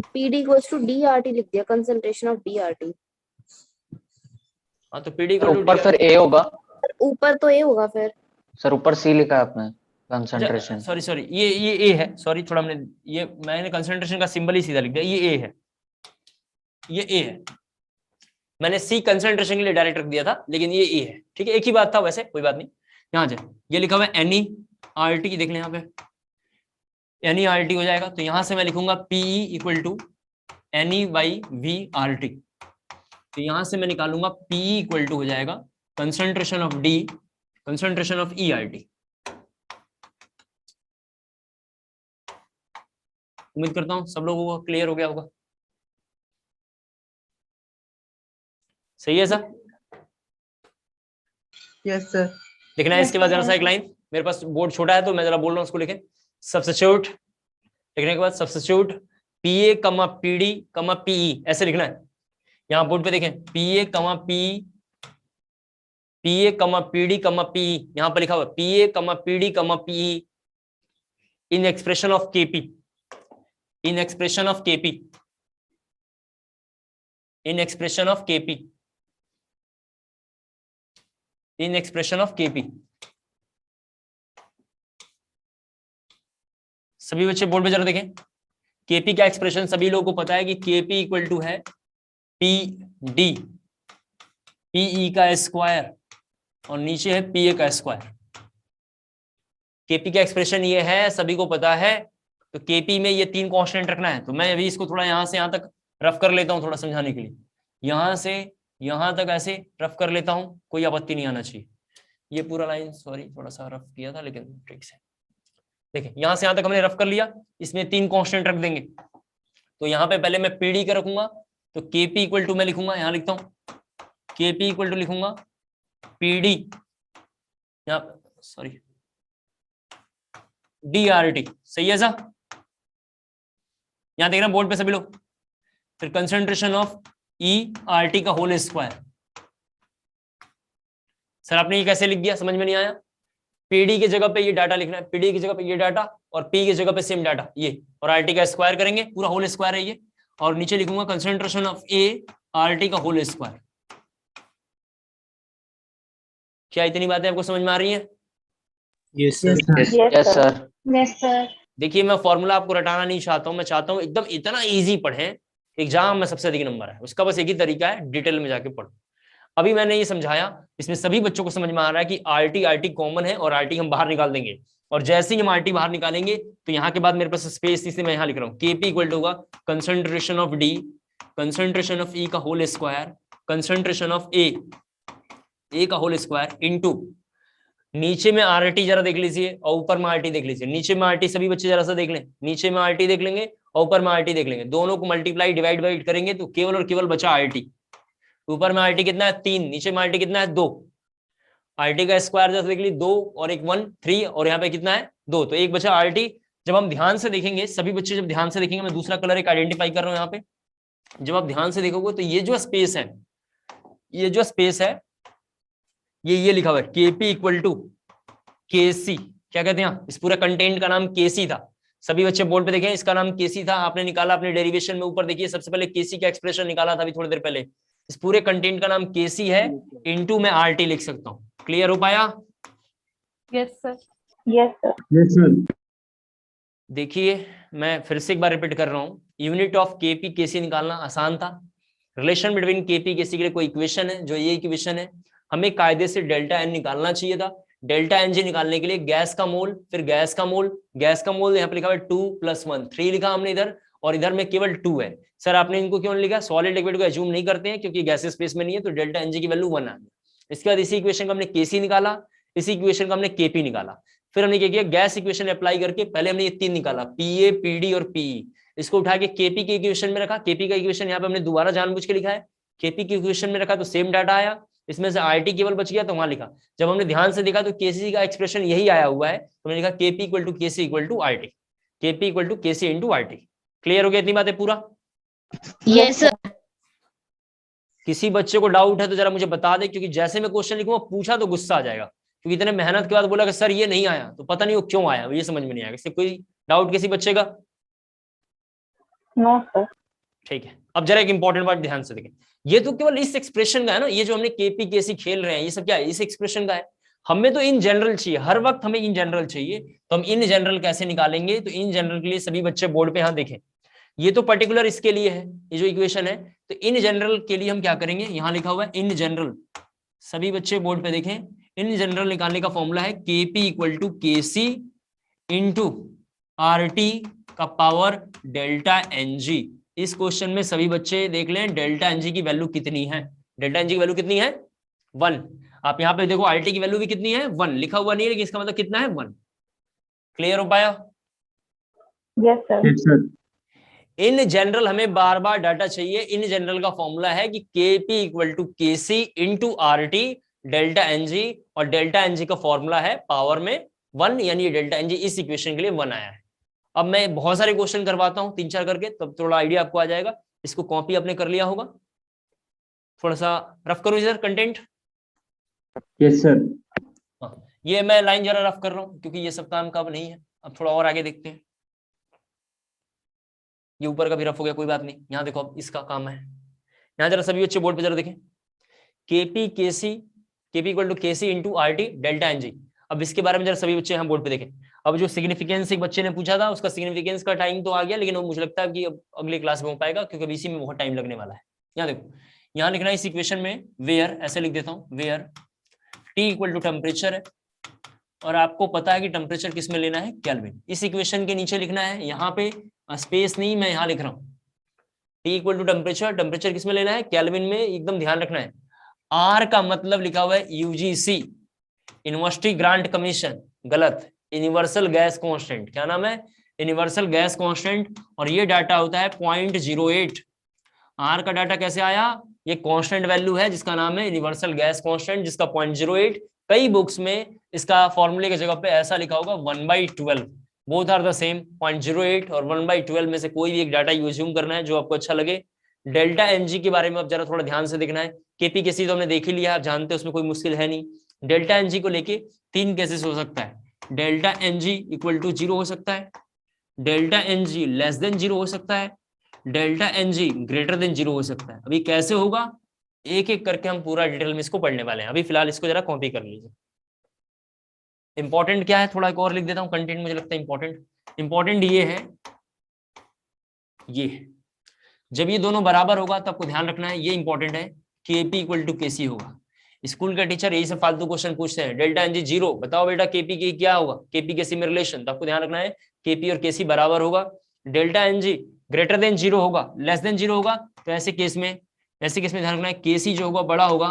पीडी इक्वल्स टू डीआरटी लिख दिया, कंसंट्रेशन ऑफ डीआरटी। हाँ तो पीडी ऊपर सर ए होगा, ऊपर तो ए होगा फिर। सर ऊपर सी लिखा है आपने कंसंट्रेशन। सॉरी ये ए है, सॉरी थोड़ा मैंने कंसंट्रेशन का सिंबल ही सीधा लिख दिया, ये ए है, ये ए है। मैंने सी कंसंट्रेशन के लिए डायरेक्ट रख दिया था, लेकिन ये ए है, ठीक है, एक ही बात था, वैसे कोई बात नहीं। यहाँ जाए, ये लिखा हुआ है एन ई आर टी, देख लें यहाँ पे एन ई आर टी हो जाएगा। तो यहां से मैं लिखूंगा PE equal to N E by V R T. तो यहां से मैं निकालूंगा पीई इक्वल टू हो जाएगा concentration of D, concentration of E R T. उम्मीद करता हूं सब लोगों को क्लियर हो गया होगा। सही है सर? Yes sir. लिखना है इसके बाद जरा सा एक लाइन, मेरे पास बोर्ड छोटा है तो मैं जरा बोल रहा हूँ उसको लिखें। सब्स्टिट्यूट लिखने के बाद substitute P A comma P D comma PE, ऐसे लिखना है। यहाँ बोर्ड पे देखें P A comma P A comma P D comma PE, यहाँ पर लिखा हुआ P A comma P D comma PE in expression of Kp, in expression of Kp, in expression of Kp, in expression of Kp. सभी बच्चे board पे जरा देखें KP का एक्सप्रेशन सभी लोगों को पता है कि केपी इक्वल टू है पी डी पीई का स्क्वायर और नीचे है पी ए का स्क्वायर। केपी का एक्सप्रेशन ये है, सभी को पता है। तो केपी में ये तीन कांस्टेंट रखना है। तो मैं अभी इसको थोड़ा यहां से यहां तक रफ कर लेता हूं, थोड़ा समझाने के लिए। यहां से यहां तक ऐसे रफ कर लेता हूं, कोई आपत्ति नहीं आना चाहिए। ये पूरा लाइन सॉरी थोड़ा सा रफ किया था, लेकिन ठीक से देखिए यहां से यहां तक हमने रफ कर लिया। इसमें तीन कांस्टेंट रख देंगे। तो यहाँ पे पहले मैं पीडी का रखूंगा, तो केपी इक्वल टू मैं लिखूंगा, यहां लिखता हूं केपी इक्वल टू लिखूंगा पीडी, यहाँ सॉरी डी आर टी। सही है सर? यहां देखना बोर्ड पे सभी लोग। फिर concentration of E R T का होल स्क्वायर। सर आपने ये कैसे लिख दिया, समझ में नहीं आया? पीडी की जगह पे ये डाटा लिखना है, पीडी की जगह पे ये डाटा और पी की जगह पे सेम डाटा ये, और आर टी का स्क्वायर करेंगे, पूरा होल स्क्वायर है ये। और नीचे लिखूंगा concentration of A R T का होल स्क्वायर। क्या इतनी बातें आपको समझ में आ रही हैं? Yes sir. Yes sir. Yes sir. देखिए मैं फॉर्मूला आपको रटाना नहीं चाहता हूं, मैं चाहता हूं एकदम इतना इजी पढ़ें एग्जाम में सबसे अधिक नंबर है। उसका बस एक ही तरीका है, डिटेल में जाके पढ़ो। अभी मैंने ये समझाया, इसमें सभी बच्चों को समझ में आ रहा है कि आरटी कॉमन है और आरटी हम बाहर निकाल देंगे। और जैसे ही हम आरटी बाहर निकालेंगे तो यहाँ के बाद मेरे पास स्पेस, इसलिए मैं यहाँ लिख रहा हूँ केपी इक्वल टू होगा concentration of D, concentration of E का whole square, concentration of A का होल स्क्वायर इनटू नीचे में आरटी जरा देख लीजिए और ऊपर में आरटी देख लीजिए। नीचे में आरटी सभी बच्चे जरा सा देख लें, नीचे में आरटी देख लेंगे और ऊपर में आरटी देख लेंगे। दोनों को मल्टीप्लाई डिवाइड करेंगे तो केवल और केवल बचा आरटी। ऊपर में आरटी कितना है 3, नीचे में आरटी कितना है 2। RT का स्क्वायर जैसे देख ली 2 और एक 1 3 और यहाँ पे कितना है 2, तो एक बचा RT। जब हम ध्यान से देखेंगे, सभी बच्चे जब ध्यान से देखेंगे, मैं दूसरा कलर एक आइडेंटिफाई कर रहा हूँ यहाँ पे, जब आप ध्यान से देखोगे तो ये जो स्पेस है, ये जो स्पेस है, ये लिखा हुआ है KP इक्वल टू KC, क्या कहते हैं इस पूरे कंटेंट का नाम KC था। सभी बच्चे बोर्ड पे देखें, इसका नाम KC था, आपने निकाला अपने डेरिवेशन में, ऊपर देखिए सबसे पहले KC का एक्सप्रेशन निकाला था अभी थोड़ी देर पहले। इस पूरे कंटेंट का नाम KC है, इनटू मैं RT लिख सकता हूँ। क्लियर हो पाया? Yes sir. Yes sir. Yes sir. देखिए मैं फिर से एक बार रिपीट कर रहा हूँ, यूनिट ऑफ KP KC निकालना आसान था। रिलेशन बिटवीन KP KC के लिए कोई इक्वेशन है, जो ये इक्वेशन है, हमें कायदे से डेल्टा N निकालना चाहिए था। डेल्टा NG निकालने के लिए गैस का मोल, फिर गैस का मोल, गैस का मोल यहाँ पे लिखा हुआ है 2 + 1 3 लिखा हमने इधर, और इधर में केवल 2 है। सर आपने इनको क्यों लिखा? सॉलिड लिक्विड को एज्यूम नहीं करते हैं क्योंकि गैस स्पेस में नहीं है, तो डेल्टा NG की वैल्यू 1 आ गई। इसके बाद इसी इक्वेशन का हमने KC निकाला, इसी इक्वेशन का हमने KP निकाला, फिर हमने क्या किया, गैस इक्वेशन अप्लाई करके पहले हमने ये 3 निकाला, PA PD और PE, इसको उठा के KP के इक्वेशन में रखा। KP का इक्वेशन यहाँ पे हमने दोबारा जानबूझ के लिखा है, KP की इक्वेशन में रखा तो सेम डाटा आया, इसमें से RT केवल बच गया तो वहां लिखा। जब हमने ध्यान से देखा तो KC का एक्सप्रेशन यही आया हुआ है, तो हमने लिखा KP = KC = RT, KP = KC × RT। Clear हो गया इतनी बातें पूरा? Yes sir. किसी बच्चे को डाउट है तो जरा मुझे बता दे, क्योंकि जैसे मैं क्वेश्चन लिखूंगा पूछा तो गुस्सा आ जाएगा, क्योंकि इतने मेहनत के बाद बोला कि सर ये नहीं आया, तो पता नहीं वो क्यों आया, ये समझ में नहीं आएगा। इससे कोई डाउट किसी बच्चे का? No sir. ठीक है, अब जरा एक इंपॉर्टेंट बात ध्यान से देखें, ये तो केवल इस एक्सप्रेशन का है ना, ये जो हमने KP KC खेल रहे हैं ये सब क्या है, इस एक्सप्रेशन का है। हमें तो इन जनरल चाहिए, हर वक्त हमें इन जनरल चाहिए, तो हम इन जनरल कैसे निकालेंगे? तो इन जनरल के लिए सभी बच्चे बोर्ड पे यहाँ देखें, ये तो पर्टिकुलर इसके लिए है, ये जो इक्वेशन है, तो इन जनरल के लिए हम क्या करेंगे, यहाँ लिखा हुआ है इन जनरल, सभी बच्चे बोर्ड पे देखें, इन जनरल निकालने का फॉर्मूला है KP = KC × RT का पावर डेल्टा NG। इस क्वेश्चन में सभी बच्चे देख लें डेल्टा NG की वैल्यू कितनी है, डेल्टा NG की वैल्यू कितनी है 1। आप यहाँ पे देखो RT की वैल्यू भी कितनी है 1, लिखा हुआ नहीं है लेकिन इसका मतलब कितना है 1। क्लियर हो पाया? Yes sir. Yes sir. In general हमें बार बार डाटा चाहिए, इन जनरल का फॉर्मूला है कि KP = KC × RT delta NG, और डेल्टा NG का फॉर्मूला है पावर में 1, यानी डेल्टा NG इस इक्वेशन के लिए 1 आया है। अब मैं बहुत सारे क्वेश्चन करवाता हूं 3-4 करके, तब थोड़ा आइडिया आपको आ जाएगा। इसको कॉपी आपने कर लिया होगा, थोड़ा सा रफ करो इधर कंटेंट। Yes sir. ये मैं लाइन जरा रफ कर रहा हूं क्योंकि ये सब काम का नहीं है। अब थोड़ा और आगे देखते हैं, ये ऊपर का भी रफ हो गया, कोई बात नहीं। यहाँ देखो अब इसका काम है, यहाँ जरा सभी बच्चे बोर्ड पे जरा देखें, KP = KC × RT delta NG। अब इसके बारे में जरा सभी बच्चे यहाँ बोर्ड पे देखें। अब जो सिग्निफिकेंस एक बच्चे ने पूछा था, उसका सिग्निफिकेंस का टाइम तो आ गया, लेकिन वो मुझे लगता है कि अब अगली क्लास में हो पाएगा, क्योंकि अब इसी में बहुत टाइम लगने वाला है। यहाँ देखो, यहाँ लिखना है इस इक्वेशन में वेयर, ऐसे लिख देता हूँ, वेयर T = टेम्परेचर है, और आपको पता है कि टेम्परेचर किस में लेना है, केल्विन। इस इक्वेशन के नीचे लिखना है, यहाँ पे स्पेस नहीं, मैं यहाँ लिख रहा हूँ T = टेम्परेचर, टेम्परेचर किस में लेना है, केल्विन में, एकदम ध्यान रखना है। R का मतलब लिखा हुआ है UGC, यूनिवर्सिटी ग्रांट कमीशन, गलत, यूनिवर्सल गैस कांस्टेंट। क्या नाम है, यूनिवर्सल गैस कांस्टेंट, और ये डाटा होता है 0.08। R का डाटा कैसे आया, ये कांस्टेंट वैल्यू है जिसका नाम है यूनिवर्सल गैस कांस्टेंट, जिसका 0.08। कई बुक्स में इसका फॉर्मूले की जगह पे ऐसा लिखा होगा 1/12, बोथ आर द सेम। 0.08 और 1/12 में से कोई भी एक डाटा यूज करना है जो आपको अच्छा लगे। डेल्टा NG के बारे में अब जरा थोड़ा ध्यान से देखना है। KP KC तो हमने देख ही लिया, आप जानते हैं, उसमें कोई मुश्किल है नहीं। डेल्टा NG को लेके 3 केसेस हो सकता है, डेल्टा NG = 0 हो सकता है, डेल्टा NG <0 हो सकता है, डेल्टा NG <0 हो सकता है। अभी कैसे होगा एक एक करके हम पूरा डिटेल में इसको पढ़ने वाले हैं। अभी फिलहाल इसको जरा कॉपी कर लीजिए। इंपॉर्टेंट क्या है, थोड़ा एक और लिख देता हूं कंटेंट, मुझे लगता है इंपॉर्टेंट ये है, ये जब ये दोनों बराबर होगा तो आपको ध्यान रखना है, ये इंपॉर्टेंट है, KP = KC होगा। स्कूल के टीचर यही से फालतू क्वेश्चन पूछते हैं, डेल्टा NG 0, बताओ बेटा KP की क्या होगा, KP KC में रिलेशन, तो आपको ध्यान रखना है KP और KC बराबर होगा। डेल्टा NG <0 होगा, <0 होगा, तो ऐसे केस में ध्यान रखना है KC जो होगा बड़ा होगा।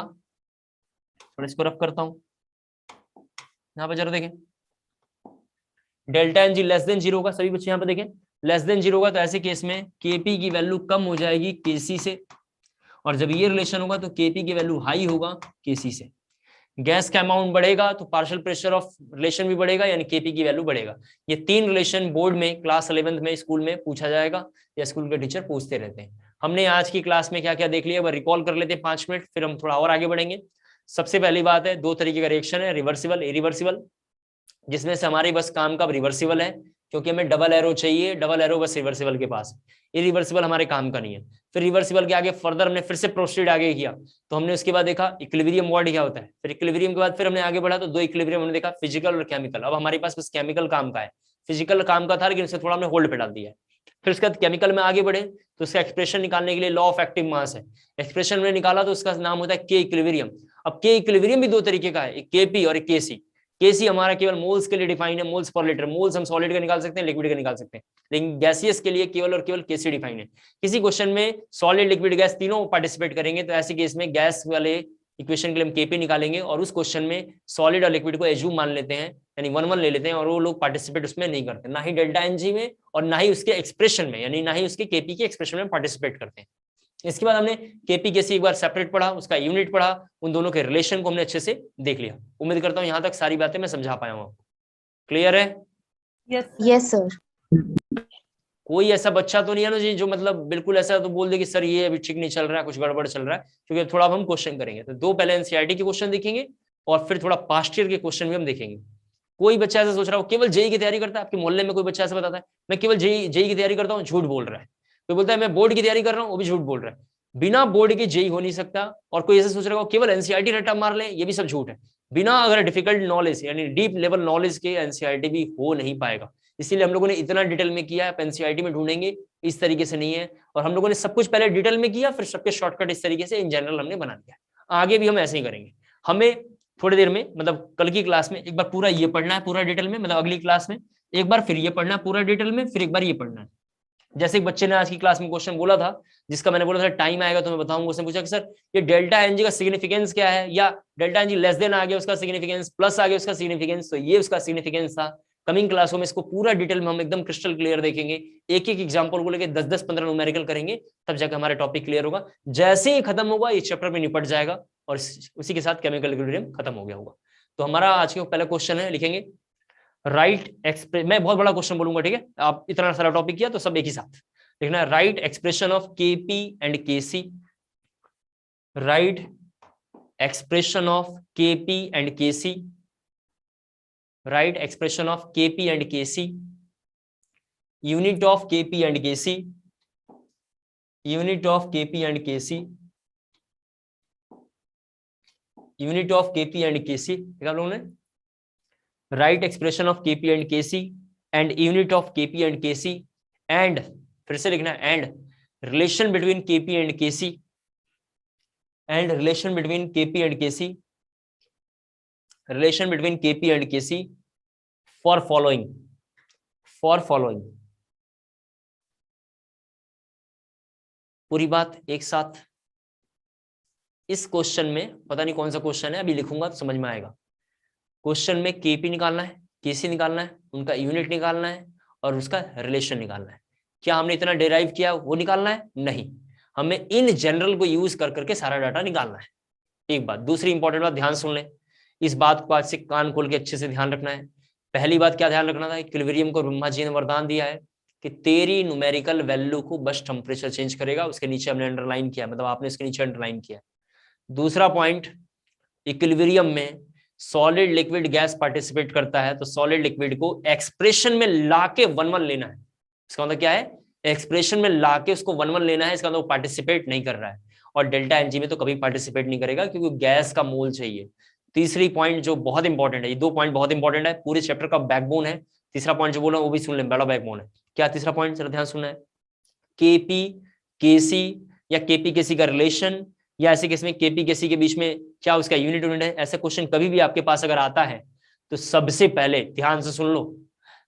थोड़ा इसको रफ करता हूं, यहाँ पे जरा देखें, डेल्टा NG <0 होगा, सभी बच्चे यहाँ पे देखें <0 होगा, तो ऐसे केस में KP की वैल्यू कम हो जाएगी KC से, और जब ये रिलेशन होगा तो KP की वैल्यू हाई होगा KC से। गैस का अमाउंट बढ़ेगा तो पार्शियल प्रेशर ऑफ रिलेशन भी बढ़ेगा, यानी केपी की वैल्यू बढ़ेगा। ये 3 रिलेशन बोर्ड में क्लास 11th में स्कूल में पूछा जाएगा, या स्कूल के टीचर पूछते रहते हैं। हमने आज की क्लास में क्या क्या देख लिया, रिकॉल कर लेते हैं 5 मिनट, फिर हम थोड़ा और आगे बढ़ेंगे। सबसे पहली बात है, 2 तरीके का रिएक्शन है, रिवर्सिबल, इरिवर्सिबल, जिसमें से हमारे बस काम का रिवर्सिबल है, क्योंकि हमें डबल एरो चाहिए, डबल एरो बस रिवर्सिबल के पास, इरिवर्सिबल हमारे काम का नहीं है। फिर रिवर्सिबल के आगे फर्दर हमने फिर से प्रोसीड आगे किया, तो हमने उसके बाद देखा इक्विलिब्रियम वर्ड क्या होता है, फिर इक्विलिब्रियम के बाद फिर हमने आगे बढ़ा तो 2 इक्विलिब्रियम हमने देखा, फिजिकल और केमिकल। अब हमारे पास बस केमिकल काम का है, फिजिकल काम का था लेकिन उसे थोड़ा हमने होल्ड पे डाल दिया है। फिर उसके बाद केमिकल में आगे बढ़े तो उसका एक्सप्रेशन निकालने के लिए लॉ ऑफ एक्टिव मास है, एक्सप्रेशन में निकाला तो उसका नाम होता है के इक्विलिब्रियम। अब के इक्विलिब्रियम भी 2 तरीके का है, एक केपी और एक केसी। केसी हमारा केवल मोल्स के लिए डिफाइन है, मोल्स पर लीटर, मोल्स हम सॉलिड का निकाल सकते हैं, लिक्विड का निकाल सकते हैं, लेकिन गैसियस के लिए केवल और केवल केसी डिफाइन है। किसी क्वेश्चन में सॉलिड लिक्विड गैस तीनों पार्टिसिपेट करेंगे, तो ऐसे केस में गैस वाले इक्वेशन के लिए हम केपी निकालेंगे, और उस क्वेश्चन में सॉलिड और लिक्विड को एज्यूम मान लेते हैं, यानी 1-1 ले लेते हैं, और वो लोग पार्टिसिपेट उसमें नहीं करते, ना ही डेल्टा एनजी में और ना ही उसके एक्सप्रेशन में, यानी ना ही उसके केपी के एक्सप्रेशन में पार्टिसिपेट करते हैं। इसके बाद हमने केपी केसी एक बार सेपरेट पढ़ा, उसका यूनिट पढ़ा, उन दोनों के रिलेशन को हमने अच्छे से देख लिया। उम्मीद करता हूं यहां तक सारी बातें मैं समझा पाया हूं। क्लियर है? Yes sir. कोई ऐसा बच्चा तो नहीं है ना जी जो मतलब बिल्कुल ऐसा तो बोल दे कि सर ये अभी ठीक नहीं चल रहा है, कुछ गड़बड़ चल रहा है, क्योंकि थोड़ा अब हम क्वेश्चन करेंगे। तो 2 पहले एनसीईआरटी के क्वेश्चन देखेंगे और फिर थोड़ा पास्ट ईयर के क्वेश्चन भी हम देखेंगे। कोई बच्चा ऐसा सोच रहा है वो केवल जेई की तैयारी करता है, आपके मोहल्ले में कोई बच्चा ऐसा बताता है मैं केवल जेई की तैयारी करता हूँ, झूठ बोल रहा है। कोई बोलता है मैं बोर्ड की तैयारी कर रहा हूँ, वो भी झूठ बोल रहा है। बिना बोर्ड के जेई हो नहीं सकता। और कोई ऐसा सोच रहा है केवल एनसीईआरटी रट्टा मार ले, ये भी सब झूठ है। बिना अगर डिफिकल्ट नॉलेज यानी डीप लेवल नॉलेज के एनसीईआरटी भी हो नहीं पाएगा। इसीलिए हम लोगों ने इतना डिटेल में किया है, आप एनसीईआरटी में ढूंढेंगे इस तरीके से नहीं है। और हम लोगों ने सब कुछ पहले डिटेल में किया, फिर सबके शॉर्टकट इस तरीके से इन जनरल हमने बना दिया। आगे भी हम ऐसे ही करेंगे। हमें थोड़ी देर में मतलब कल की क्लास में एक बार पूरा ये पढ़ना है पूरा डिटेल में, मतलब अगली क्लास में एक बार फिर ये पढ़ना है पूरा डिटेल में, फिर एक बार ये पढ़ना है। जैसे एक बच्चे ने आज की क्लास में क्वेश्चन बोला था, जिसका मैंने बोला था टाइम आएगा तो मैं बताऊंगा। उसने पूछा कि सर ये डेल्टा एनजी का सिग्निफिकेंस क्या है, या डेल्टा एनजी लेस देन आ गया उसका सिग्निफिकेंस, प्लस आ गया उसका सिग्निफिकेंस, तो ये उसका सिग्निफिकेंस था। कमिंग क्लासों में इसको पूरा डिटेल में हम एकदम क्रिस्टल क्लियर देखेंगे, एक एक एग्जांपल को लेके 10-10-15 न्यूमेरिकल करेंगे, तब जाकर हमारा टॉपिक क्लियर होगा। जैसे ही खत्म होगा ये चैप्टर में निपट जाएगा और उसी के साथ केमिकल इक्विलिब्रियम खत्म हो गया होगा। तो हमारा आज का पहला क्वेश्चन है, लिखेंगे राइट एक्सप्रेस। मैं बहुत बड़ा क्वेश्चन बोलूंगा, ठीक है? आप इतना सारा टॉपिक किया तो सब एक ही साथ लिखना है। Write expression of KP and KC, write expression of KP and KC, write expression of KP and KC, unit of KP and KC, unit of KP and KC, unit of KP and KC. देखा लोगों ने? Write expression of KP and KC and unit of KP and KC, and फिर से लिखना है and relation between KP and KC, and relation between KP and KC, relation between KP and Kc for following, for following. पूरी बात एक साथ। इस question में पता नहीं कौन सा क्वेश्चन है, अभी लिखूंगा तो समझ में आएगा। क्वेश्चन में केपी निकालना है, केसी निकालना है, उनका यूनिट निकालना है और उसका रिलेशन निकालना है। क्या हमने इतना डेराइव किया वो निकालना है? नहीं, हमें इन जनरल को यूज कर करके सारा डाटा निकालना है। एक बात। दूसरी इंपॉर्टेंट बात, ध्यान सुन ले इस बात को, आज से कान खोल के अच्छे से ध्यान रखना है। पहली बात क्या ध्यान रखना था, इक्विलिब्रियम को ब्रह्मा जी ने वरदान दिया है कि तेरी न्यूमेरिकल वैल्यू को बस टेम्परेचर चेंज करेगा। उसके नीचे हमने अंडरलाइन किया, मतलब आपने उसके नीचे अंडरलाइन किया। दूसरा पॉइंट, इक्विलिब्रियम में सॉलिड लिक्विड गैस पार्टिसिपेट करता है, तो सॉलिड लिक्विड को एक्सप्रेशन में लाके 1-1 लेना है। इसका मतलब क्या है? एक्सप्रेशन में लाके उसको 1-1 लेना है। इसका मतलब वो पार्टिसिपेट नहीं कर रहा है। और डेल्टा एनजी में तो कभी पार्टिसिपेट नहीं करेगा क्योंकि गैस का मोल चाहिए। तीसरी पॉइंट जो बहुत इंपॉर्टेंट है, ये 2 पॉइंट बहुत इंपॉर्टेंट है, पूरे चैप्टर का बैकबोन है। तीसरा पॉइंट जो बोला वो भी सुन ले, बड़ा बैकबोन है। क्या तीसरा पॉइंट? जरा ध्यान सुनना है। केपी केसी या केपी केसी का रिलेशन, या ऐसे केस में केपी केसी के बीच में क्या उसका यूनिट है। ऐसा क्वेश्चन कभी भी आपके पास अगर आता है तो सबसे पहले ध्यान से सुन लो,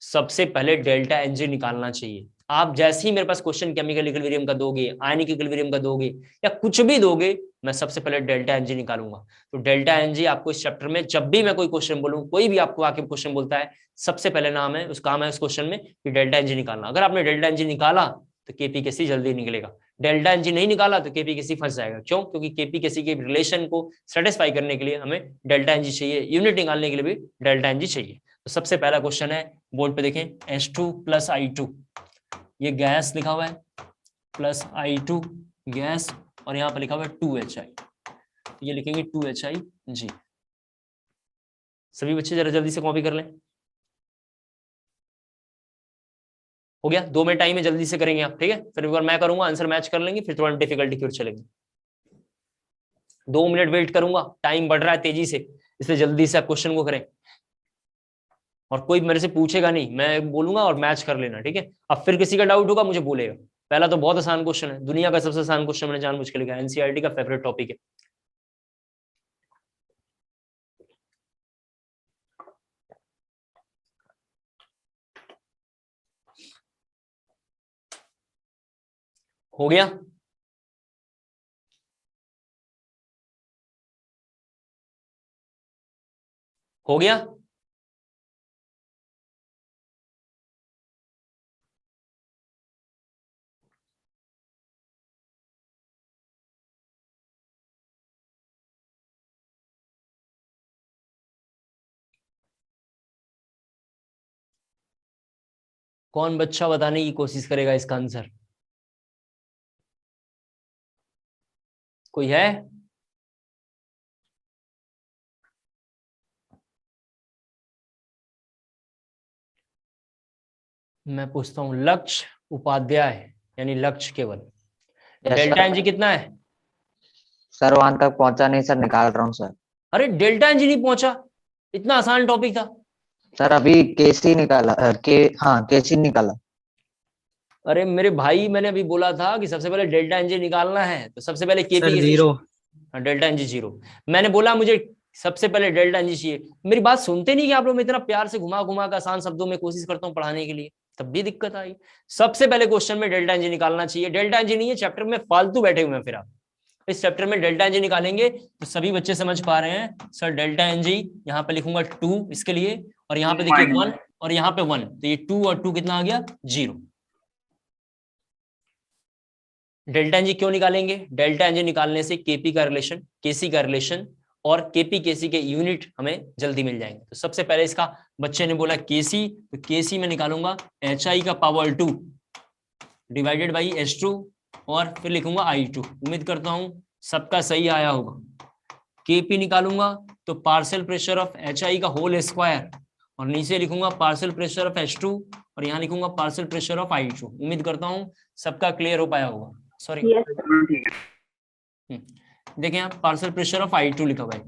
सबसे पहले डेल्टा एनजी निकालना चाहिए। आप जैसे ही मेरे पास क्वेश्चन केमिकल इक्विलिब्रियम का दोगे, आयनिक इक्विलिब्रियम का दोगे या कुछ भी दोगे, मैं सबसे पहले डेल्टा एनजी निकालूंगा। तो डेल्टा एनजी आपको इस चैप्टर में जब भी मैं कोई क्वेश्चन बोलूं, कोई भी आपको आके क्वेश्चन बोलता है, सबसे पहले नाम है उस काम है उस क्वेश्चन में कि डेल्टा एनजी निकालना। अगर आपने डेल्टा एनजी निकाला तो KP/KC जल्दी निकलेगा। डेल्टा एनजी नहीं निकाला तो KP/KC फंस जाएगा। क्यों? क्योंकि KP/KC के रिलेशन को सेटिस्फाई करने के लिए हमें डेल्टा एनजी चाहिए, यूनिट निकालने के लिए भी डेल्टा एनजी चाहिए। तो सबसे पहला क्वेश्चन है, बोर्ड पे देखें, H2 + I2, ये गैस लिखा हुआ है, प्लस I2 गैस, और यहाँ पर लिखा हुआ है 2HI, ये लिखेंगे 2HIG। सभी बच्चे जरा जल्दी से कॉपी कर लें। हो गया? 2 मिनट टाइम है, जल्दी से करेंगे आप, ठीक है? फिर एक बार मैं करूंगा, आंसर मैच कर लेंगे, फिर थोड़ा डिफिकल्टी की ओर चलेंगे। 2 मिनट वेट करूंगा, टाइम बढ़ रहा है तेजी से, इसलिए जल्दी से आप क्वेश्चन को करें। और कोई मेरे से पूछेगा नहीं, मैं बोलूंगा और मैच कर लेना, ठीक है? अब फिर किसी का डाउट होगा मुझे बोलेगा। पहला तो बहुत आसान क्वेश्चन है, दुनिया का सबसे आसान क्वेश्चन मैंने जानबूझ के लिखा है, एनसीईआरटी का फेवरेट टॉपिक है। हो गया? हो गया? कौन बच्चा बताने की कोशिश करेगा इसका आंसर? कोई है? मैं पूछता हूं, लक्ष्य उपाध्याय यानी लक्ष्य केवल, डेल्टा एनजी कितना है? सर वहां तक पहुंचा नहीं सर, निकाल रहा हूँ सर। अरे डेल्टा एनजी नहीं पहुंचा? इतना आसान टॉपिक था सर। अभी केसी निकाला, केसी निकाला। अरे मेरे भाई, मैंने अभी बोला था कि सबसे पहले डेल्टा एनजी निकालना है, तो सबसे पहले केपी जीरो। Delta N G 0। मैंने बोला मुझे सबसे पहले डेल्टा एनजी चाहिए, मेरी बात सुनते नहीं कि आप लोग। मैं इतना प्यार से घुमा घुमा कर आसान शब्दों में कोशिश करता हूँ पढ़ाने के लिए, तब भी दिक्कत आई। सबसे पहले क्वेश्चन में डेल्टा एनजी निकालना चाहिए। डेल्टा एनजी नहीं है चैप्टर में, फालतू बैठे हुए हैं फिर आप। इस चैप्टर में डेल्टा एनजी निकालेंगे तो सभी बच्चे समझ पा रहे हैं सर। डेल्टा एनजी यहाँ पे लिखूंगा 2 इसके लिए, और यहाँ पे देखिए 1 और यहाँ पे 1, तो ये 2 और 2 कितना आ गया? 0। डेल्टा एनजी क्यों निकालेंगे? डेल्टा एनजी निकालने से केपी का रिलेशन, केसी का रिलेशन और केपी/केसी के यूनिट हमें जल्दी मिल जाएंगे। तो सबसे पहले इसका बच्चे ने बोला केसी, तो केसी में निकालूंगा HI का पावर 2 डिवाइडेड बाई H2 और फिर लिखूंगा I2। उम्मीद करता हूं सबका सही आया होगा। केपी निकालूंगा तो पार्शियल प्रेशर ऑफ HI का होल स्क्वायर, और नीचे लिखूंगा पार्शियल प्रेशर ऑफ H2 और यहाँ लिखूंगा पार्शियल प्रेशर ऑफ I2। उम्मीद करता हूं सबका क्लियर हो पाया होगा। सॉरी देखें आप, पार्शियल प्रेशर ऑफ I2 लिखा हुआ है,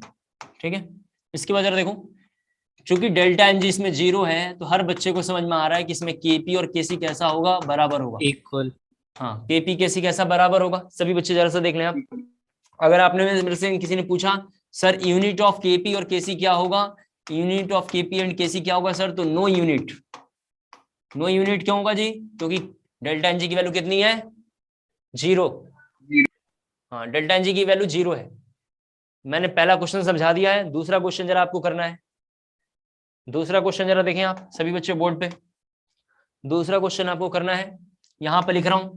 ठीक है? इसके बाद जरा देखो, चूंकि डेल्टा एनजी इसमें 0 है तो हर बच्चे को समझ में आ रहा है कि इसमें केपी और केसी कैसा होगा? बराबर होगा, इक्वल। हाँ, केपी/केसी कैसा बराबर होगा? सभी बच्चे जरा सा देख लें आप। अगर आपने मेरे से किसी ने पूछा सर यूनिट ऑफ केपी और केसी क्या होगा, यूनिट ऑफ केपी एंड केसी क्या होगा सर, तो नो यूनिट। नो यूनिट क्यों होगा जी? क्योंकि डेल्टा एनजी की वैल्यू कितनी है? 0। हाँ, डेल्टा एनजी की वैल्यू 0 है। मैंने पहला क्वेश्चन समझा दिया है, दूसरा क्वेश्चन जरा आपको करना है। दूसरा क्वेश्चन जरा देखें आप सभी बच्चे बोर्ड पे। दूसरा क्वेश्चन आपको करना है, यहां पे लिख रहा हूं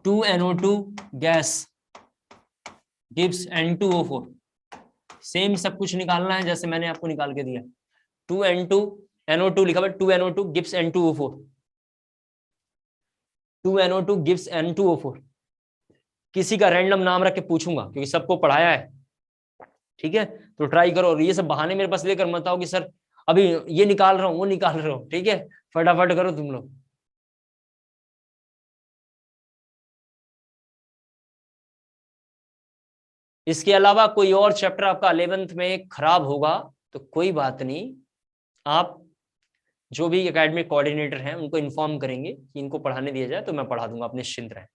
2NO2 gas gives N2O4। Same सब कुछ निकालना है जैसे मैंने आपको निकाल के दिया। 2NO2 लिखा हुआ है, 2NO2 gives N2O4। 2NO2 gives N2O4। किसी का रैंडम नाम रख के पूछूंगा क्योंकि सबको पढ़ाया है, ठीक है? तो ट्राई करो, और ये सब बहाने मेरे पास लेकर मत आओ कि सर अभी ये निकाल रहा हूं वो निकाल रहा हूं, ठीक है? फटाफट करो तुम लोग। इसके अलावा कोई और चैप्टर आपका 11th में खराब होगा तो कोई बात नहीं, आप जो भी एकेडमिक कोऑर्डिनेटर हैं उनको इन्फॉर्म करेंगे कि इनको पढ़ाने दिया जाए, तो मैं पढ़ा दूंगा, आप निश्चिंत रहें,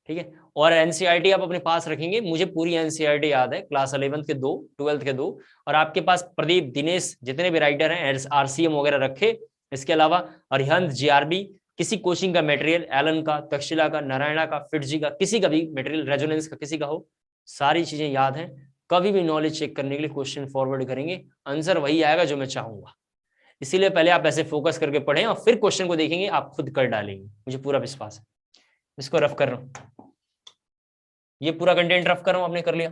ठीक है? और एनसीईआरटी आप अपने पास रखेंगे। मुझे पूरी एनसीईआरटी याद है, क्लास 11th के 2, 12th के 2, और आपके पास प्रदीप, दिनेश, जितने भी राइटर हैं RCM वगैरह रखे। इसके अलावा अरिहंत, GRB, किसी कोचिंग का मटेरियल, एलन का, तक्षशिला का, नारायणा का, फिटजी का, किसी का भी मटेरियल, रेजोनेंस का किसी का हो, सारी चीजें याद हैं। कभी भी नॉलेज चेक करने के लिए क्वेश्चन फॉरवर्ड करेंगे, आंसर वही आएगा जो मैं चाहूंगा। इसीलिए पहले आप ऐसे फोकस करके पढ़ें और फिर क्वेश्चन को देखेंगे, आप खुद कर डालेंगे, मुझे पूरा विश्वास है। इसको रफ कर रहा हूं, ये पूरा कंटेंट रफ कर रहा हूं, आपने कर लिया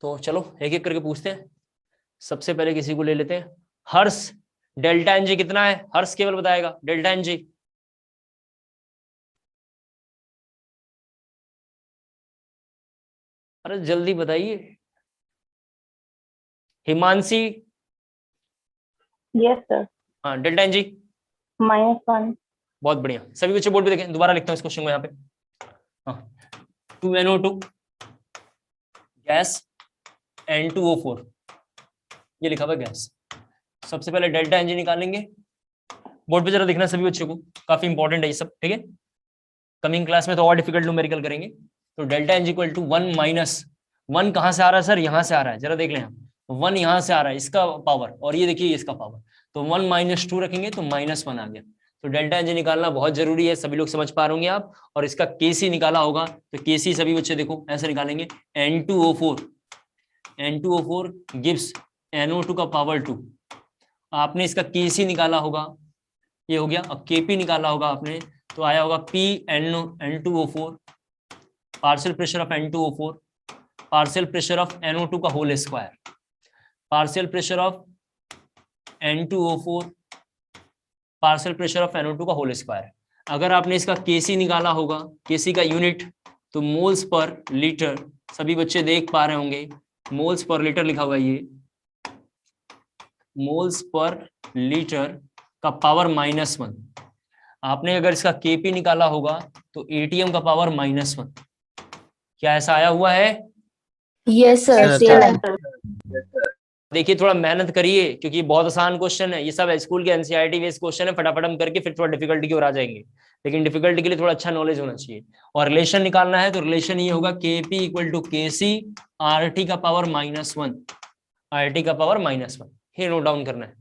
तो चलो एक एक करके पूछते हैं। सबसे पहले किसी को ले लेते हैं, हर्ष। डेल्टा एनजी कितना है? हर्ष केवल बताएगा डेल्टा एनजी। अरे जल्दी बताइए। हिमांशी। Yes sir. हाँ डेल्टा एनजी। -1। बहुत बढ़िया, सभी बच्चे बोर्ड पे देखें, दोबारा लिखता हूँ इस क्वेश्चन को यहाँ पे। हाँ 2NO2 गैस N2O4, ये लिखा हुआ गैस। सबसे पहले डेल्टा एनजी निकालेंगे, बोर्ड पे जरा देखना सभी बच्चों को, काफी इंपॉर्टेंट है ये सब, ठीक है। कमिंग क्लास में तो और डिफिकल्ट न्यूमेरिकल करेंगे। तो delta NG equal to 1 minus 1 कहां से आ रहा है सर? यहाँ से आ रहा है, जरा देख लें हम। 1 यहाँ से आ रहा है, इसका पावर, और ये देखिए इसका पावर, तो 1 - 2 रखेंगे तो -1 आ गया। तो डेल्टा एनजी निकालना बहुत जरूरी है, सभी लोग समझ पा रहे होंगे आप। और इसका केसी निकाला होगा, तो केसी सभी बच्चे देखो ऐसे निकालेंगे, N2O4 गिव्स NO2 का पावर 2। आपने इसका केसी निकाला होगा, ये हो गया। अब केपी निकाला होगा आपने, तो आया होगा N2O4 partial pressure of N2O4 partial pressure of NO2 का whole square, partial pressure of N2O4 partial pressure of NO2 का होल स्क्वायर। अगर आपने इसका केसी निकाला होगा, केसी का यूनिट तो मोल्स पर लीटर, सभी बच्चे देख पा रहे होंगे, मोल्स पर लीटर लिखा हुआ है, ये मोल्स पर लीटर का पावर -1। आपने अगर इसका केपी निकाला होगा तो एटीएम का पावर -1। क्या ऐसा आया हुआ है? Yes sir. देखिए थोड़ा मेहनत करिए, क्योंकि बहुत आसान क्वेश्चन है, ये सब स्कूल के एनसीईआरटी बेस्ड क्वेश्चन है, फटाफट हम करके फिर थोड़ा डिफिकल्टी की ओर आ जाएंगे। लेकिन डिफिकल्टी के लिए थोड़ा अच्छा नॉलेज होना चाहिए। और रिलेशन निकालना है तो रिलेशन ये होगा Kp equal to Kc RT का पावर -1, आरटी का पावर -1, ये नोट डाउन करना है।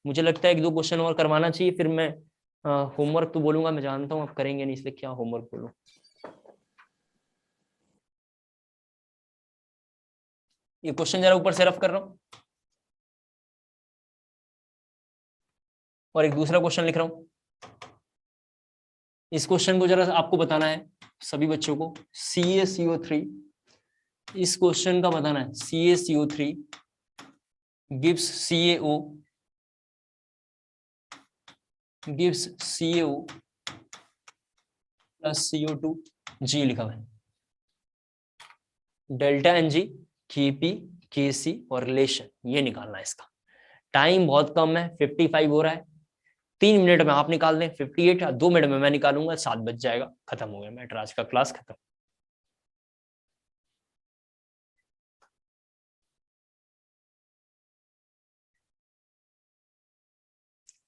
मुझे लगता है 1-2 क्वेश्चन और करवाना चाहिए, फिर मैं होमवर्क तो बोलूंगा, मैं जानता हूँ आप करेंगे नहीं, इसलिए क्या होमवर्क बोलूं। ये क्वेश्चन जरा ऊपर से रफ कर रहा हूं, और एक दूसरा क्वेश्चन लिख रहा हूं। इस क्वेश्चन को जरा आपको बताना है सभी बच्चों को, CaCO3, इस क्वेश्चन का बताना है। CaCO3 gives CaO gives CaO plus CO2 G लिखा हुआ है। डेल्टा एनजी, केपी, केसी और रिलेशन, ये निकालना है इसका। टाइम बहुत कम है, 55 हो रहा है, 3 मिनट में आप निकाल दें, 58, 2 मिनट में मैं निकालूंगा, 7 बज जाएगा, खत्म हो गया मैटर, आज का क्लास खत्म।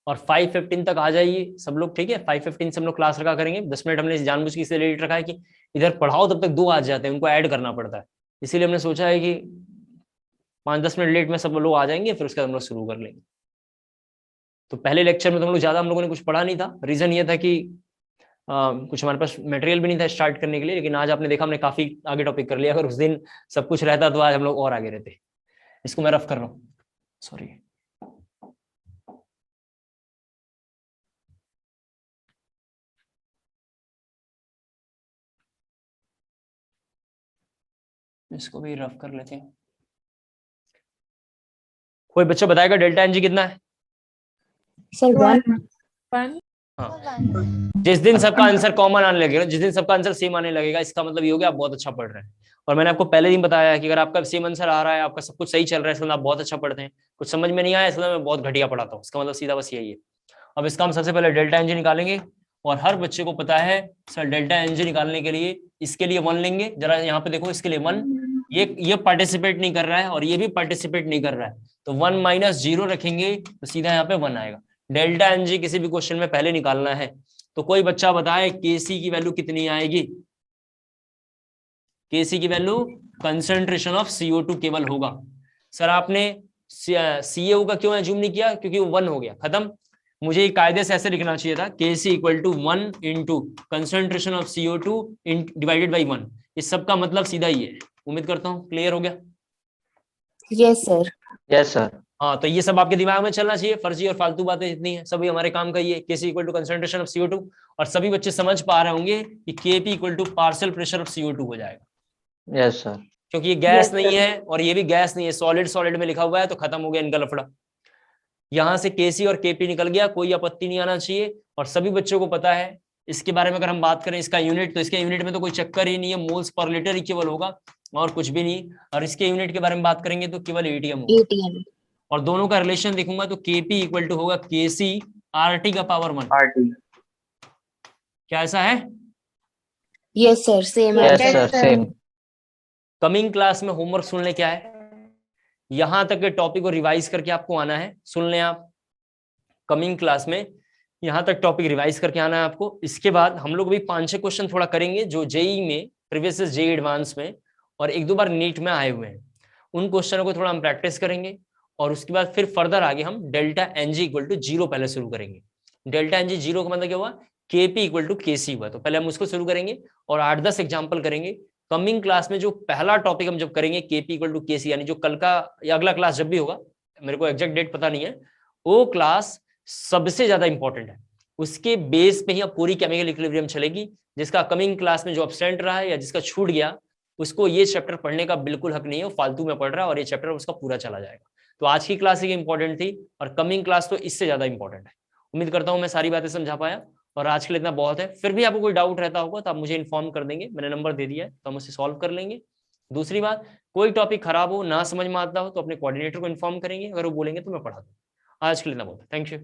और 5:15 तक आ जाइए सब लोग, ठीक है। 5:15 से हम लोग क्लास रखा करेंगे, 10 मिनट हमने जानबूझ के इसलिए लेट रखा है कि इधर पढ़ाओ तब तक 2 आ जाते हैं, उनको ऐड करना पड़ता है, इसीलिए हमने सोचा है कि 5-10 मिनट लेट में सब लोग आ जाएंगे, फिर उसके बाद हम लोग शुरू कर लेंगे। तो पहले लेक्चर में तो हम लोग ज्यादा हम लोगों ने कुछ पढ़ा नहीं था, रीजन ये था कि कुछ हमारे पास मटेरियल भी नहीं था स्टार्ट करने के लिए। लेकिन आज आपने देखा हमने काफी आगे टॉपिक कर लिया, अगर उस दिन सब कुछ रहता तो आज हम लोग और आगे रहते। इसको मैं रफ कर रहा हूँ, सॉरी। इसको भी रफ कर लेते हैं। कोई बच्चा बताएगा डेल्टा एनजी कितना है? सर 1। हाँ, जिस दिन सबका आंसर कॉमन आने लगेगा, जिस दिन सबका आंसर सेम आने लगेगा, इसका मतलब ये हो गया आप बहुत अच्छा पढ़ रहे हैं। और मैंने आपको पहले दिन बताया कि अगर आपका सेम आंसर आ रहा है, आपका सब कुछ सही चल रहा है, इसका मतलब आप बहुत अच्छा पढ़ते हैं। कुछ समझ में नहीं आया, इसका मतलब मैं बहुत घटिया पढ़ाता हूँ, इसका मतलब सीधा बस यही है। अब इसका हम सबसे पहले डेल्टा एनजी निकालेंगे, और हर बच्चे को पता है सर डेल्टा एनजी निकालने के लिए इसके लिए 1 लेंगे। जरा यहाँ पे देखो, इसके लिए 1, ये पार्टिसिपेट नहीं कर रहा है और ये भी पार्टिसिपेट नहीं कर रहा है, तो 1 - 0 रखेंगे तो सीधा यहाँ पे 1 आएगा। डेल्टा एनजी किसी भी क्वेश्चन में पहले निकालना है। तो कोई बच्चा बताए केसी की वैल्यू कितनी आएगी? केसी की वैल्यू कंसंट्रेशन ऑफ CO2 केवल होगा। सर आपने CaO का क्यों एज्यूम नहीं किया? क्योंकि वो 1 हो गया, खत्म। मुझे कायदे से ऐसे लिखना चाहिए था, Kc equal to 1 into concentration of CO2 divided by 1। इस सब का मतलब सीधा ही है। उम्मीद करता हूँ क्लियर हो गया। Yes sir. Yes sir. हाँ, तो ये सब आपके दिमाग में चलना चाहिए, फर्जी और फालतू बातें जितनी है सभी हमारे काम का ये Kc equal to concentration of CO2, और सभी बच्चे समझ पा रहे होंगे कि Kp equal to partial pressure of CO2 हो जाएगा, यस सर। क्योंकि ये गैस Yes, नहीं sir. है और ये भी गैस नहीं है, सॉलिड सॉलिड में लिखा हुआ है, तो खत्म हो गया इनका लफड़ा। यहाँ से Kc और Kp निकल गया, कोई आपत्ति नहीं आना चाहिए, और सभी बच्चों को पता है इसके बारे में। अगर हम बात करें इसका यूनिट, तो इसके यूनिट में तो कोई चक्कर ही नहीं है, मोल्स पर लीटर ही केवल होगा और कुछ भी नहीं। और इसके यूनिट के बारे में बात करेंगे तो केवल एटीएम होगा, ATM। और दोनों का रिलेशन देखूंगा तो Kp इक्वल टू होगा Kc RT का पावर 1। RT. क्या ऐसा है? यस सर, सेम है। Yes Yes, sir, sir. Same. Coming class में होमवर्क सुन ले क्या है, यहां तक के टॉपिक को रिवाइज करके आपको आना है, सुन लें आप। कमिंग क्लास में यहां तक टॉपिक रिवाइज करके आना है आपको। इसके बाद हम लोग भी 5-6 क्वेश्चन थोड़ा करेंगे जो जेई में, प्रीवियस जेई एडवांस में और 1-2 बार नीट में आए हुए हैं, उन क्वेश्चनों को थोड़ा हम प्रैक्टिस करेंगे। और उसके बाद फिर फर्दर आगे हम डेल्टा एनजी इक्वल टू 0 पहले शुरू करेंगे। डेल्टा एनजी 0 का मतलब क्या हुआ, केपी इक्वल टू केसी हुआ, तो पहले हम उसको शुरू करेंगे और 8-10 एग्जाम्पल करेंगे। कमिंग क्लास में जो पहला टॉपिक हम जब करेंगे केपी इक्वल टू केसी, यानी जो कल का या अगला क्लास जब भी होगा, मेरे को एग्जैक्ट डेट पता नहीं है, वो क्लास सबसे ज्यादा इंपॉर्टेंट है। उसके बेस पे ही अब पूरी केमिकल इक्विलिब्रियम चलेगी। जिसका कमिंग क्लास में जो एब्सेंट रहा है या जिसका छूट गया, उसको ये चैप्टर पढ़ने का बिल्कुल हक नहीं है, वो फालतू में पढ़ रहा है और ये चैप्टर उसका पूरा चला जाएगा। तो आज की क्लास ही इंपॉर्टेंट थी और कमिंग क्लास तो इससे ज्यादा इंपॉर्टेंट है। उम्मीद करता हूं मैं सारी बातें समझा पाया, और आज के लिए इतना बहुत है। फिर भी आपको कोई डाउट रहता होगा तो आप मुझे इन्फॉर्म कर देंगे, मैंने नंबर दे दिया है, तो हम उसे सॉल्व कर लेंगे। दूसरी बात, कोई टॉपिक खराब हो, ना समझ में आता हो तो अपने कोऑर्डिनेटर को इन्फॉर्म करेंगे, अगर वो बोलेंगे तो मैं पढ़ा दूँ। आज के लिए इतना बहुत है, थैंक यू।